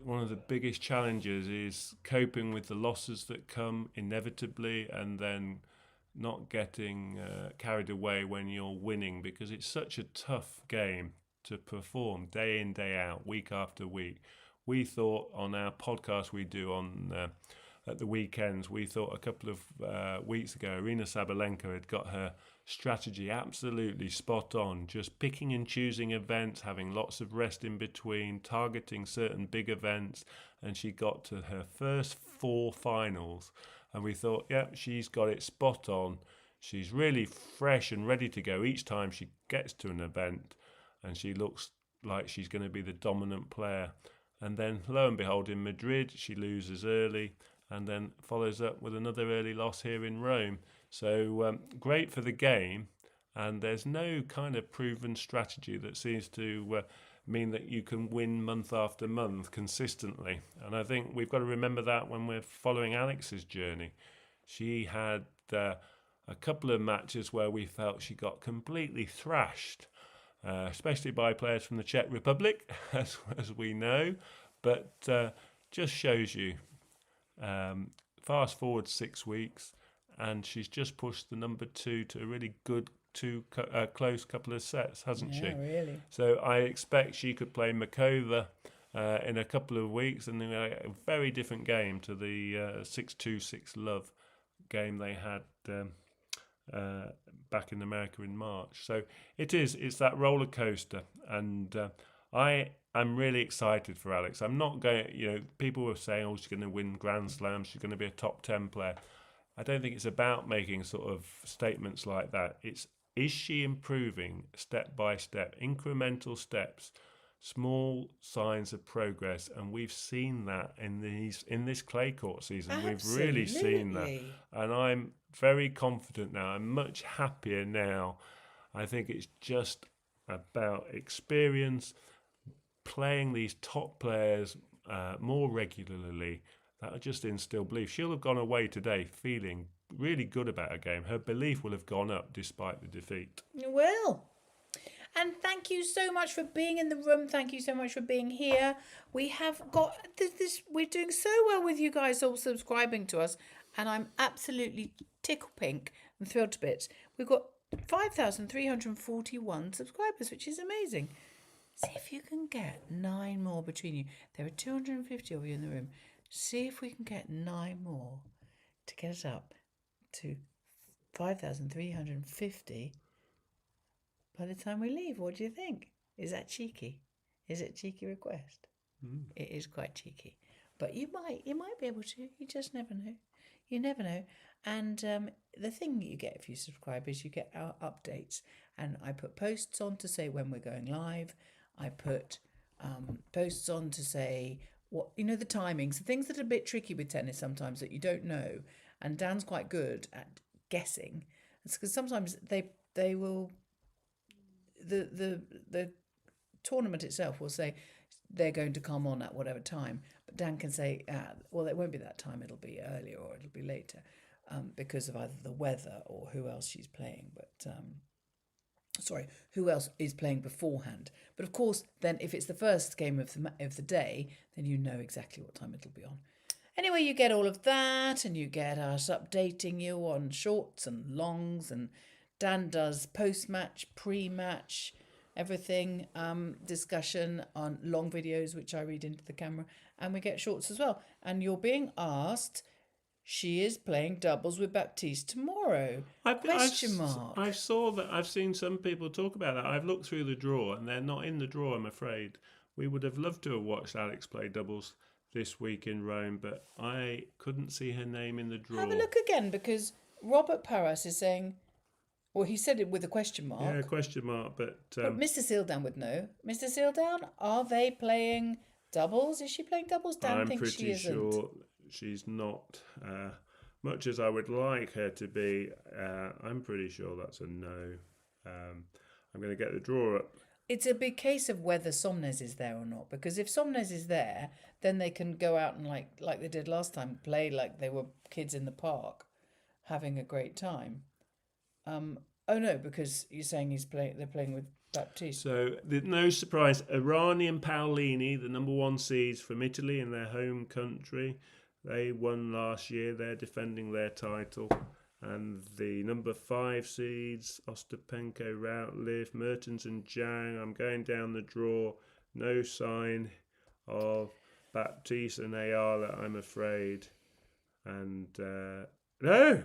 One of the biggest challenges is coping with the losses that come inevitably, and then not getting carried away when you're winning, because it's such a tough game to perform day in, day out, week after week. We thought on our podcast we do on at the weekends, we thought a couple of weeks ago, Arina Sabalenka had got her strategy absolutely spot on, just picking and choosing events, having lots of rest in between, targeting certain big events, and she got to her first 4 finals. And we thought, yeah, she's got it spot on. She's really fresh and ready to go each time she gets to an event, and she looks like she's going to be the dominant player. And then, lo and behold, in Madrid, she loses early and then follows up with another early loss here in Rome. So great for the game, and there's no kind of proven strategy that seems to mean that you can win month after month consistently. And I think we've got to remember that when we're following Alex's journey. She had a couple of matches where we felt she got completely thrashed, especially by players from the Czech Republic, as we know, but just shows you. Fast forward 6 weeks, and she's just pushed the number 2 to a really good close couple of sets, hasn't she? Really. So I expect she could play Makova in a couple of weeks, and a very different game to the 6-2, 6-love game they had back in America in March. So it's that roller coaster, and I'm really excited for Alex. I'm not going, people were saying, oh, she's going to win Grand Slams, she's going to be a top 10 player. I don't think it's about making sort of statements like that. Is she improving step by step, incremental steps, small signs of progress? And we've seen that in this clay court season. Absolutely. We've really seen that. And I'm very confident now. I'm much happier now. I think it's just about experience, playing these top players more regularly. That'll just instill belief. She'll have gone away today feeling really good about her game. Her belief will have gone up despite the defeat. Well, and thank you so much for being in the room. Thank you so much for being here. We have got this. We're doing so well with you guys all subscribing to us, and I'm absolutely tickle pink and thrilled to bits. We've got 5,341 subscribers, which is amazing. See if you can get 9 more between you. There are 250 of you in the room. See if we can get 9 more to get us up to 5,350 by the time we leave. What do you think? Is that cheeky? Is it a cheeky request? It is quite cheeky. But you might be able to. You just never know. You never know. And the thing you get if you subscribe is you get our updates. And I put posts on to say when we're going live. I put posts on to say what, the timings, the things that are a bit tricky with tennis sometimes that you don't know. And Dan's quite good at guessing. It's because sometimes they will, the tournament itself will say they're going to come on at whatever time. But Dan can say, well, it won't be that time. It'll be earlier or it'll be later because of either the weather or who else she's playing. But who else is playing beforehand. But of course, then if it's the first game of the day, then you know exactly what time it'll be on. Anyway, you get all of that, and you get us updating you on shorts and longs, and Dan does post-match, pre-match, everything, discussion on long videos, which I read into the camera, and we get shorts as well. And you're being asked, she is playing doubles with Baptiste tomorrow. Question mark. I saw that. I've seen some people talk about that. I've looked through the draw, and they're not in the draw, I'm afraid. We would have loved to have watched Alex play doubles this week in Rome, but I couldn't see her name in the draw. Have a look again, because Robert Paras is saying, well, he said it with a question mark. Yeah, question mark, but Mr. Sealdown would know. Mr. Sealdown, are they playing doubles? Is she playing doubles? Dan thinks she isn't. I'm pretty sure she's not. Much as I would like her to be, I'm pretty sure that's a no. I'm going to get the draw up. It's a big case of whether Somnes is there or not, because if Somnes is there, then they can go out and like they did last time, play like they were kids in the park, having a great time. Oh no, because you're saying they're playing with Baptiste. So no surprise, Iranian Paolini, the number 1 seeds from Italy in their home country, they won last year. They're defending their title. And the number 5 seeds, Ostapenko, Routliff, Mertens and Zhang. I'm going down the draw. No sign of Baptiste and Eala, I'm afraid. And no,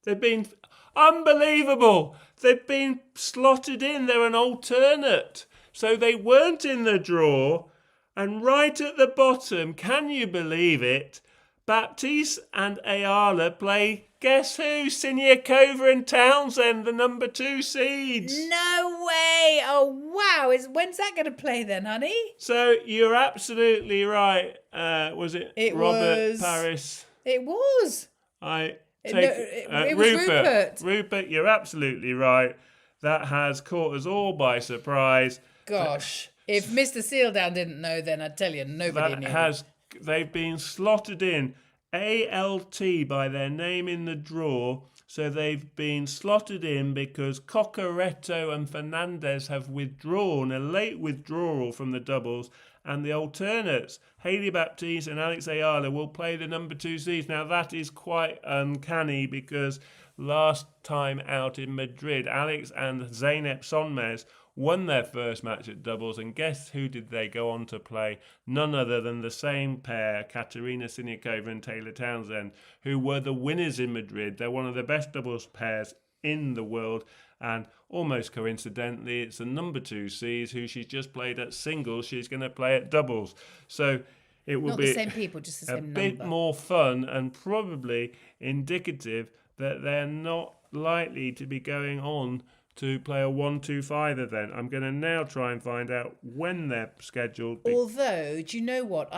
they've been unbelievable. They've been slotted in. They're an alternate. So they weren't in the draw. And right at the bottom, can you believe it? Baptiste and Eala play, guess who? Siniakova and Townsend, the number 2 seeds. No way! Oh, wow. When's that going to play then, honey? So you're absolutely right. Was it Robert was... Paris? It was. It was Rupert. Rupert, you're absolutely right. That has caught us all by surprise. Gosh. If Mr. Sealdown didn't know, then I'd tell you nobody knew. They've been slotted in ALT by their name in the draw. So they've been slotted in because Coccaretto and Fernandez have withdrawn, a late withdrawal from the doubles, and the alternates, Hailey Baptiste and Alex Eala, will play the number 2 seeds. Now that is quite uncanny because last time out in Madrid, Alex and Zeynep Sonmez won their first match at doubles, and guess who did they go on to play? None other than the same pair, Katerina Siniakova and Taylor Townsend, who were the winners in Madrid. They're one of the best doubles pairs in the world, and almost coincidentally, it's the number 2 seeds who she's just played at singles. She's going to play at doubles. So it will Not be the same people, just the same number. A bit more fun and probably indicative that they're not likely to be going on to play a 1-2-5 event. I'm going to now try and find out when they're scheduled. Although, do you know what?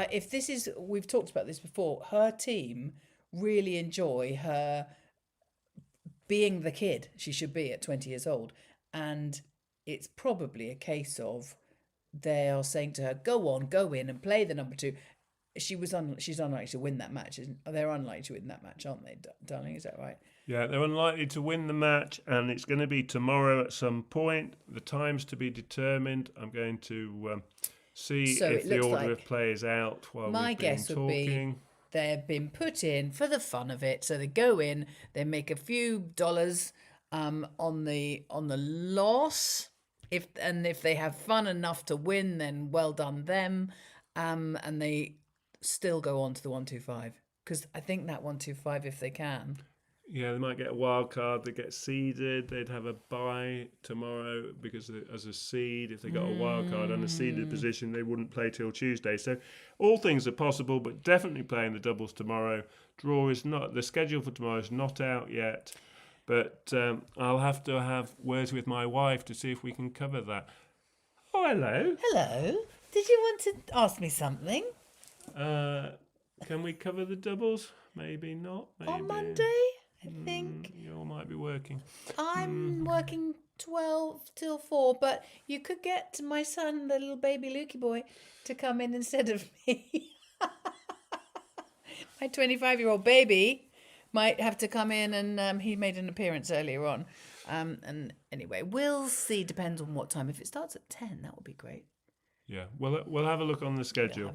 We've talked about this before, her team really enjoy her being the kid she should be at 20 years old. And it's probably a case of they are saying to her, go on, go in and play the number 2. She's unlikely to win that match. They're unlikely to win that match, aren't they, darling? Is that right? Yeah, they're unlikely to win the match, and it's going to be tomorrow at some point. The time's to be determined. I'm going to see if the order of play is out while my we've been guess talking. Would be they've been put in for the fun of it. So they go in, they make a few dollars on the loss. If they have fun enough to win, then well done them. And they still go on to the 1-2-5, because I think that 1-2-5, if they can. Yeah, they might get a wild card. They get seeded. They'd have a bye tomorrow because as a seed, if they got a wild card and a seeded position, they wouldn't play till Tuesday. So all things are possible, but definitely playing the doubles tomorrow. The schedule for tomorrow is not out yet, but I'll have to have words with my wife to see if we can cover that. Oh, hello. Hello. Did you want to ask me something? Can we cover the doubles? Maybe not. Maybe. On Monday, I think. You all might be working. I'm working 12 till 4, but you could get my son, the little baby Lukey boy, to come in instead of me. My 25-year-old baby might have to come in, and he made an appearance earlier on. And anyway, we'll see. Depends on what time. If it starts at 10, that would be great. Yeah, we'll have a look on the schedule.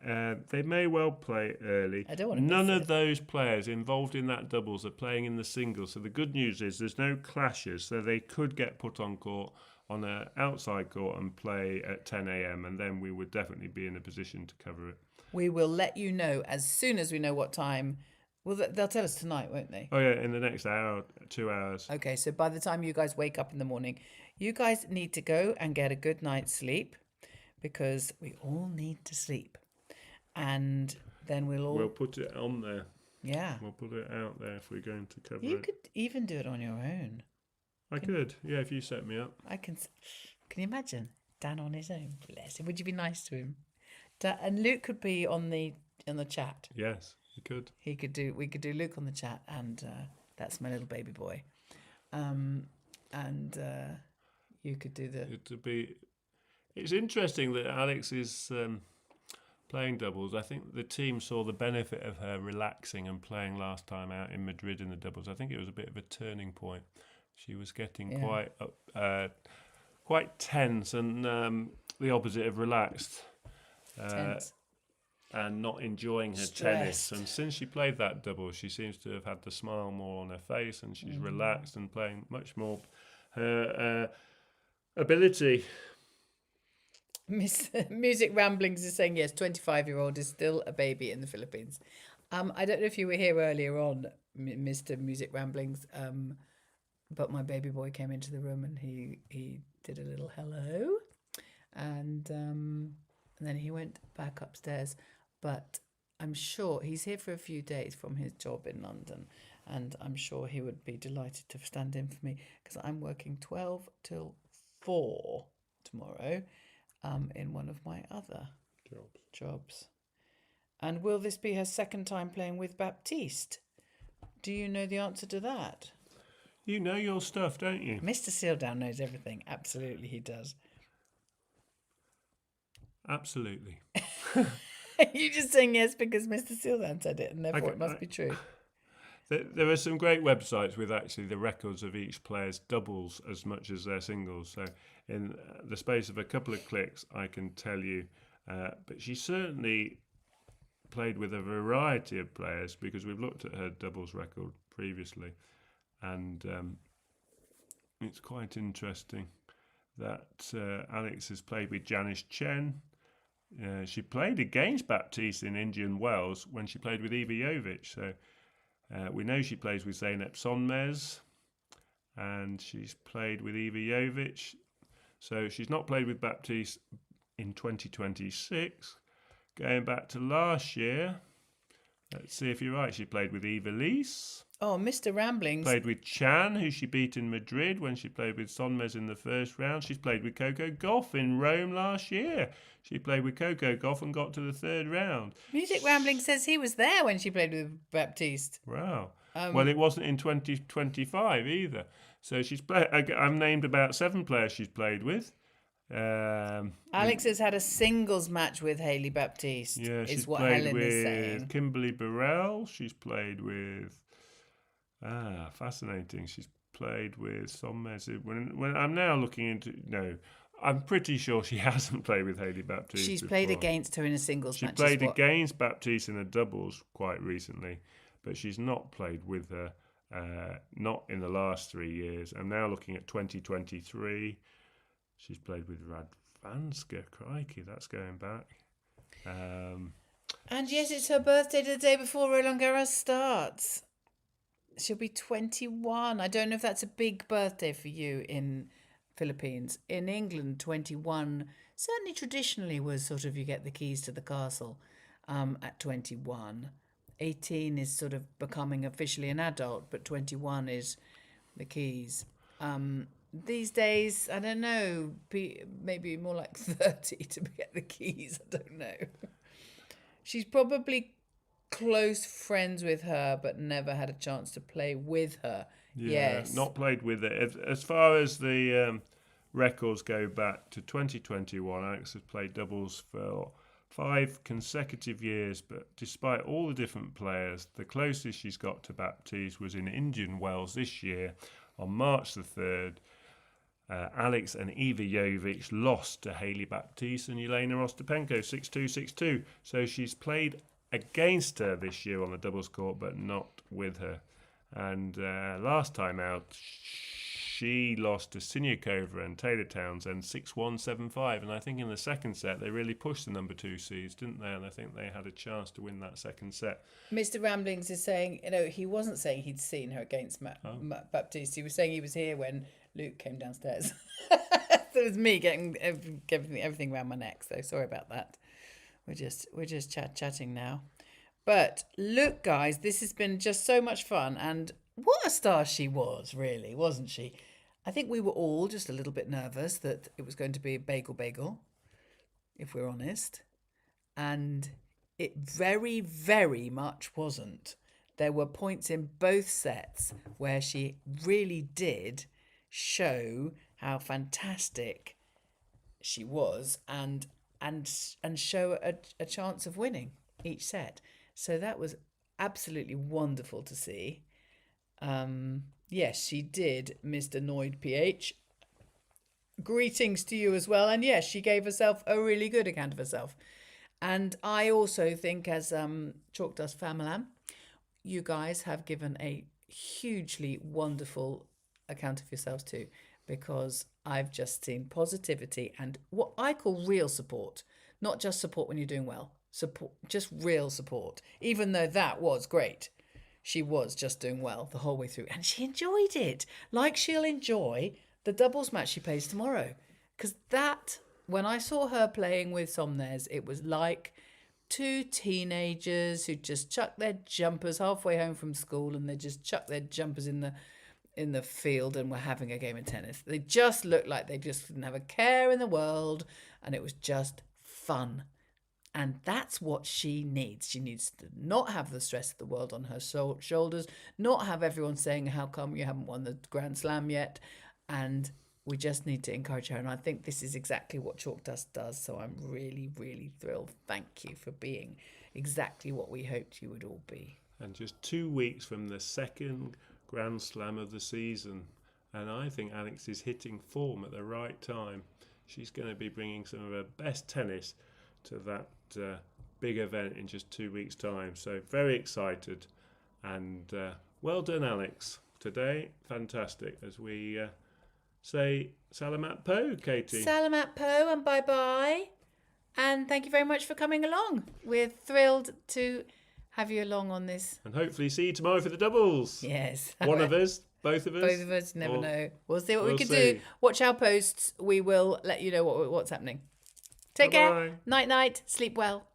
They may well play early. I don't want to None of those players involved in that doubles are playing in the singles. So the good news is there's no clashes. So they could get put on court on an outside court and play at 10 a.m. and then we would definitely be in a position to cover it. We will let you know as soon as we know what time. Well, they'll tell us tonight, won't they? Oh yeah, in the next hour, 2 hours. Okay, so by the time you guys wake up in the morning, you guys need to go and get a good night's sleep, because we all need to sleep. And then we'll put it on there. Yeah. We'll put it out there if we're going to cover it. You could even do it on your own. I could, yeah, if you set me up. Can you imagine Dan on his own? Bless him. Would you be nice to him? And Luke could be on the chat. Yes, he could. We could do Luke on the chat, and that's my little baby boy. You could do the. It's interesting that Alex is playing doubles. I think the team saw the benefit of her relaxing and playing last time out in Madrid in the doubles. I think it was a bit of a turning point. She was getting quite tense and the opposite of relaxed. Tense. and not enjoying her tennis. And since she played that double, she seems to have had the smile more on her face, and she's relaxed and playing much more her ability. Music Ramblings is saying, yes, 25-year-old is still a baby in the Philippines. I don't know if you were here earlier on, Mr. Music Ramblings, but my baby boy came into the room and he did a little hello, and then he went back upstairs. But I'm sure he's here for a few days from his job in London, and I'm sure he would be delighted to stand in for me because I'm working 12 till 4 tomorrow. In one of my other jobs. And will this be her second time playing with Baptiste? Do you know the answer to that? You know your stuff, don't you? Mr. Sealdown knows everything. Absolutely, he does. Absolutely. You're just saying yes because Mr. Sealdown said it, and therefore it must be true. There are some great websites with actually the records of each player's doubles as much as their singles. So in the space of a couple of clicks, I can tell you. But she certainly played with a variety of players because we've looked at her doubles record previously. And it's quite interesting that Alex has played with Janice Chen. She played against Baptiste in Indian Wells when she played with Eva Jovic. So we know she plays with Zeynep Sonmez, and she's played with Eva Jovic. So she's not played with Baptiste in 2026. Going back to last year, let's see if you're right. She played with Eva Lise. Oh, Mr. Ramblings. Played with Chan, who she beat in Madrid when she played with Sonmez in the first round. She's played with Coco Gauff in Rome last year. She played with Coco Gauff and got to the third round. Music Rambling says he was there when she played with Baptiste. Wow. Well, it wasn't in 2025 either. So she's played. I've named about 7 players she's played with. Alex has had a singles match with Hayley Baptiste. Yeah, she's is what played Helen with is saying. Kimberly Burrell. She's played with. Fascinating. She's played with Sonmez. When I'm now looking into I'm pretty sure she hasn't played with Hayley Baptiste. She's before. Played against her in a singles match. She played against Baptiste in a doubles quite recently, but she's not played with her, not in the last 3 years. I'm now looking at 2023. She's played with Radvanska. Crikey, that's going back. And yes, it's her birthday the day before Roland Garros starts. She'll be 21. I don't know if that's a big birthday for you in Philippines. In England, 21 certainly traditionally was sort of you get the keys to the castle at 21. 18 is sort of becoming officially an adult, but 21 is the keys. These days, I don't know, maybe more like 30 to get the keys. I don't know. She's probably close friends with her, but never had a chance to play with her. Yeah, yes. Not played with it. As far as the records go back to 2021, Alex has played doubles for 5 consecutive years, but despite all the different players, the closest she's got to Baptiste was in Indian Wells this year on March the 3rd. Alex and Eva Jovic lost to Hayley Baptiste and Elena Ostapenko 6-2, 6-2. So she's played against her this year on the doubles court, but not with her. And last time out, she lost to Siniakova and Taylor Townsend 6-1, 7-5. And I think in the second set, they really pushed the number 2 seeds, didn't they? And I think they had a chance to win that second set. Mr. Ramblings is saying, he wasn't saying he'd seen her against Baptiste. He was saying he was here when Luke came downstairs. So it was me getting everything around my neck. So sorry about that. We're just chatting now. But look, guys, this has been just so much fun, and what a star she was, really, wasn't she? I think we were all just a little bit nervous that it was going to be bagel, if we're honest. And it very, very much wasn't. There were points in both sets where she really did show how fantastic she was and show a chance of winning each set. So that was absolutely wonderful to see. Yes, she did, Mr. Noid PH. Greetings to you as well. And yes, she gave herself a really good account of herself. And I also think, as Chalk Dust Famalam, you guys have given a hugely wonderful account of yourselves too, because I've just seen positivity and what I call real support, not just support when you're doing well, support, just real support, even though that was great. She was just doing well the whole way through and she enjoyed it, like she'll enjoy the doubles match she plays tomorrow. Because that, when I saw her playing with Somnes, it was like two teenagers who just chucked their jumpers halfway home from school, and they just chucked their jumpers in the field and were having a game of tennis. They just looked like they just didn't have a care in the world, and it was just fun. And that's what she needs. She needs to not have the stress of the world on her shoulders, not have everyone saying, how come you haven't won the Grand Slam yet? And we just need to encourage her. And I think this is exactly what Chalk Dust does. So I'm really, really thrilled. Thank you for being exactly what we hoped you would all be. And just 2 weeks from the second Grand Slam of the season. And I think Alex is hitting form at the right time. She's going to be bringing some of her best tennis to that big event in just 2 weeks' time. So very excited. And well done, Alex. Today, fantastic. As we say Salamat Po, Katie. Salamat Po and bye-bye. And thank you very much for coming along. We're thrilled to have you along on this. And hopefully see you tomorrow for the doubles. Yes. One of us, both of us. Both of us, never know. We'll see what we we'll can see. do. Watch our posts. We will let you know what's happening. Take Bye-bye. care. Night, night. Sleep well.